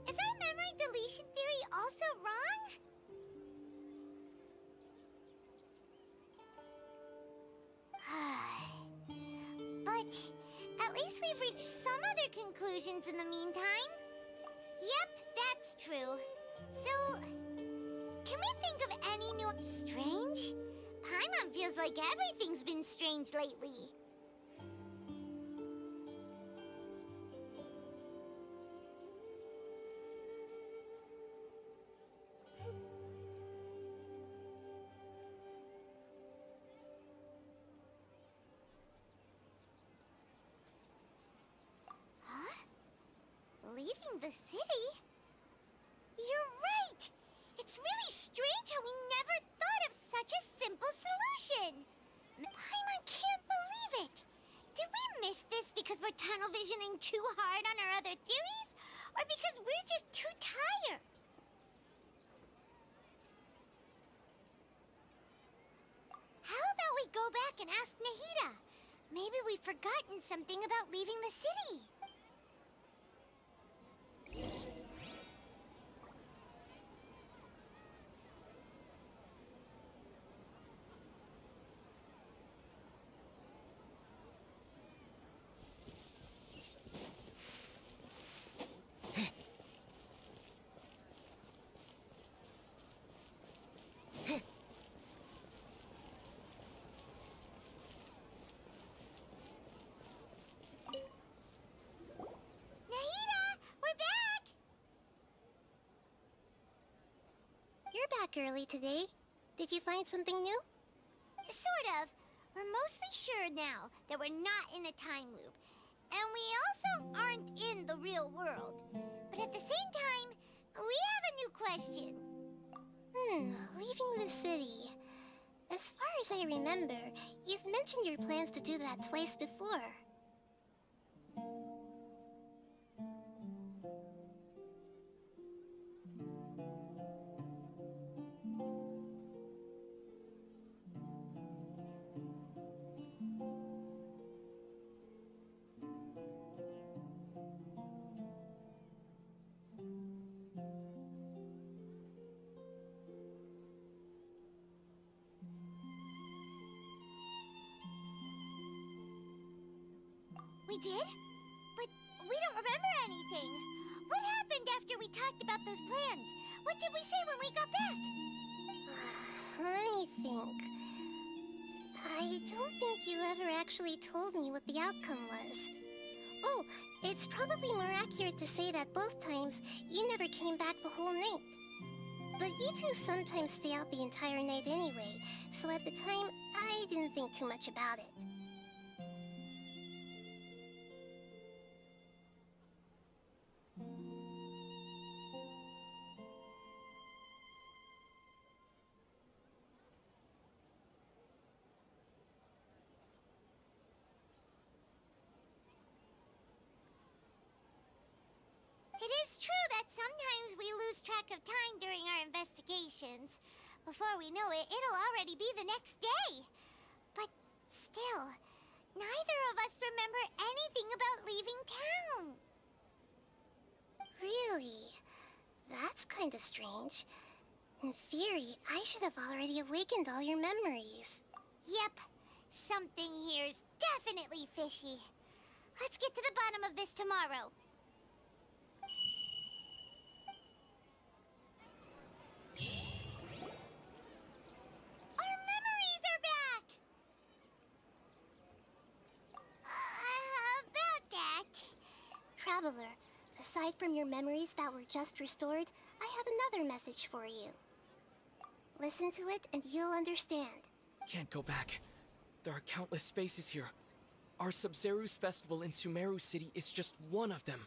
Is our memory deletion theory also wrong? But at least we've reached some other conclusions in the meantime. Yep, that's true. So, can we think of any new... Strange? Paimon feels like everything's been strange lately. Huh? Leaving the city? You're right! It's really strange how we never thought of such a simple solution! Paimon can't believe it! Did we miss this because we're tunnel visioning too hard on our other theories? Or because we're just too tired? How about we go back and ask Nahida? Maybe we've forgotten something about leaving the city. You're back early today. Did you find something new? Sort of. We're mostly sure now that we're not in a time loop. And we also aren't in the real world. But at the same time, we have a new question. Leaving the city. As far as I remember, you've mentioned your plans to do that twice before. We did? But we don't remember anything. What happened after we talked about those plans? What did we say when we got back? Let me think. I don't think you ever actually told me what the outcome was. Oh, it's probably more accurate to say that both times you never came back the whole night. But you two sometimes stay out the entire night anyway, so at the time, I didn't think too much about it. It is true that sometimes we lose track of time during our investigations. Before we know it, it'll already be the next day. But still, neither of us remember anything about leaving town. Really? That's kinda strange. In theory, I should have already awakened all your memories. Yep, something here's definitely fishy. Let's get to the bottom of this tomorrow. Our memories are back! About that... Traveler, aside from your memories that were just restored, I have another message for you. Listen to it and you'll understand. Can't go back. There are countless spaces here. Our Sabzeruz festival in Sumeru City is just one of them.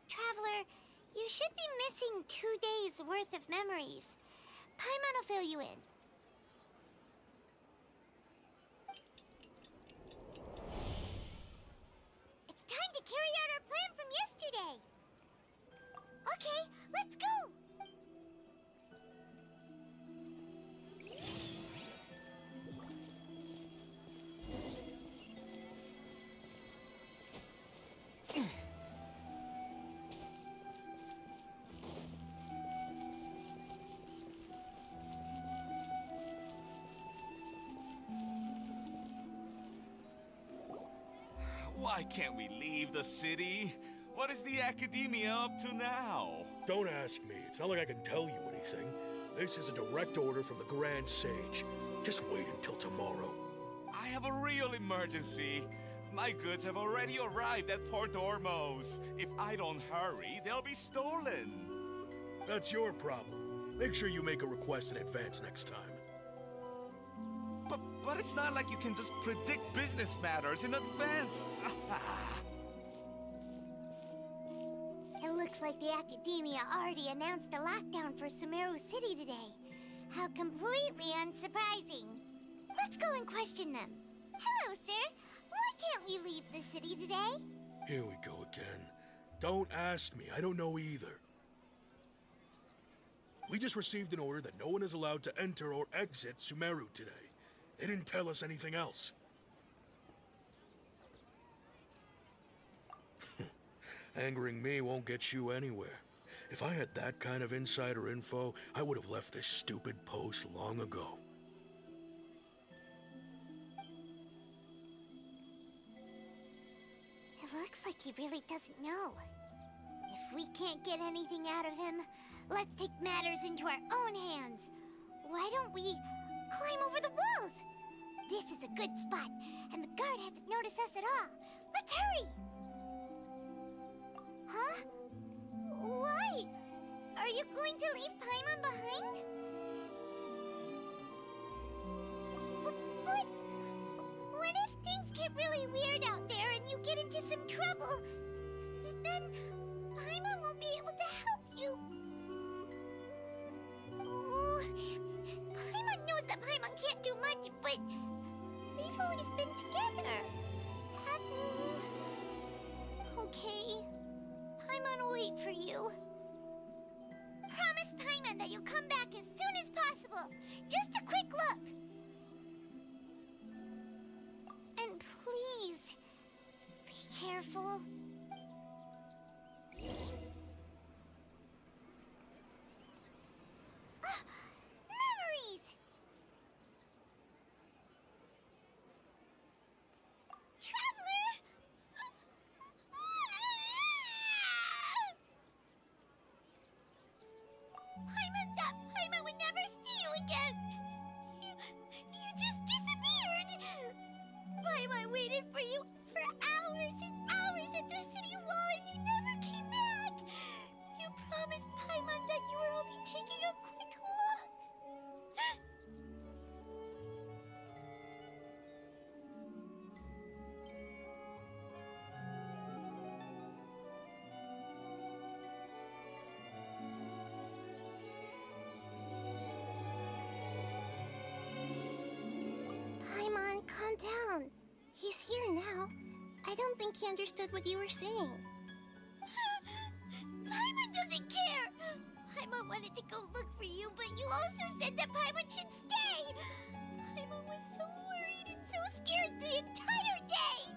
Traveler, you should be missing 2 days' worth of memories. Paimon will fill you in. It's time to carry out our plan from yesterday. Okay, let's go! Why can't we leave the city? What is the Academia up to now? Don't ask me. It's not like I can tell you anything. This is a direct order from the Grand Sage. Just wait until tomorrow. I have a real emergency. My goods have already arrived at Port Ormos. If I don't hurry, they'll be stolen. That's your problem. Make sure you make a request in advance next time. But it's not like you can just predict business matters in advance. It looks like the Academia already announced a lockdown for Sumeru City today. How completely unsurprising. Let's go and question them. Hello, sir. Why can't we leave the city today? Here we go again. Don't ask me. I don't know either. We just received an order that no one is allowed to enter or exit Sumeru today. They didn't tell us anything else. Angering me won't get you anywhere. If I had that kind of insider info, I would have left this stupid post long ago. It looks like he really doesn't know. If we can't get anything out of him, let's take matters into our own hands. Why don't we climb over the walls? This is a good spot, and the guard hasn't noticed us at all. Let's hurry! Huh? Why? Are you going to leave Paimon behind? But what if things get really weird out there and you get into some trouble? Then Paimon won't be able to help you. Oh, Paimon knows that Paimon can't do much, but we've always been together. Okay. Paimon will wait for you. Promise Paimon that you'll come back as soon as possible. Just a quick look. And please, be careful. Memories! Traveler! Paimon thought Paimon would never see you again! You just disappeared! Paimon waited for you for hours and hours at the Paimon, calm down. He's here now. I don't think he understood what you were saying. Paimon doesn't care! Paimon wanted to go look for you, but you also said that Paimon should stay! Paimon was so worried and so scared the entire day!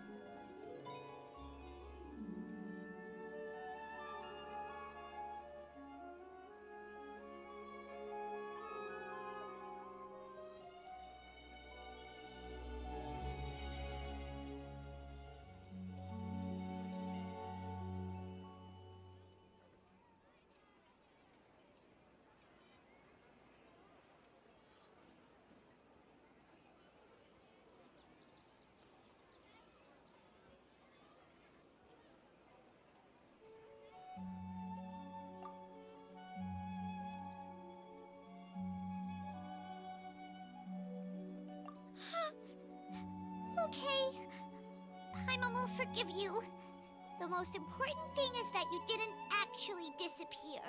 Okay. Paimon will forgive you. The most important thing is that you didn't actually disappear.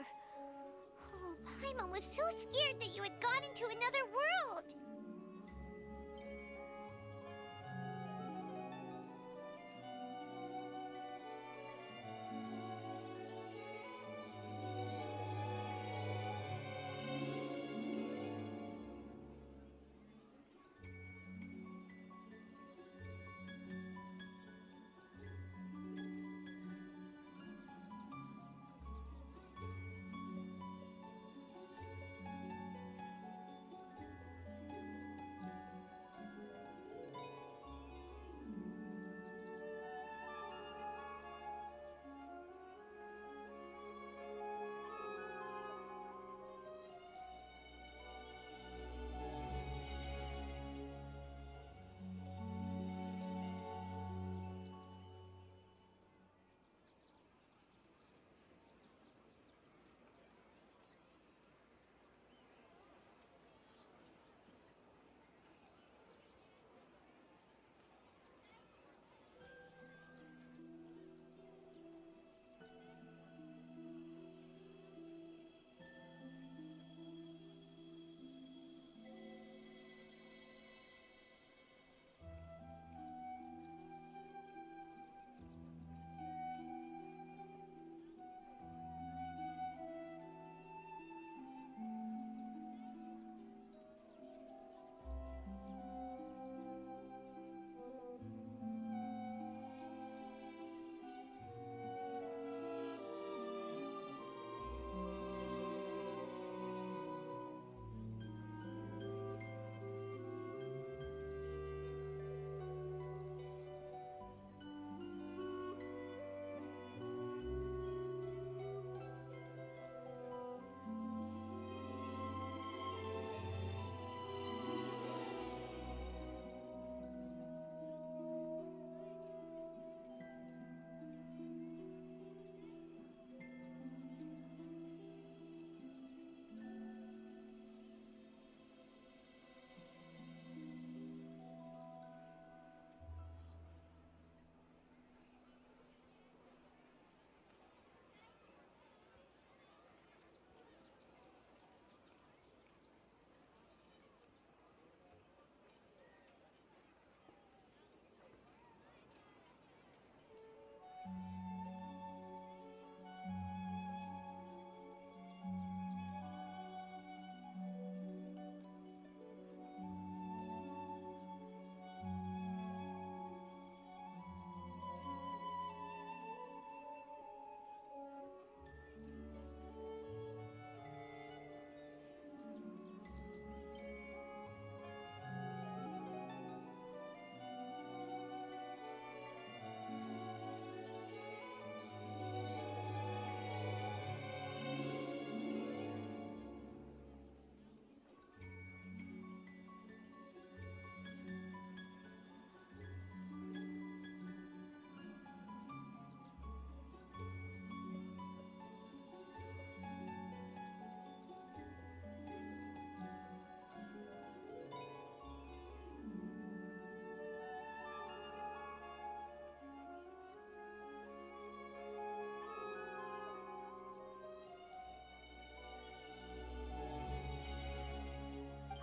Oh, Paimon was so scared that you had gone into another world.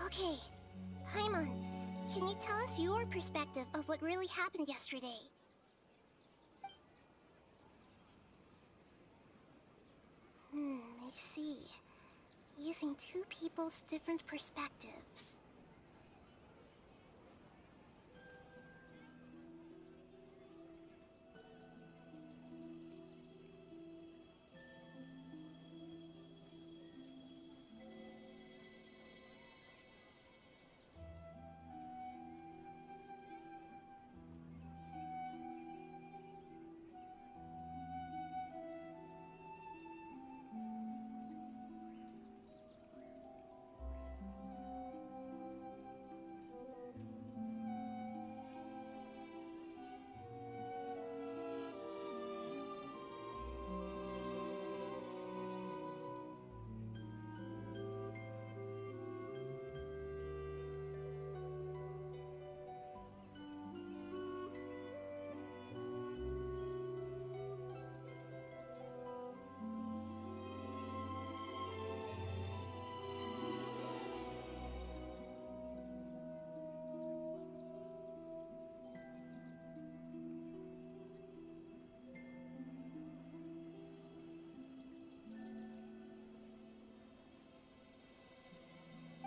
Okay, Paimon, Can you tell us your perspective of what really happened yesterday? I see. Using two people's different perspectives.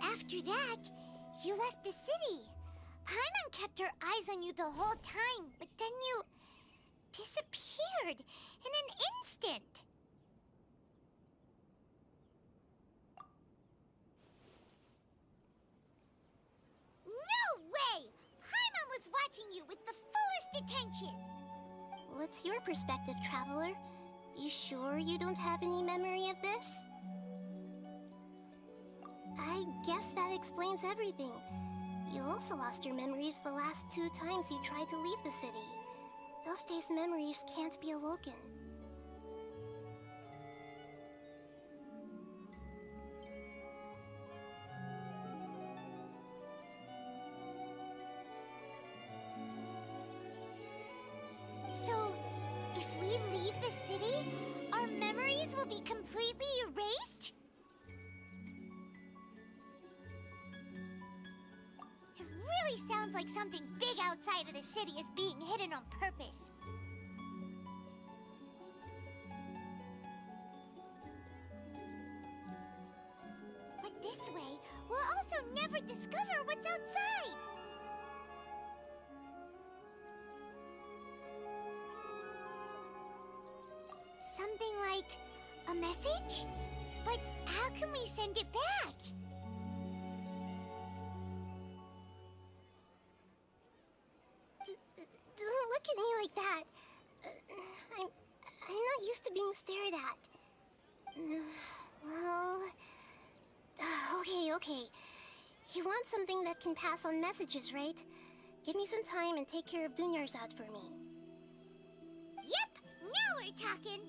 After that, you left the city. Paimon kept her eyes on you the whole time, but then you disappeared in an instant. No way! Paimon was watching you with the fullest attention. What's your perspective, Traveler? You sure you don't have any memory of this? I guess that explains everything. You also lost your memories the last 2 times you tried to leave the city. Those days' memories can't be awoken. So, if we leave the city, our memories will be completely erased? It really sounds like something big outside of the city is being hidden on purpose. But this way, we'll also never discover what's outside. Something like a message? But how can we send it back? Don't look at me like that. I'm not used to being stared at. Well... Okay. You want something that can pass on messages, right? Give me some time and take care of Dunyarzad for me. Yep! Now we're talking!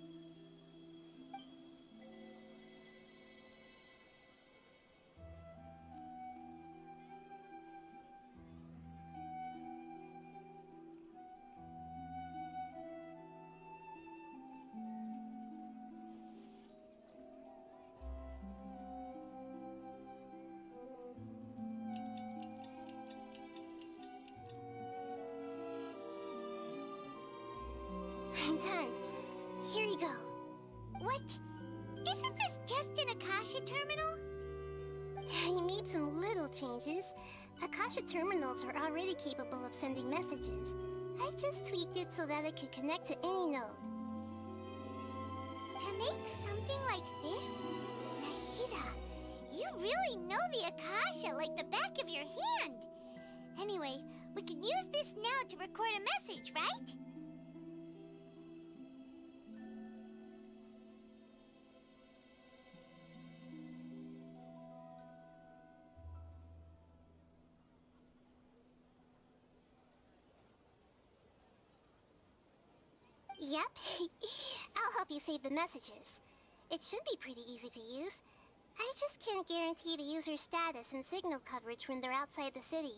I'm done. Here you go. What? Isn't this just an Akasha terminal? You made some little changes. Akasha terminals are already capable of sending messages. I just tweaked it so that it could connect to any node. To make something like this? Nahida, you really know the Akasha like the back of your hand. Anyway, we can use this now to record a message, right? Yep. I'll help you save the messages. It should be pretty easy to use. I just can't guarantee the user's status and signal coverage when they're outside the city.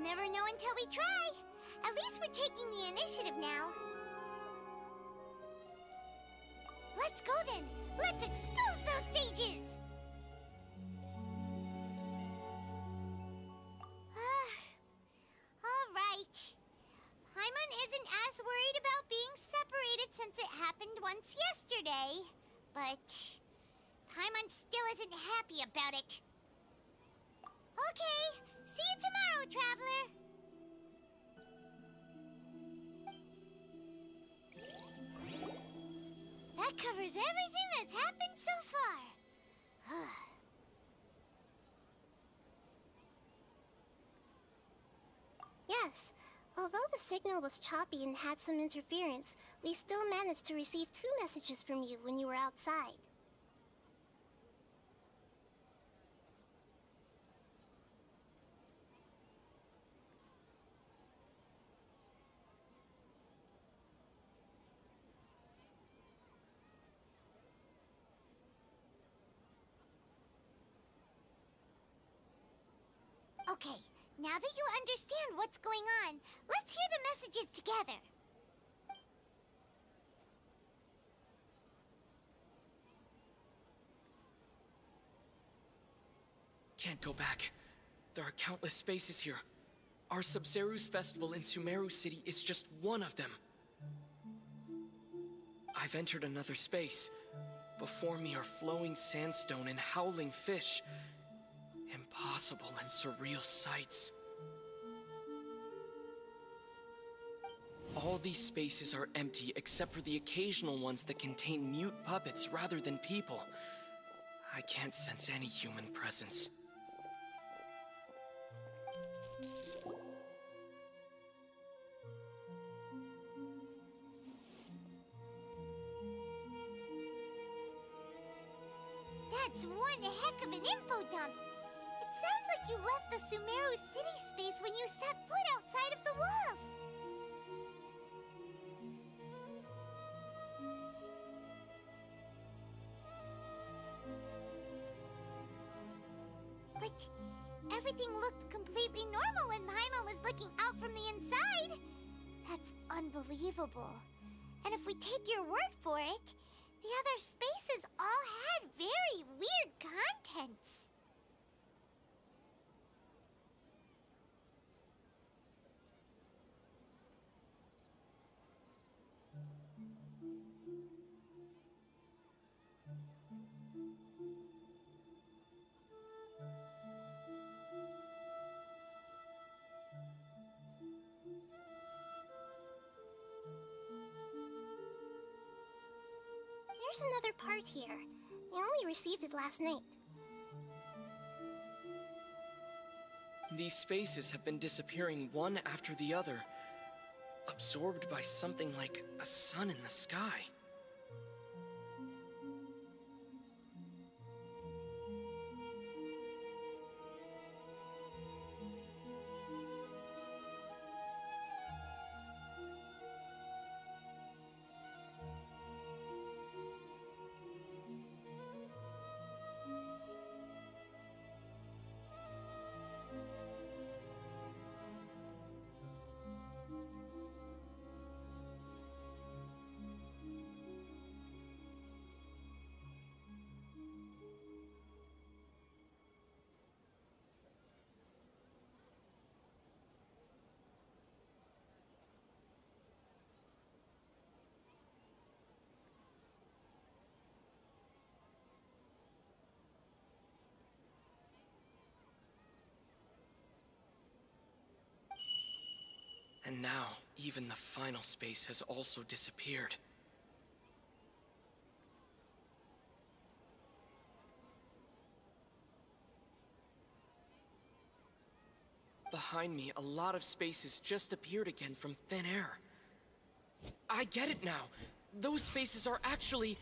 never know until we try. At least we're taking the initiative now. Let's go then. Let's expose those sages. All right. Paimon isn't as worried about being separated since it happened once yesterday. But Paimon still isn't happy about it. Okay, see you tomorrow, Traveler. That covers everything that's happened so far. Yes, although the signal was choppy and had some interference, we still managed to receive 2 messages from you when you were outside. Okay, now that you understand what's going on, let's hear the messages together. Can't go back. There are countless spaces here. Our Sabzeruz festival in Sumeru City is just one of them. I've entered another space. Before me are flowing sandstone and howling fish. Impossible and surreal sights. All these spaces are empty except for the occasional ones that contain mute puppets rather than people. I can't sense any human presence. That's one heck of an info dump. It sounds like you left the Sumeru City space when you set foot outside of the walls. But everything looked completely normal when Paimon was looking out from the inside. That's unbelievable. And if we take your word for it, the other spaces all had very weird contents. There's another part here. We only received it last night. These spaces have been disappearing one after the other, absorbed by something like a sun in the sky. And now, even the final space has also disappeared. Behind me, a lot of spaces just appeared again from thin air. I get it now. Those spaces are actually...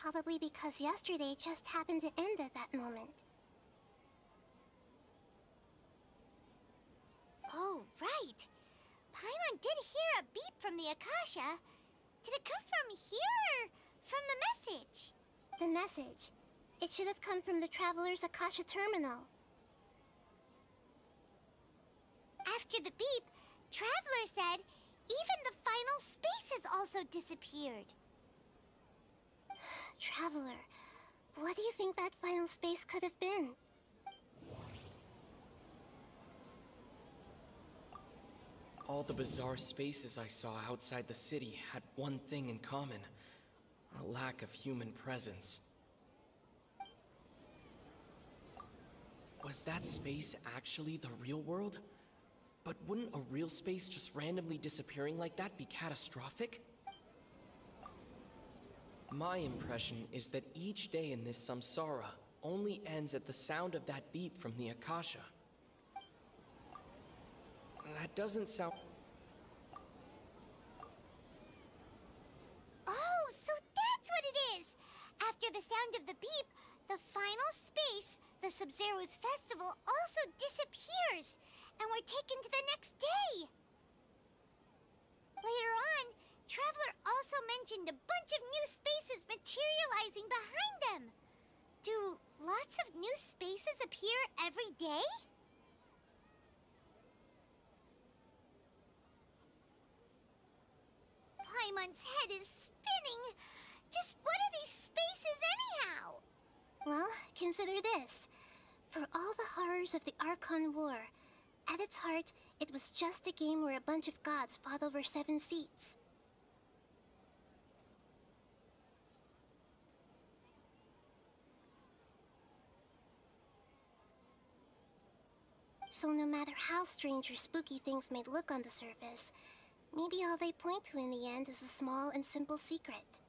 Probably because yesterday just happened to end at that moment. Oh, right. Paimon did hear a beep from the Akasha. Did it come from here or from the message? The message. It should have come from the Traveler's Akasha Terminal. After the beep, Traveler said even the final spaces also disappeared. Traveler, what do you think that final space could have been? All the bizarre spaces I saw outside the city had one thing in common: a lack of human presence. Was that space actually the real world? But wouldn't a real space just randomly disappearing like that be catastrophic? My impression is that each day in this samsara only ends at the sound of that beep from the Akasha. That doesn't sound... Oh, so that's what it is! After the sound of the beep, the final space, the Sub-Zero's festival, also disappears, and we're taken to the next day! Later on, Traveler also mentioned a bunch of new spaces materializing behind them. Do lots of new spaces appear every day? Paimon's head is spinning. Just what are these spaces anyhow? Well, consider this. For all the horrors of the Archon War, at its heart, it was just a game where a bunch of gods fought over 7 seats. So no matter how strange or spooky things may look on the surface, maybe all they point to in the end is a small and simple secret.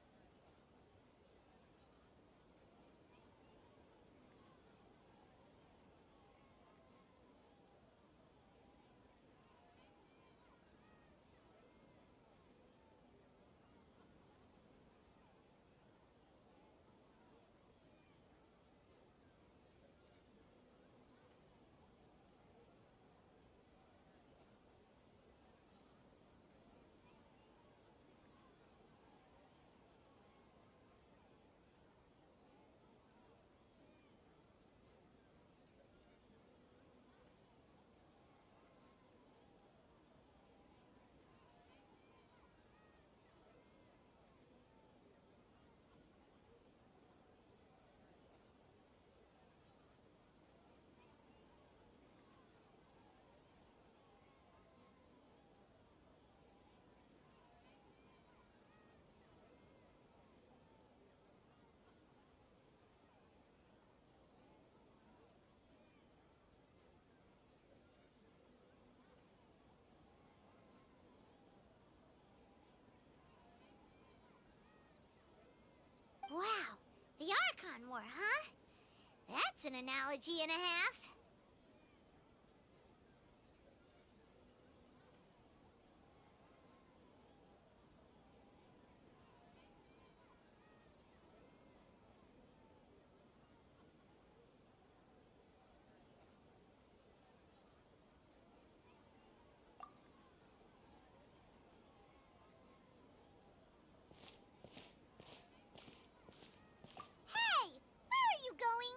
Wow, the Archon War, huh? That's an analogy and a half. Hey, where are you going?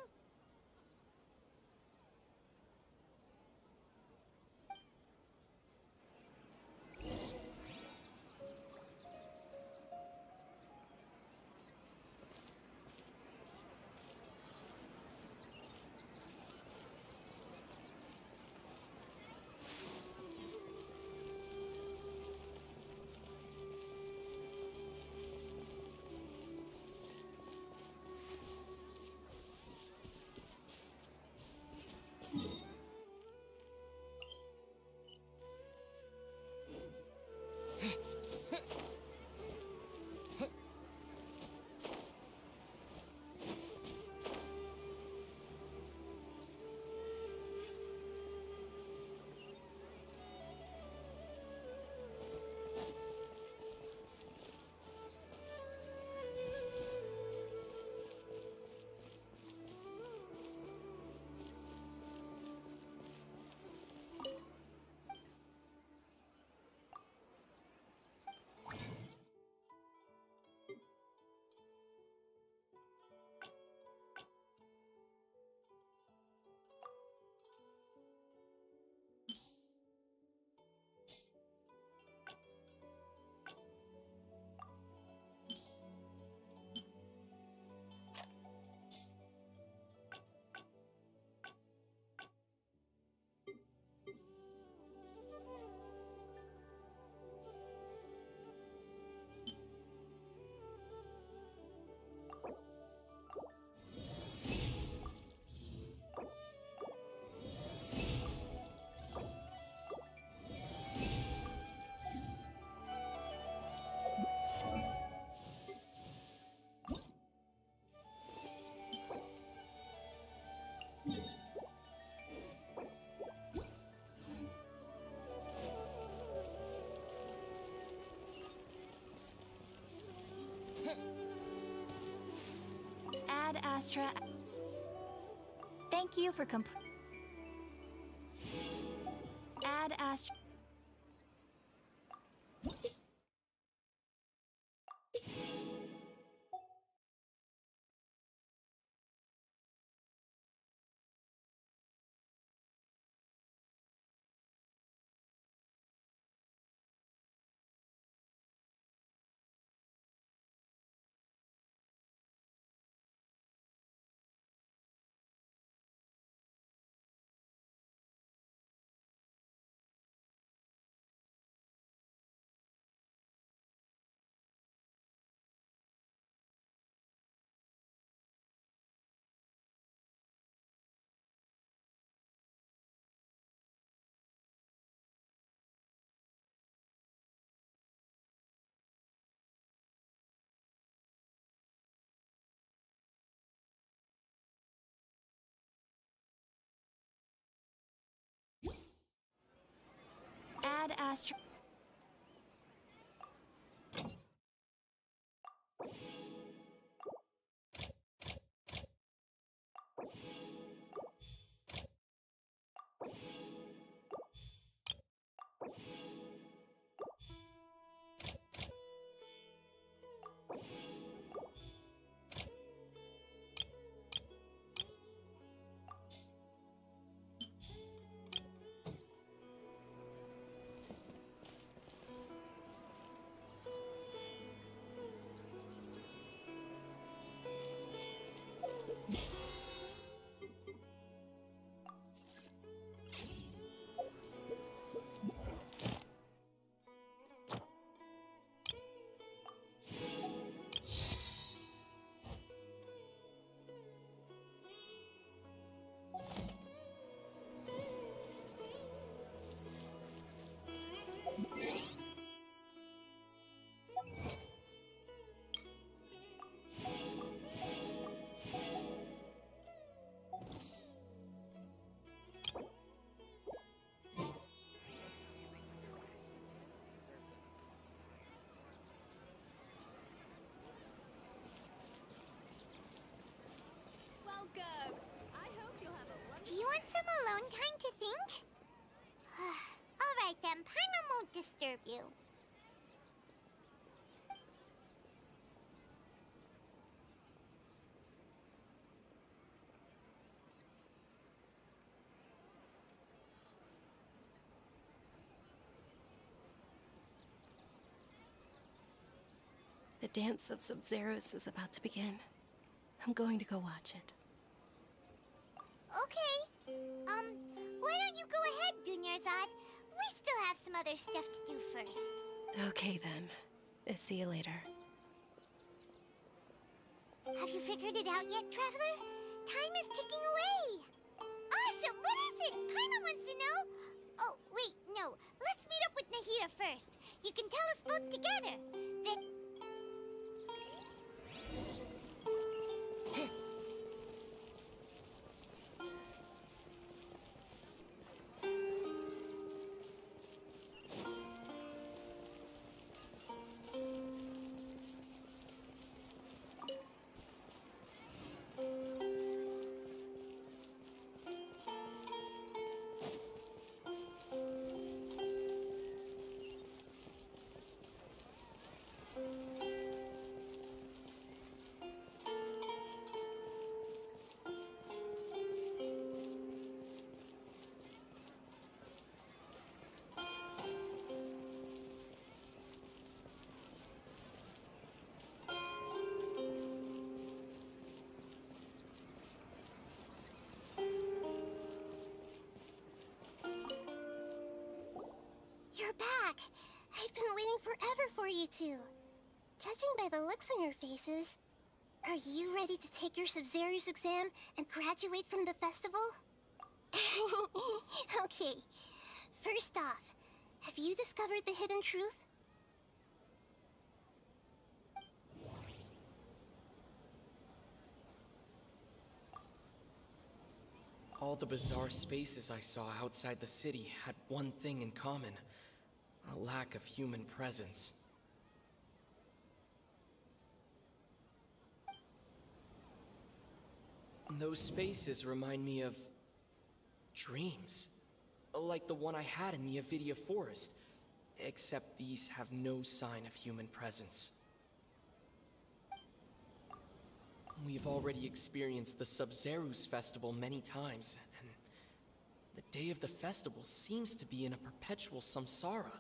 Astra. Thank you for Add Astra. Add Astra. Welcome. I hope you'll have a wonderful. Do you want some alone time to think? All right then, Paimon won't disturb you. The dance of Sub-Zeros is about to begin. I'm going to go watch it. Okay. Why don't you go ahead, Dunyarzad? We still have some other stuff to do first. Okay then. See you later. Have you figured it out yet, Traveler? Time is ticking away. Awesome! What is it? Paimon wants to know. Oh, wait, no. Let's meet up with Nahida first. You can tell us both together. Then... You're back! I've been waiting forever for you two. Judging by the looks on your faces, are you ready to take your Sub-Zero's exam and graduate from the festival? Okay, first off, have you discovered the hidden truth? All the bizarre spaces I saw outside the city had one thing in common: a lack of human presence. Those spaces remind me of dreams. Like the one I had in the Avidia Forest. Except these have no sign of human presence. We've already experienced the Sub-Zerus festival many times, and the day of the festival seems to be in a perpetual samsara.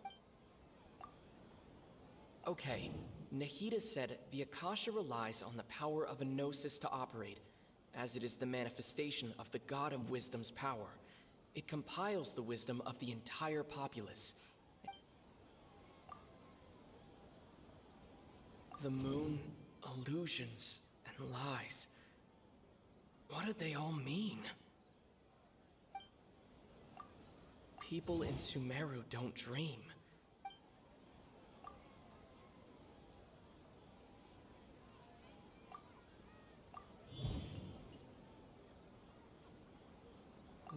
Okay, Nahida said the Akasha relies on the power of a gnosis to operate, as it is the manifestation of the God of Wisdom's power. It compiles the wisdom of the entire populace. The moon, illusions, and lies. What do they all mean? People in Sumeru don't dream.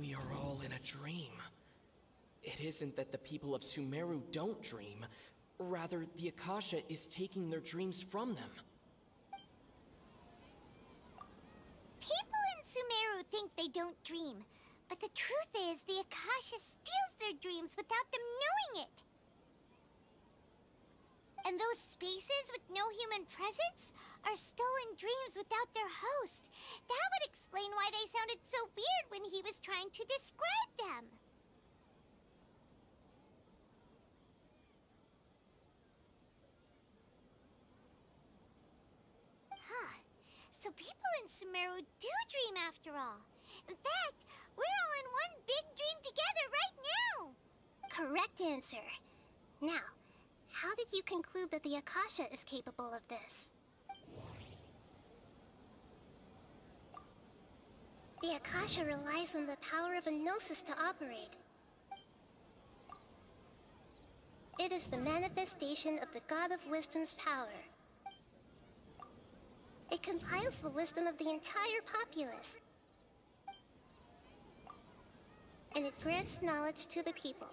We are all in a dream. It isn't that the people of Sumeru don't dream. Rather, the Akasha is taking their dreams from them. People in Sumeru think they don't dream, but the truth is the Akasha steals their dreams without them knowing it. And those spaces with no human presence are stolen dreams without their host. That would explain why they sounded so weird when he was trying to describe them. Huh. So people in Sumeru do dream after all. In fact, we're all in one big dream together right now. Correct answer. Now, how did you conclude that the Akasha is capable of this? The Akasha relies on the power of a gnosis to operate. It is the manifestation of the God of Wisdom's power. It compiles the wisdom of the entire populace. And it grants knowledge to the people.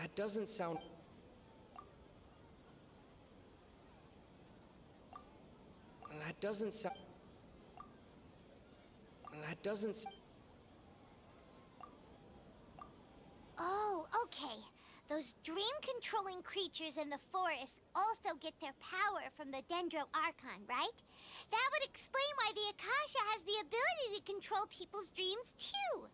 That doesn't sound... That doesn't sound... That doesn't... Oh, okay. Those dream-controlling creatures in the forest also get their power from the Dendro Archon, right? That would explain why the Akasha has the ability to control people's dreams, too.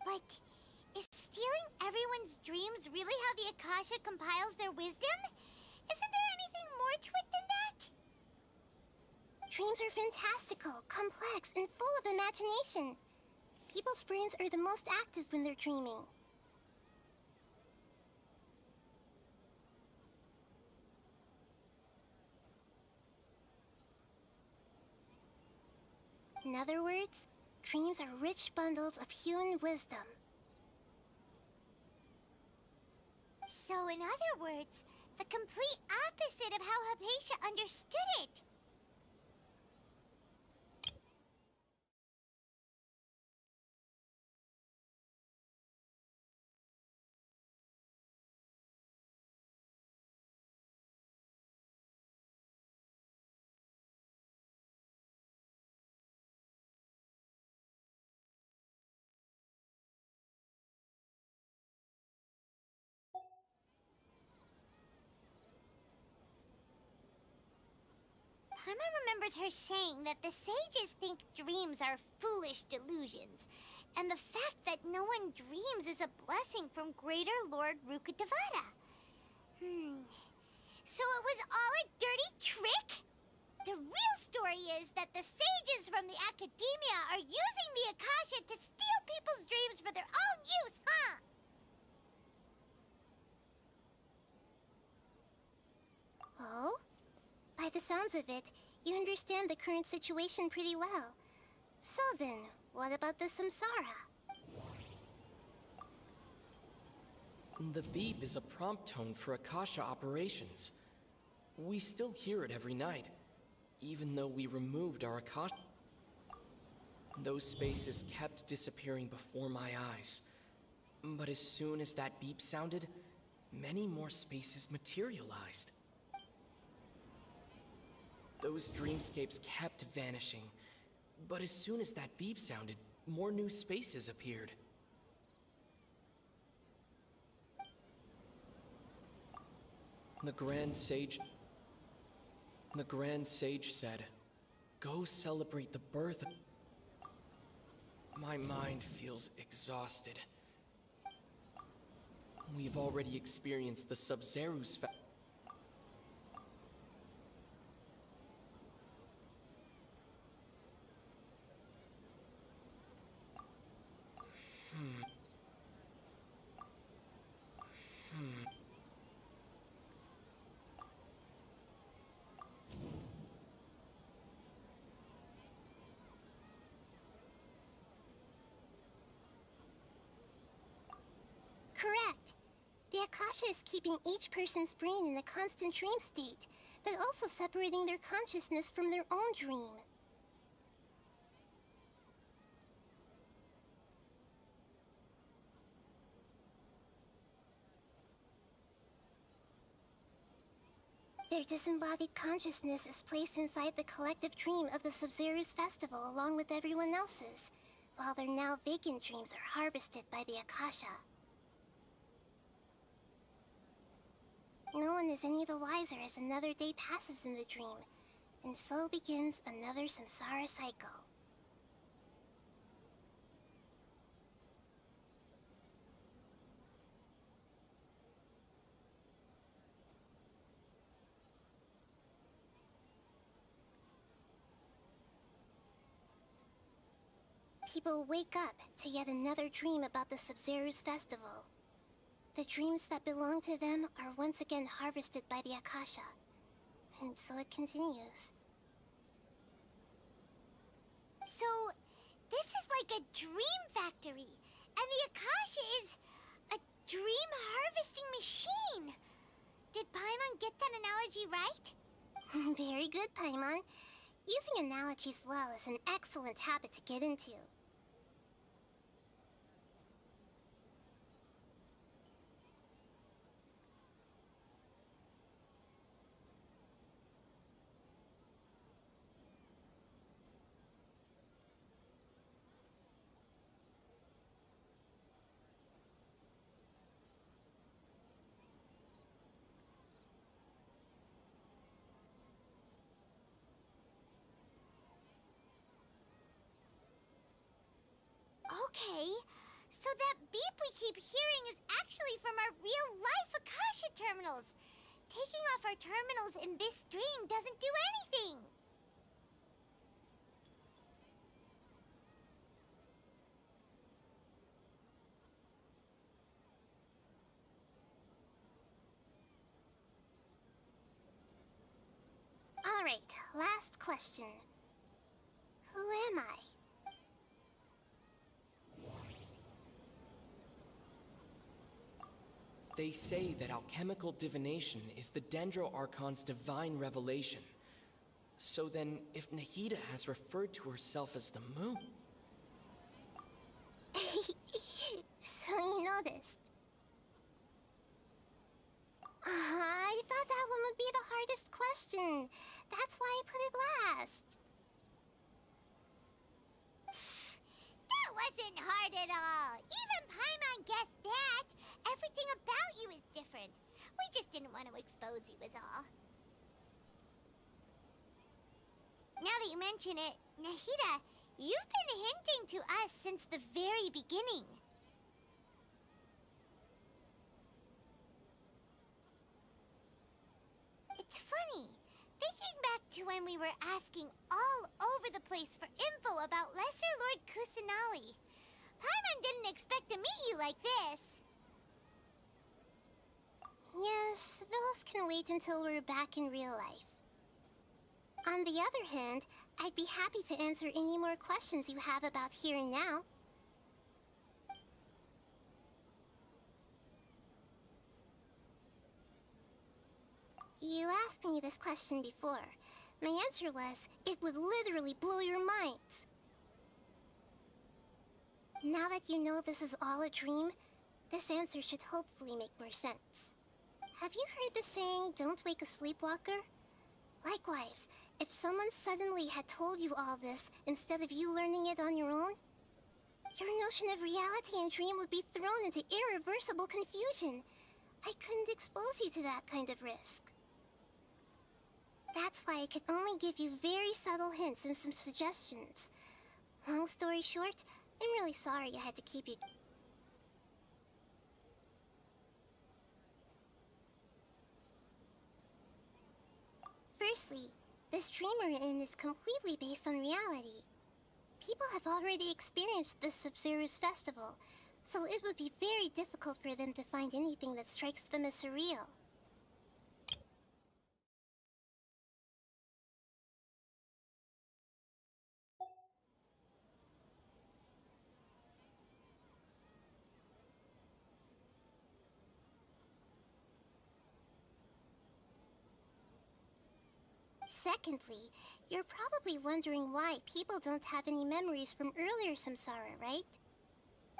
But is stealing everyone's dreams really how the Akasha compiles their wisdom? Isn't there anything more to it than that? Dreams are fantastical, complex, and full of imagination. People's brains are the most active when they're dreaming. In other words, dreams are rich bundles of human wisdom. So, in other words, the complete opposite of how Hypatia understood it. Paimon remembers her saying that the sages think dreams are foolish delusions, and the fact that no one dreams is a blessing from Greater Lord Rukkhadevata. So it was all a dirty trick? The real story is that the sages from the Academia are using the Akasha to steal people's dreams for their own use, huh? Oh? By the sounds of it, you understand the current situation pretty well. So then, what about the samsara? The beep is a prompt tone for Akasha operations. We still hear it every night, even though we removed our Akasha. Those spaces kept disappearing before my eyes. But as soon as that beep sounded, many more spaces materialized. Those dreamscapes kept vanishing, but as soon as that beep sounded, more new spaces appeared. The Grand Sage said, "Go celebrate the birth of..." My mind feels exhausted. We've already experienced the Sub-Zeru's Correct. The Akasha is keeping each person's brain in a constant dream state, but also separating their consciousness from their own dream. Their disembodied consciousness is placed inside the collective dream of the Sub-Zeru's festival along with everyone else's, while their now vacant dreams are harvested by the Akasha. No one is any the wiser as another day passes in the dream, and so begins another samsara cycle. People wake up to yet another dream about the Sub-Zeru's festival. The dreams that belong to them are once again harvested by the Akasha, and so it continues. So, this is like a dream factory, and the Akasha is a dream harvesting machine. Did Paimon get that analogy right? Very good, Paimon. Using analogies well is an excellent habit to get into. Okay, so that beep we keep hearing is actually from our real-life Akasha terminals. Taking off our terminals in this dream doesn't do anything. All right, last question. Who am I? They say that alchemical divination is the Dendro Archon's divine revelation. So then, if Nahida has referred to herself as the moon... So you noticed. I thought that one would be the hardest question. That's why I put it last. That wasn't hard at all. Even Paimon guessed that. Everything about you is different. We just didn't want to expose you is all. Now that you mention it, Nahida, you've been hinting to us since the very beginning. It's funny. Thinking back to when we were asking all over the place for info about Lesser Lord Kusanali, Paimon didn't expect to meet you like this. Yes, those can wait until we're back in real life. On the other hand, I'd be happy to answer any more questions you have about here and now. You asked me this question before. My answer was, it would literally blow your minds. Now that you know this is all a dream, this answer should hopefully make more sense. Have you heard the saying, don't wake a sleepwalker? Likewise, if someone suddenly had told you all this instead of you learning it on your own, your notion of reality and dream would be thrown into irreversible confusion. I couldn't expose you to that kind of risk. That's why I could only give you very subtle hints and some suggestions. Long story short, I'm really sorry I had to keep you... Firstly, this dream we're in is completely based on reality. People have already experienced this Sub-Zero's festival, so it would be very difficult for them to find anything that strikes them as surreal. Secondly, you're probably wondering why people don't have any memories from earlier samsara, right?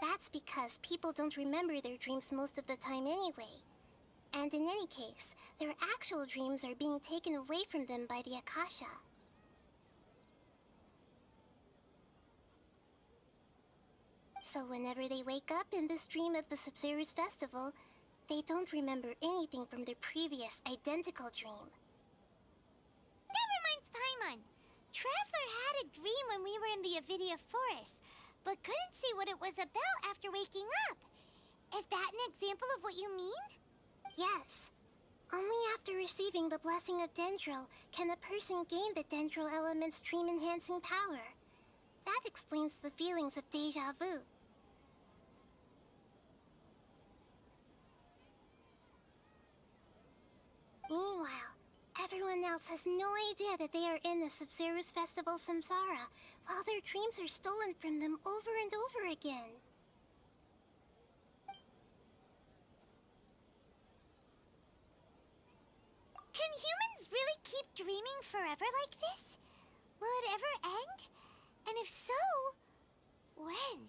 That's because people don't remember their dreams most of the time anyway. And in any case, their actual dreams are being taken away from them by the Akasha. So whenever they wake up in this dream of the Sub-Zero's festival, they don't remember anything from their previous identical dream. That reminds Paimon. Traveler had a dream when we were in the Avidia forest, but couldn't see what it was about after waking up. Is that an example of what you mean? Yes. Only after receiving the blessing of Dendril can a person gain the Dendril element's dream-enhancing power. That explains the feelings of déjà vu. Meanwhile, everyone else has no idea that they are in the Sub-Zero's Festival Samsara, while their dreams are stolen from them over and over again. Can humans really keep dreaming forever like this? Will it ever end? And if so, when?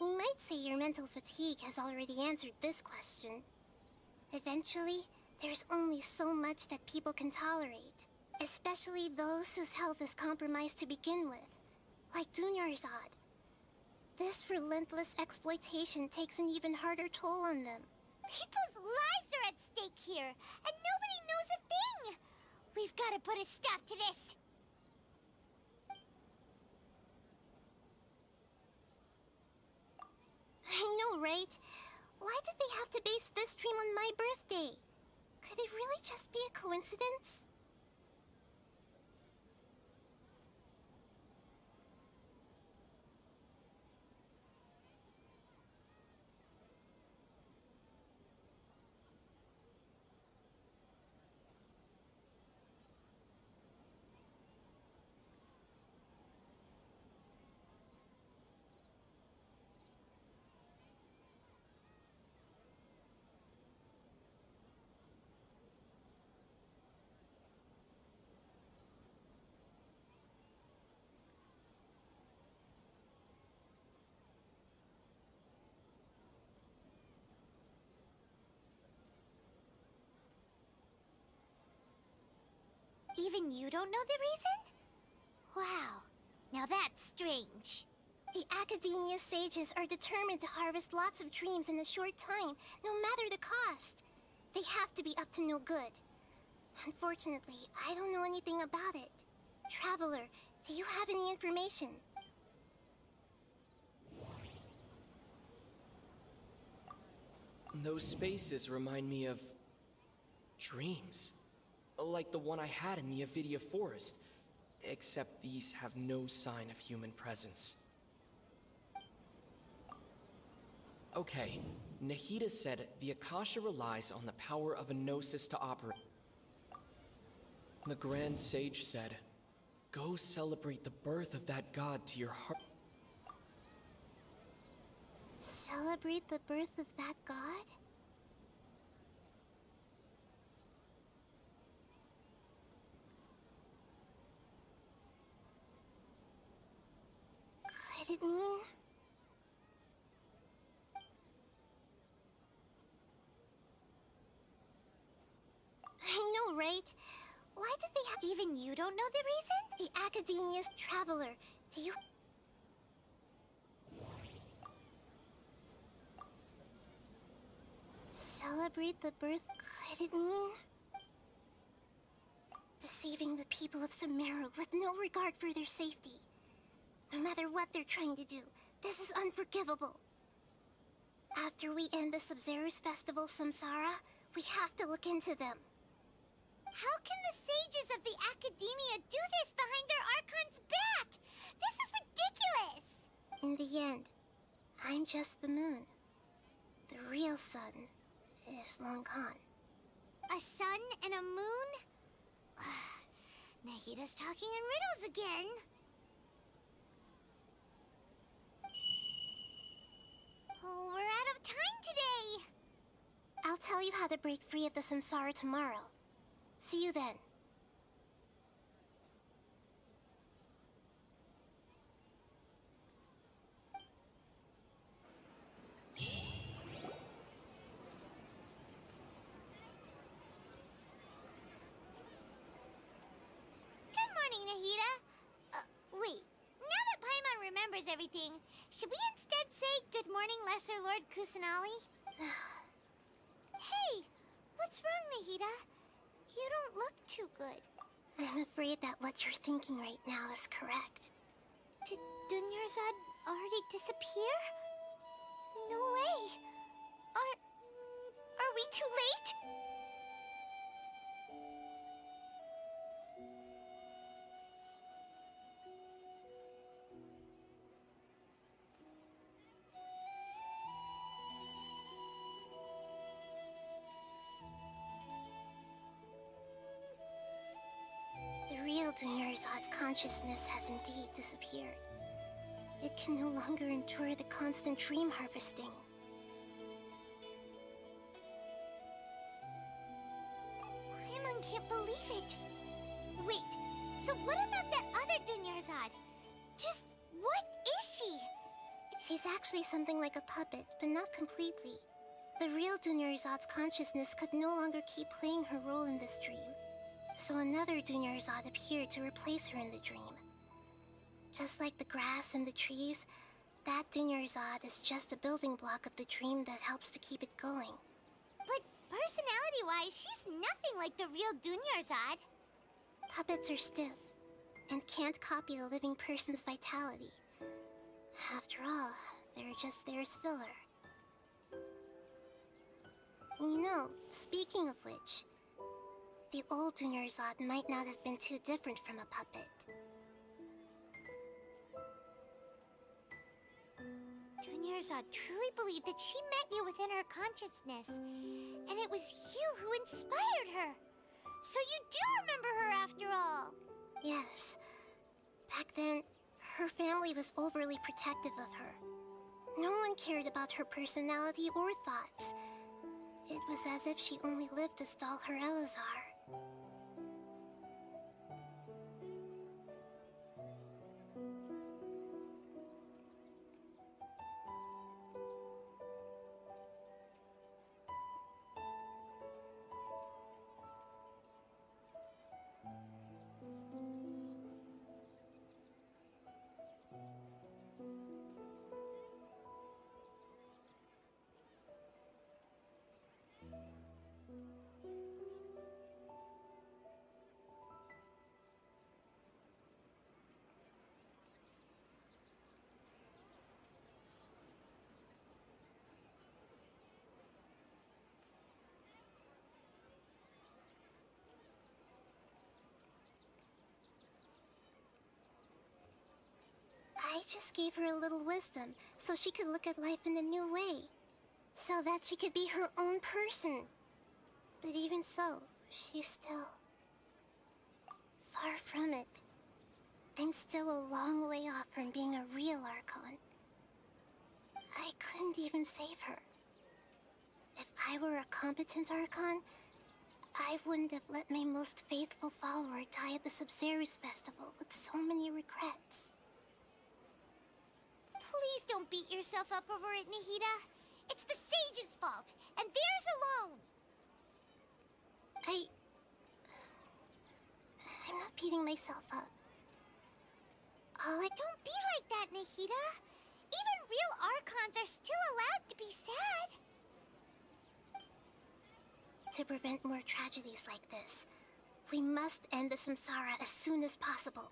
You might say your mental fatigue has already answered this question. Eventually, there's only so much that people can tolerate, especially those whose health is compromised to begin with, like Dunyarzad. This relentless exploitation takes an even harder toll on them. People's lives are at stake here, and nobody knows a thing! We've got to put a stop to this! I know, right? Why did they have to base this dream on my birthday? Could it really just be a coincidence? Even you don't know the reason? Wow, now that's strange. The Academia sages are determined to harvest lots of dreams in a short time, no matter the cost. They have to be up to no good. Unfortunately, I don't know anything about it. Traveler, do you have any information? Those spaces remind me of... dreams. Like the one I had in the Avidia forest. Except these have no sign of human presence. Okay, Nahida said the Akasha relies on the power of a gnosis to operate. The Grand Sage said, "Go celebrate the birth of that god to your heart." Celebrate the birth of that god? Could it mean... I know, right? Why did they have... Even you don't know the reason? The Academia's traveler. Do you... Celebrate the birth... Could it mean... Deceiving the people of Sumeru with no regard for their safety. No matter what they're trying to do, this is unforgivable. After we end the Sub-Zero's festival, Samsara, we have to look into them. How can the sages of the Academia do this behind their Archon's back? This is ridiculous! In the end, I'm just the moon. The real sun is long gone. A sun and a moon? Nahida's talking in riddles again. Oh, we're out of time today. I'll tell you how to break free of the Samsara tomorrow. See you then. Good morning, Nahida. Wait. Now that Paimon remembers everything, should we instead say good morning, Lesser Lord Kusanali? Hey, what's wrong, Nahida? You don't look too good. I'm afraid that what you're thinking right now is correct. Did Dunyarzad already disappear? No way. Are we too late? The real Dunyarzad's consciousness has indeed disappeared. It can no longer endure the constant dream harvesting. Paimon can't believe it. Wait, so what about that other Dunyarzad? Just what is she? She's actually something like a puppet, but not completely. The real Dunyarzad's consciousness could no longer keep playing her role in this dream. So another Dunyarzad appeared to replace her in the dream. Just like the grass and the trees, that Dunyarzad is just a building block of the dream that helps to keep it going. But personality-wise, she's nothing like the real Dunyarzad. Puppets are stiff, and can't copy a living person's vitality. After all, they're just there as filler. You know, speaking of which, the old Dunyarzad might not have been too different from a puppet. Dunyarzad truly believed that she met you within her consciousness, and it was you who inspired her. So you do remember her after all. Yes. Back then, her family was overly protective of her. No one cared about her personality or thoughts. It was as if she only lived to stall her Elazar. I just gave her a little wisdom so she could look at life in a new way. So that she could be her own person. But even so, she's still... Far from it. I'm still a long way off from being a real Archon. I couldn't even save her. If I were a competent Archon, I wouldn't have let my most faithful follower die at the Sabzeruz festival with so many regrets. Please don't beat yourself up over it, Nahida. It's the sage's fault, and theirs alone. I'm not beating myself up. Don't be like that, Nahida. Even real Archons are still allowed to be sad. To prevent more tragedies like this, we must end the samsara as soon as possible.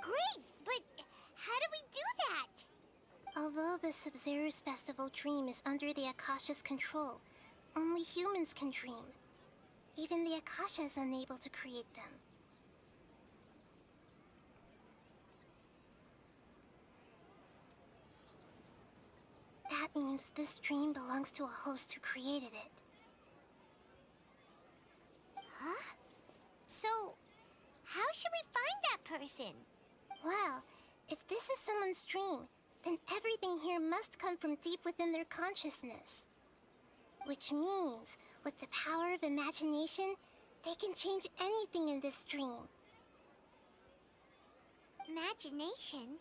Great, but how do we do that? Although the Sabzeruz festival dream is under the Akasha's control, only humans can dream. Even the Akasha is unable to create them. That means this dream belongs to a host who created it. Huh? So, how should we find that person? Well, if this is someone's dream, then everything here must come from deep within their consciousness. Which means, with the power of imagination, they can change anything in this dream. Imagination?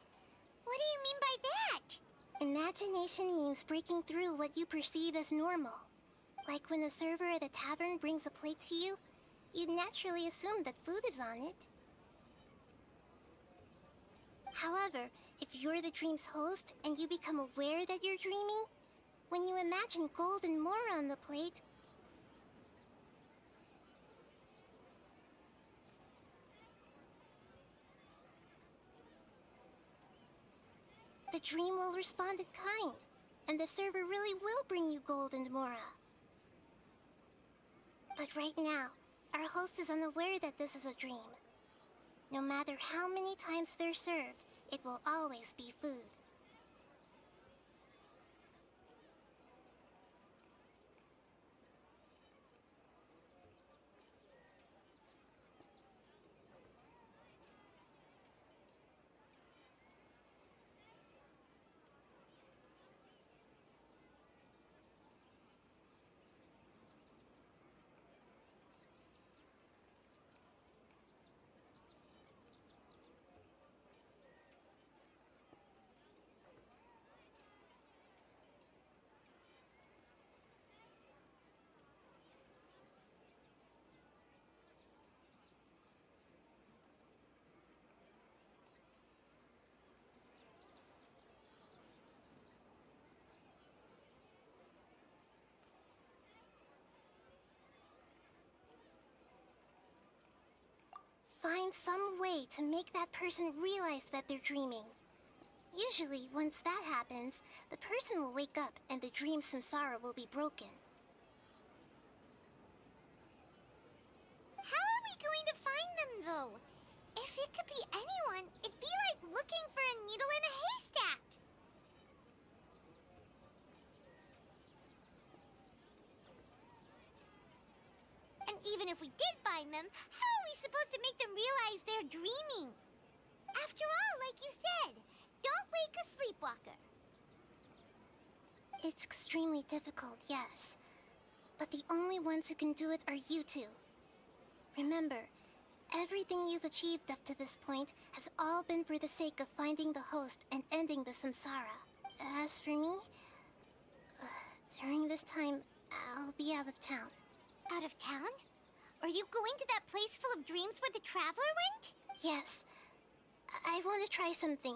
What do you mean by that? Imagination means breaking through what you perceive as normal. Like when a server at a tavern brings a plate to you, you'd naturally assume that food is on it. However, if you're the dream's host and you become aware that you're dreaming, when you imagine gold and more on the plate, the dream will respond in kind, and the server really will bring you gold and mora. But right now, our host is unaware that this is a dream. No matter how many times they're served, it will always be food. Find some way to make that person realize that they're dreaming. Usually, once that happens, the person will wake up and the dream samsara will be broken. How are we going to find them, though? If it could be anyone, it'd be like looking for a needle in a haystack. And even if we did find them, how are we supposed to make them realize they're dreaming? After all, like you said, don't wake a sleepwalker. It's extremely difficult, yes. But the only ones who can do it are you two. Remember, everything you've achieved up to this point has all been for the sake of finding the host and ending the samsara. As for me, during this time, I'll be out of town. Out of town? Are you going to that place full of dreams where the Traveler went? Yes. I want to try something.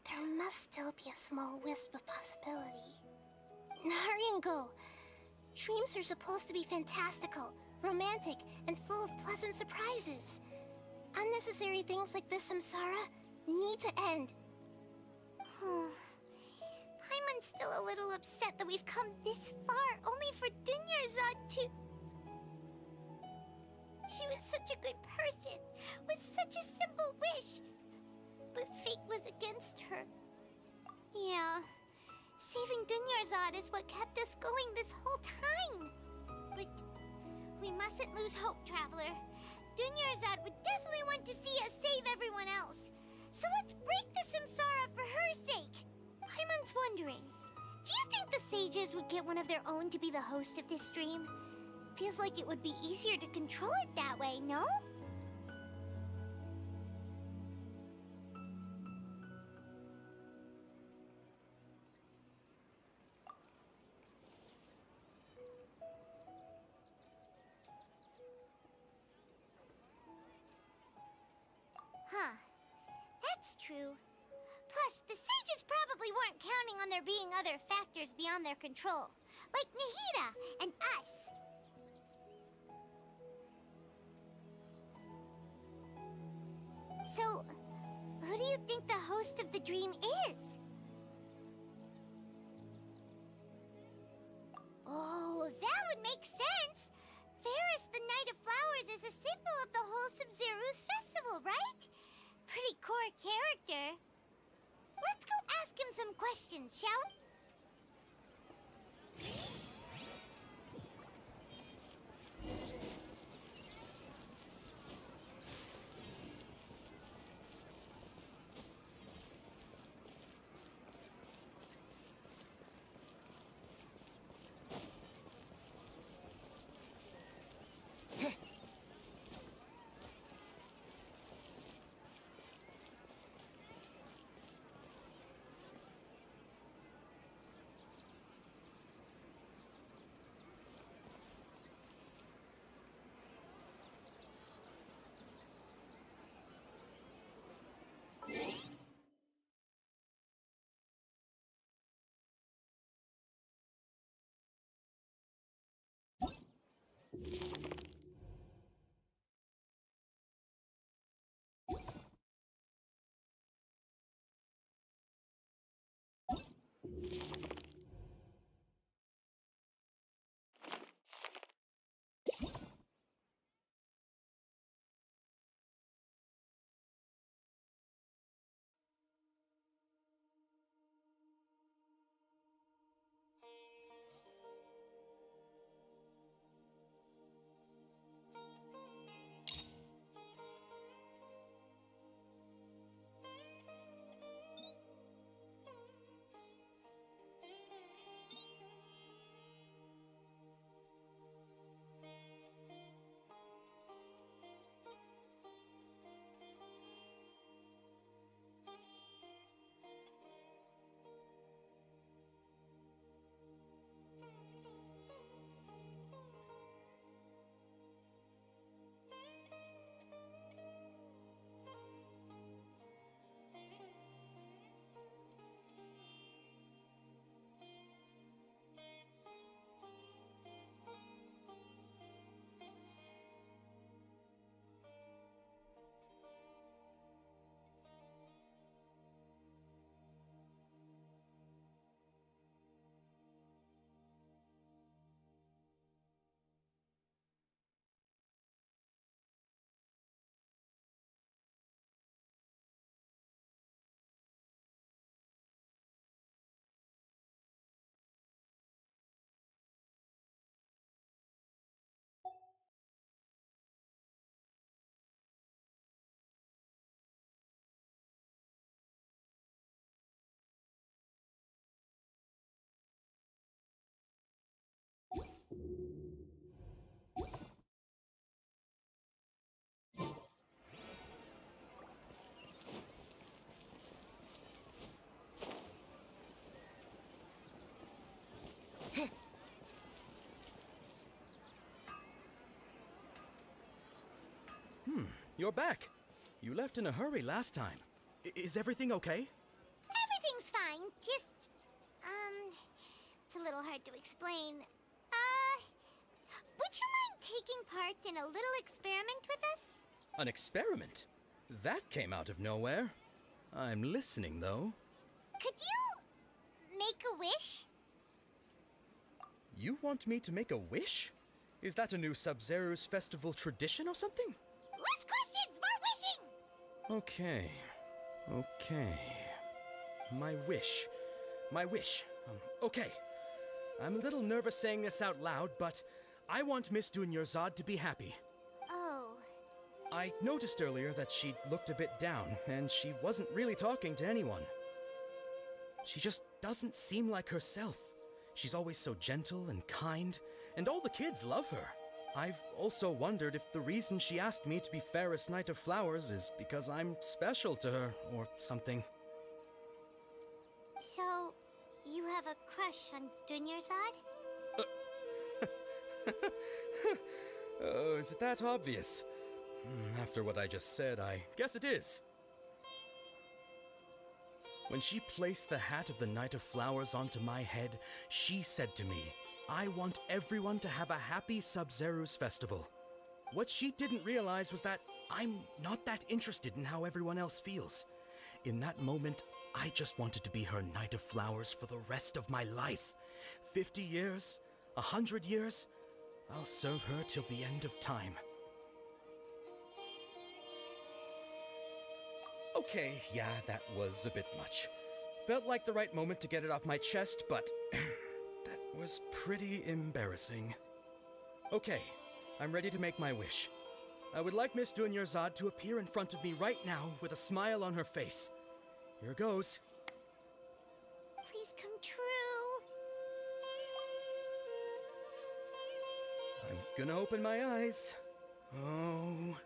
There must still be a small wisp of possibility. Naringo! Dreams are supposed to be fantastical, romantic, and full of pleasant surprises. Unnecessary things like this samsara need to end. Paimon's still a little upset that we've come this far only for Dunyarzad to... She was such a good person, with such a simple wish. But fate was against her. Yeah, saving Dunyarzad is what kept us going this whole time. But we mustn't lose hope, Traveler. Dunyarzad would definitely want to see us save everyone else. So let's break the samsara for her sake. Paimon's wondering, do you think the sages would get one of their own to be the host of this dream? Feels like it would be easier to control it that way, no? Huh. That's true. Plus, the sages probably weren't counting on there being other factors beyond their control, like Nahida and us. So, who do you think the host of the dream is? Oh, that would make sense. Ferris, the Knight of Flowers, is a symbol of the whole Sumeru's festival, right? Pretty core character. Let's go ask him some questions, shall we? You're back. You left in a hurry last time. Is everything okay? Everything's fine. Just, it's a little hard to explain. Would you mind taking part in a little experiment with us? An experiment? That came out of nowhere. I'm listening, though. Could you make a wish? You want me to make a wish? Is that a new Sub-Zero's festival tradition or something? Less questions, more wishing! Okay. My wish. Okay. I'm a little nervous saying this out loud, but I want Miss Dunyarzad to be happy. Oh, I noticed earlier that she looked a bit down, and she wasn't really talking to anyone. She just doesn't seem like herself. She's always so gentle and kind, and all the kids love her. I've also wondered if the reason she asked me to be Fairest Knight of Flowers is because I'm special to her, or something. So, you have a crush on Dunyarzad? Oh, is it that obvious? After what I just said, I guess it is. When she placed the hat of the Knight of Flowers onto my head, she said to me, "I want everyone to have a happy Sub-Zeru's festival." What she didn't realize was that I'm not that interested in how everyone else feels. In that moment, I just wanted to be her Knight of Flowers for the rest of my life. 50 years, 100 years, I'll serve her till the end of time. Okay, yeah, that was a bit much. Felt like the right moment to get it off my chest, but that was pretty embarrassing. Okay, I'm ready to make my wish. I would like Miss Dunyarzad to appear in front of me right now with a smile on her face. Here goes. Please come true. I'm gonna open my eyes. Oh,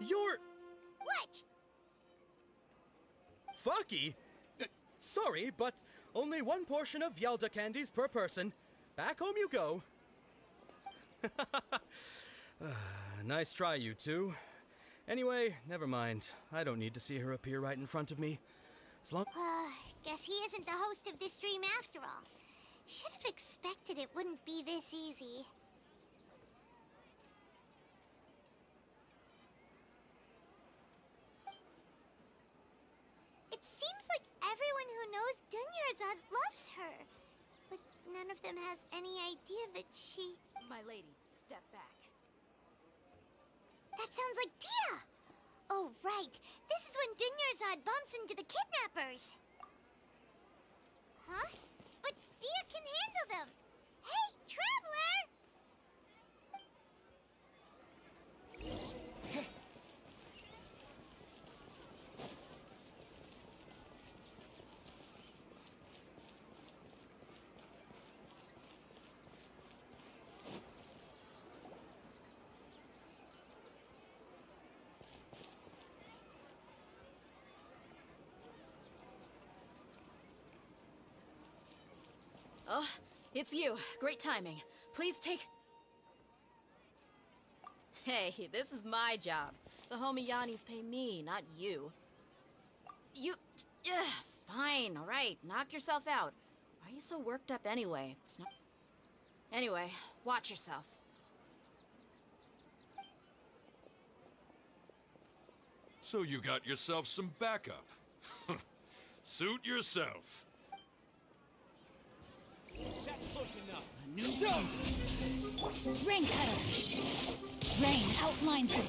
you're... What? Faki? Sorry, but only one portion of Yalda candies per person. Back home you go. Nice try, you two. Anyway, never mind. I don't need to see her appear right in front of me. As long... Guess he isn't the host of this dream after all. Should have expected it wouldn't be this easy. It seems like everyone who knows Dunyarzad loves her. But none of them has any idea that she... My lady, step back. That sounds like Dia! Oh, right. This is when Dunyarzad bumps into the kidnappers. Huh? But Dia can handle them. Hey, Traveler! Oh, it's you. Great timing. Please take... Hey, this is my job. The homie Yannis pay me, not you. You... fine, alright. Knock yourself out. Why are you so worked up anyway? It's not... Anyway, watch yourself. So you got yourself some backup. Suit yourself. That's close enough. A new zone. Rain cutter. Rain outlines him.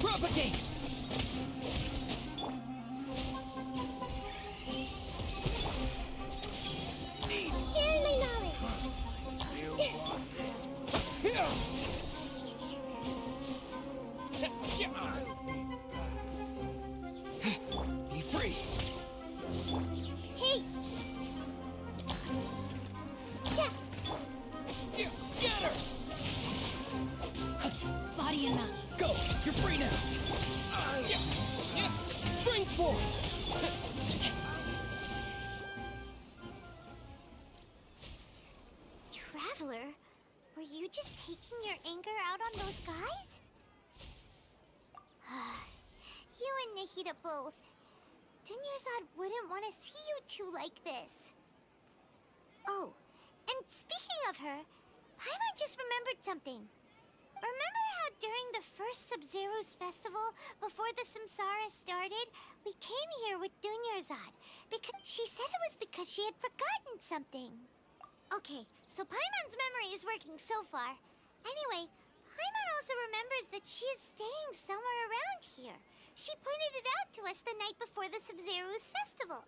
Propagate. Share my knowledge. Be free. Hey! Scatter! Body and mount. Go! You're free now! Spring forward! Traveler, were you just taking your anger out on those guys? You and Nahida both. Dunyarzad wouldn't want to see you two like this. Oh, and speaking of her, Paimon just remembered something. Remember how during the first Sub-Zeru's festival, before the Samsara started, we came here with Dunyarzad? Because she said it was because she had forgotten something. Okay, so Paimon's memory is working so far. Anyway, Paimon also remembers that she is staying somewhere around here. She pointed it out to us the night before the Sub-Zeru's festival.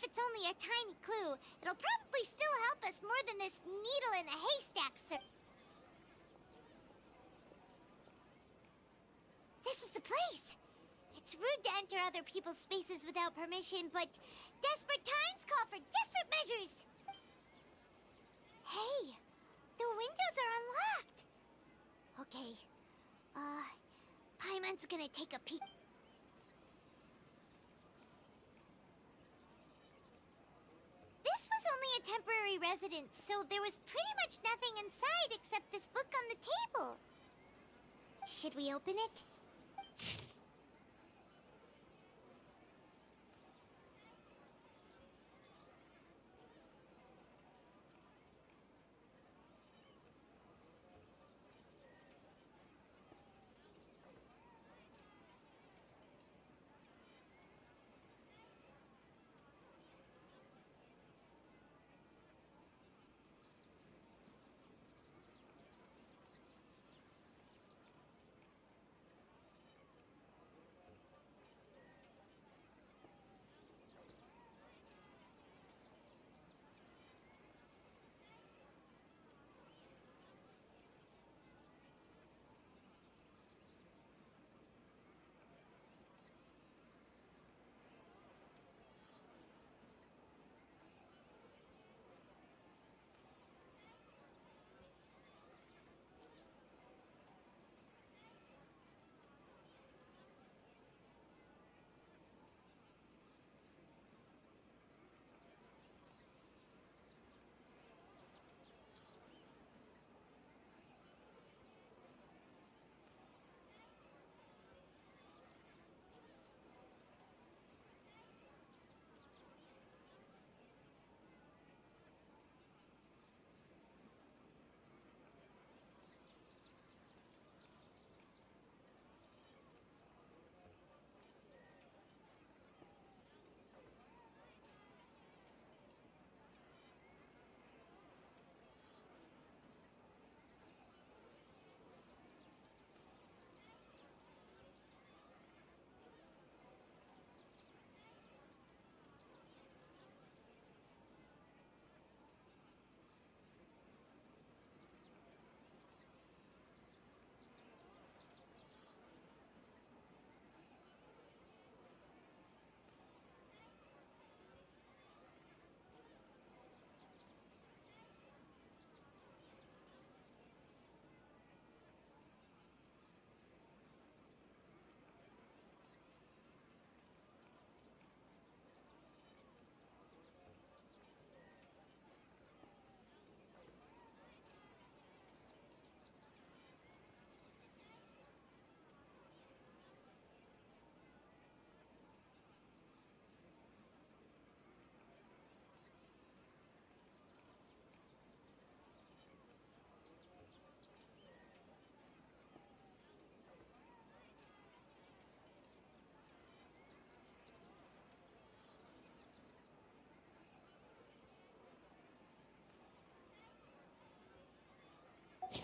it's only a tiny clue, it'll probably still help us more than this needle in a haystack, sir. This is the place. It's rude to enter other people's spaces without permission, but desperate times call for desperate measures. Hey, the windows are unlocked. Okay, Paimon's gonna take a peek. This was only a temporary residence, so there was pretty much nothing inside except this book on the table. Should we open it?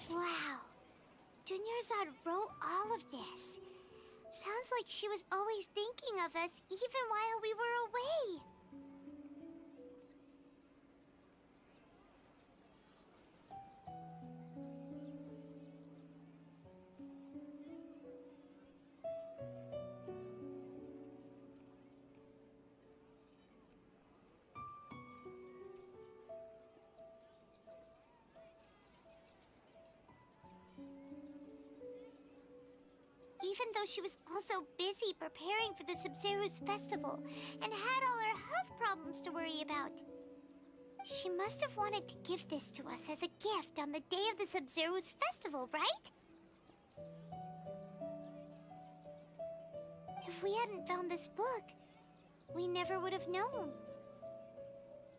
Wow. Dunyarzad wrote all of this. Sounds like she was always thinking of us even while we were away. Even though she was also busy preparing for the Sumeru's festival and had all her health problems to worry about. She must have wanted to give this to us as a gift on the day of the Sumeru's festival, right? If we hadn't found this book, we never would have known.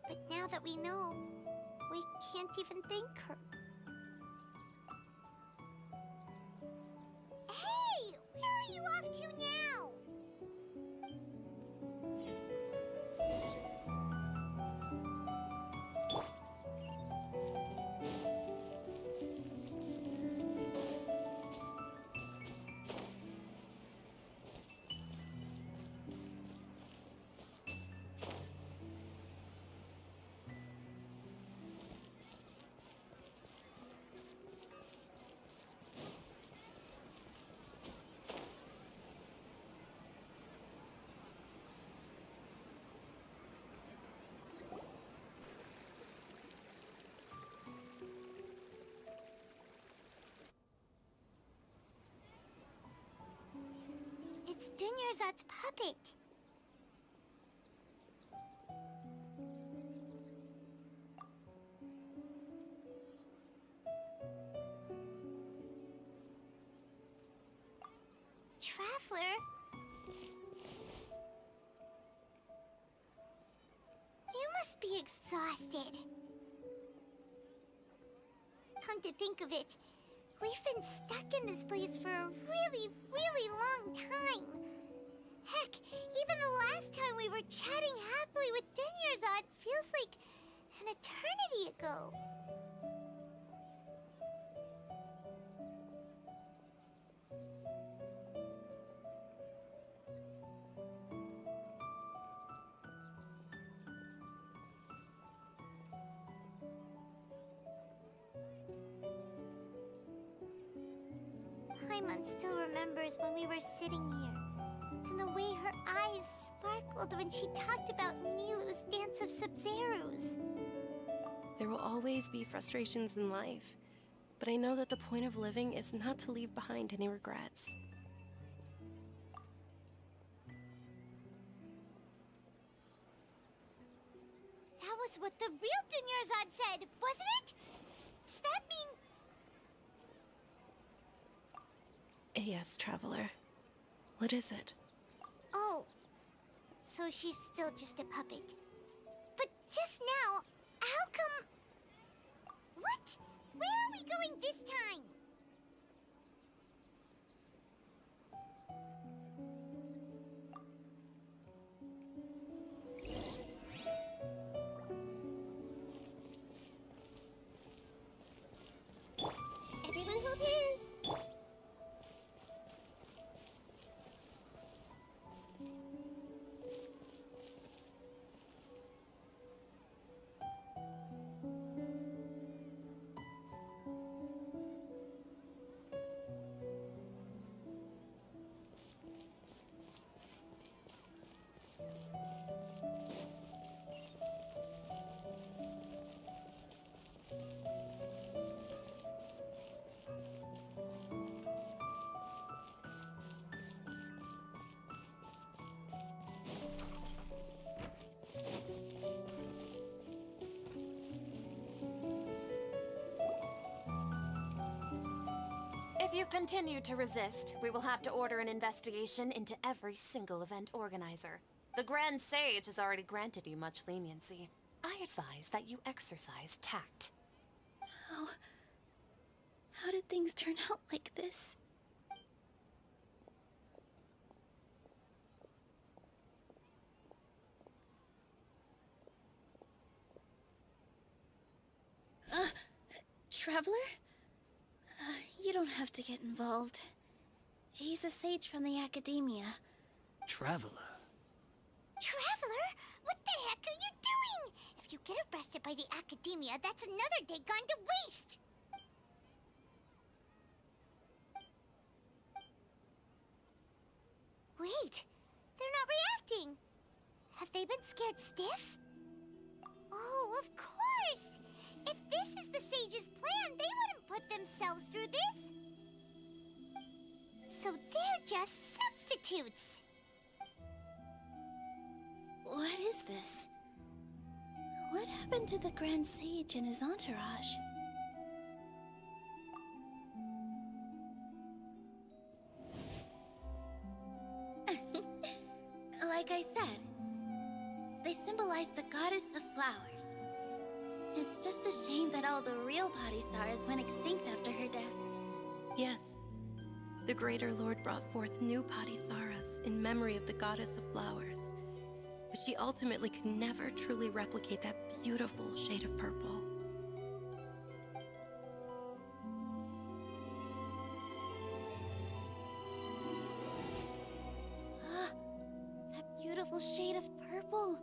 But now that we know, we can't even thank her. Hey! Where are you off to now? Dunyarzad's puppet. Traveler? You must be exhausted. Come to think of it, we've been stuck in this place for a really, really long time. Heck, even the last time we were chatting happily with Dunyarzad feels like an eternity ago. Paimon still remembers when we were sitting here, and the way her eyes sparkled when she talked about Nilu's Dance of Sub-Zerus. There will always be frustrations in life, but I know that the point of living is not to leave behind any regrets. That was what the real Dunyarzad said, wasn't it? Does that mean... Yes, Traveler. What is it? Oh, so she's still just a puppet. But just now, how come... What? Where are we going this time? Everyone hold hands. If you continue to resist, we will have to order an investigation into every single event organizer. The Grand Sage has already granted you much leniency. I advise that you exercise tact. How did things turn out like this? Traveler? You don't have to get involved. He's a sage from the Academia. Traveler? Traveler? What the heck are you doing? If you get arrested by the Academia, that's another day gone to waste! Wait, they're not reacting. Have they been scared stiff? Oh, of course! If this is the Sage's plan, they wouldn't put themselves through this. So they're just substitutes. What is this? What happened to the Grand Sage and his entourage? Like I said, they symbolize the goddess of flowers. It's just a shame that all the real Padisaras went extinct after her death. Yes. The Greater Lord brought forth new Padisaras in memory of the goddess of flowers. But she ultimately could never truly replicate that beautiful shade of purple. That beautiful shade of purple.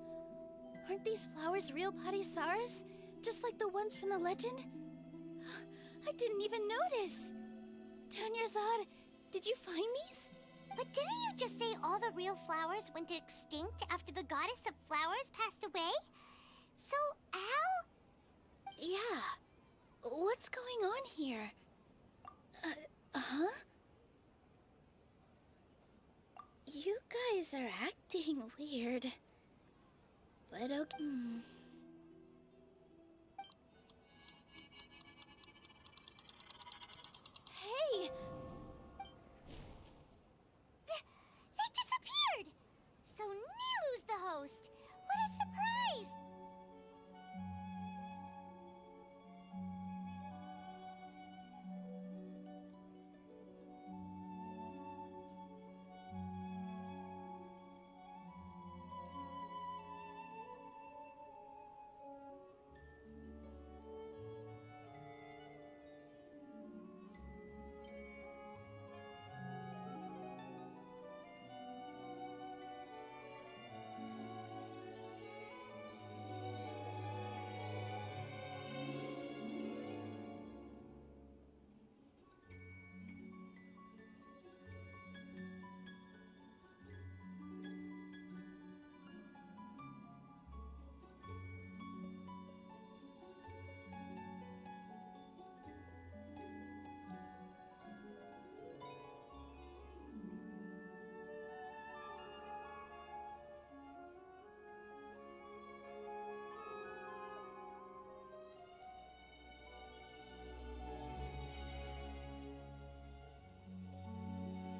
Aren't these flowers real Padisaras? Just like the ones from the legend? I didn't even notice. Dunyarzad, did you find these? But didn't you just say all the real flowers went extinct after the goddess of flowers passed away? So, how? Yeah. What's going on here? Huh? You guys are acting weird. But okay. Hey! They disappeared! So Nilu's the host! What a surprise!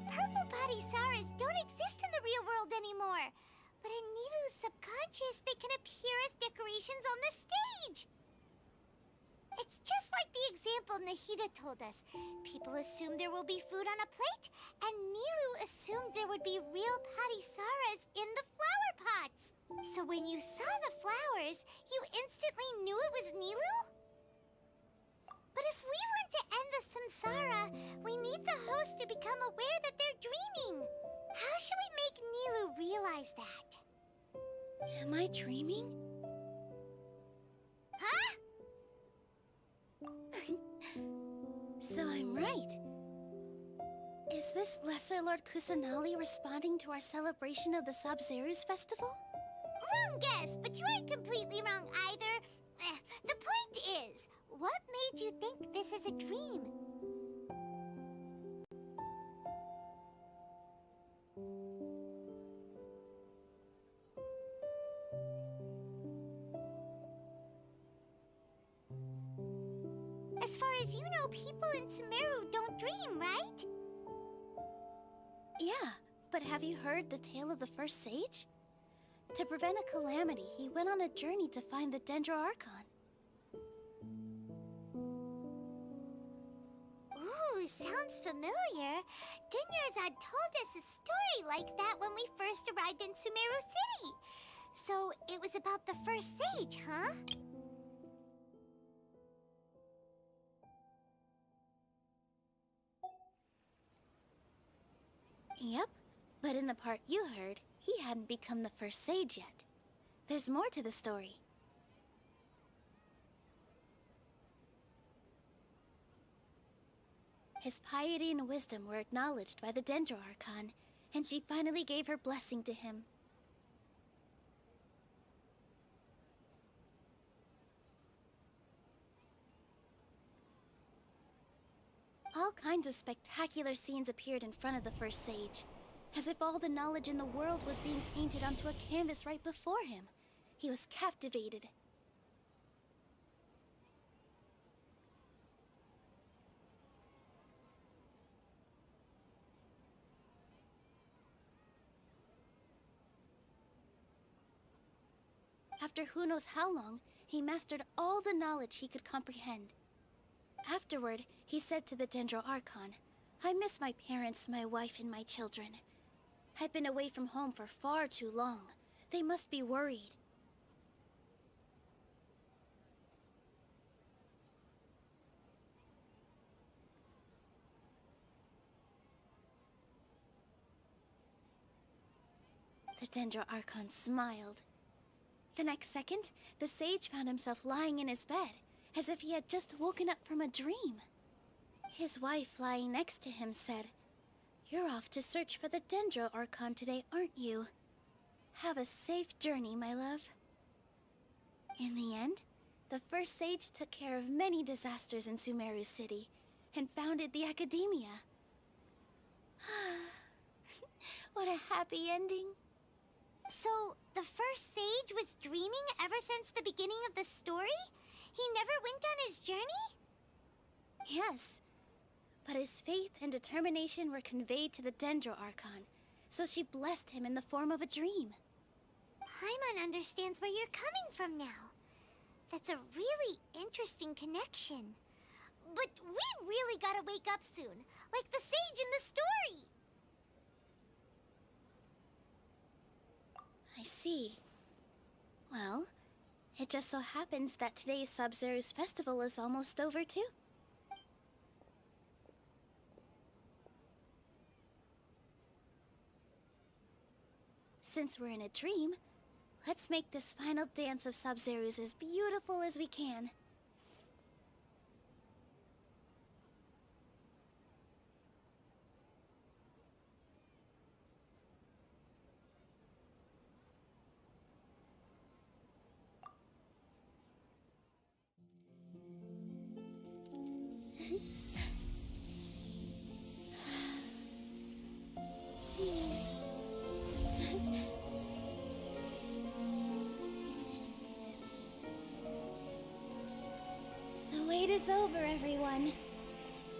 Purple body Saras don't exist in the real world anymore. But in Nilu's subconscious, they can appear as decorations on the stage. It's just like the example Nahida told us. People assume there will be food on a plate, and Nilu assumed there would be real Padisaras in the flower pots. So when you saw the flowers, you instantly knew it was Nilu? But if we want to end the samsara, we need the host to become aware that they're dreaming. How should we make Nilu realize that? Am I dreaming? Huh? So I'm right. Is this Lesser Lord Kusanali responding to our celebration of the Sub-Zeru's festival? Wrong guess, but you aren't completely wrong either. The point is, what made you think this is a dream? As far as you know, people in Sumeru don't dream, right? Yeah, but have you heard the tale of the first sage? To prevent a calamity, he went on a journey to find the Dendro Archon. Ooh, sounds familiar. Dunyarzad told us a story like that when we first arrived in Sumeru City. So it was about the first sage, huh? Yep, but in the part you heard, he hadn't become the first sage yet. There's more to the story. His piety and wisdom were acknowledged by the Dendro Archon, and she finally gave her blessing to him. All kinds of spectacular scenes appeared in front of the first sage, as if all the knowledge in the world was being painted onto a canvas right before him. He was captivated. After who knows how long, he mastered all the knowledge he could comprehend. Afterward, he said to the Dendro Archon, "I miss my parents, my wife, and my children. I've been away from home for far too long. They must be worried." The Dendro Archon smiled. The next second, the sage found himself lying in his bed, as if he had just woken up from a dream. His wife, lying next to him, said, "You're off to search for the Dendro Archon today, aren't you? Have a safe journey, my love." In the end, the first sage took care of many disasters in Sumeru City, and founded the Academia. What a happy ending. So, the first sage was dreaming ever since the beginning of the story? He never went on his journey? Yes. But his faith and determination were conveyed to the Dendro Archon, so she blessed him in the form of a dream. Paimon understands where you're coming from now. That's a really interesting connection. But we really gotta wake up soon, like the sage in the story. I see. Well, it just so happens that today's Sub-Zero's festival is almost over too. Since we're in a dream, let's make this final dance of Sub-Zero's as beautiful as we can. The wait is over, everyone.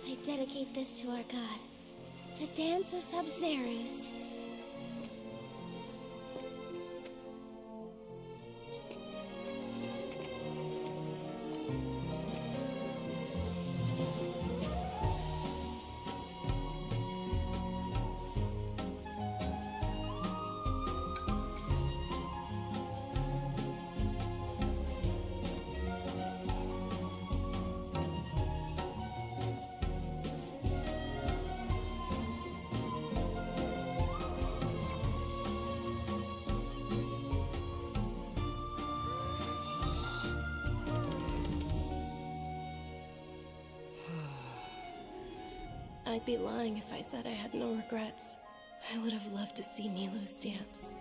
I dedicate this to our god, the Dance of Sub-Zeros. I'd be lying if I said I had no regrets. I would have loved to see Nilou's dance.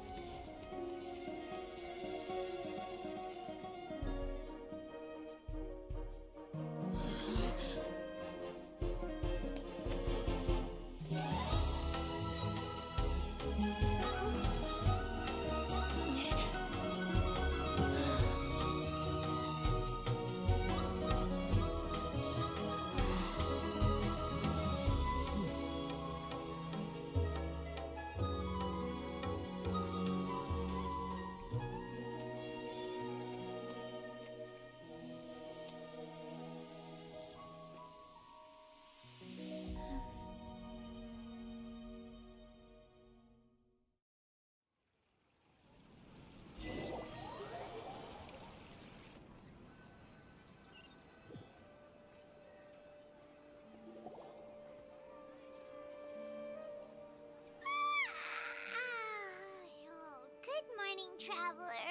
Good morning, traveler.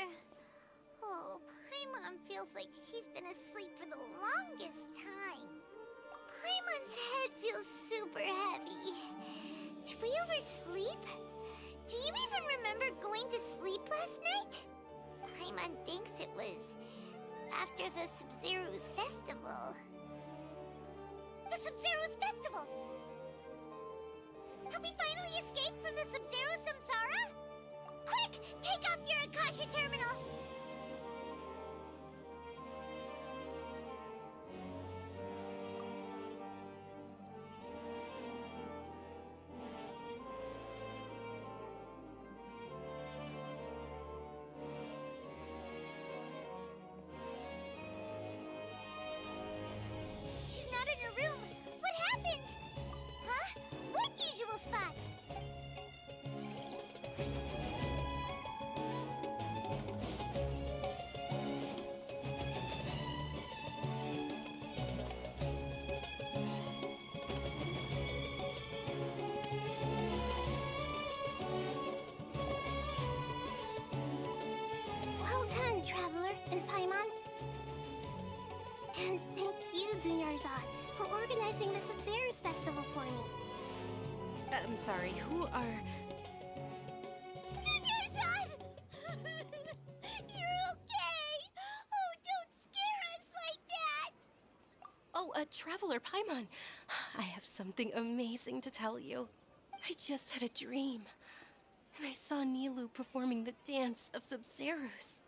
Oh, Paimon feels like she's been asleep for the longest time. Paimon's head feels super heavy. Did we oversleep? Do you even remember going to sleep last night? Paimon thinks it was after the Sub-Zero's festival. The Sub-Zero's festival! Have we finally escaped from the Sub-Zero samsara? Quick! Take off your Akasha terminal! She's not in her room. What happened? Huh? What usual spot? Well done, Traveler and Paimon. And thank you, Dunyarzad, for organizing the Sub-Zero's festival for me. I'm sorry, who are... Dunyarzad! You're okay! Oh, don't scare us like that! Oh, Traveler Paimon. I have something amazing to tell you. I just had a dream. and I saw Nilu performing the dance of Sub-Zerus.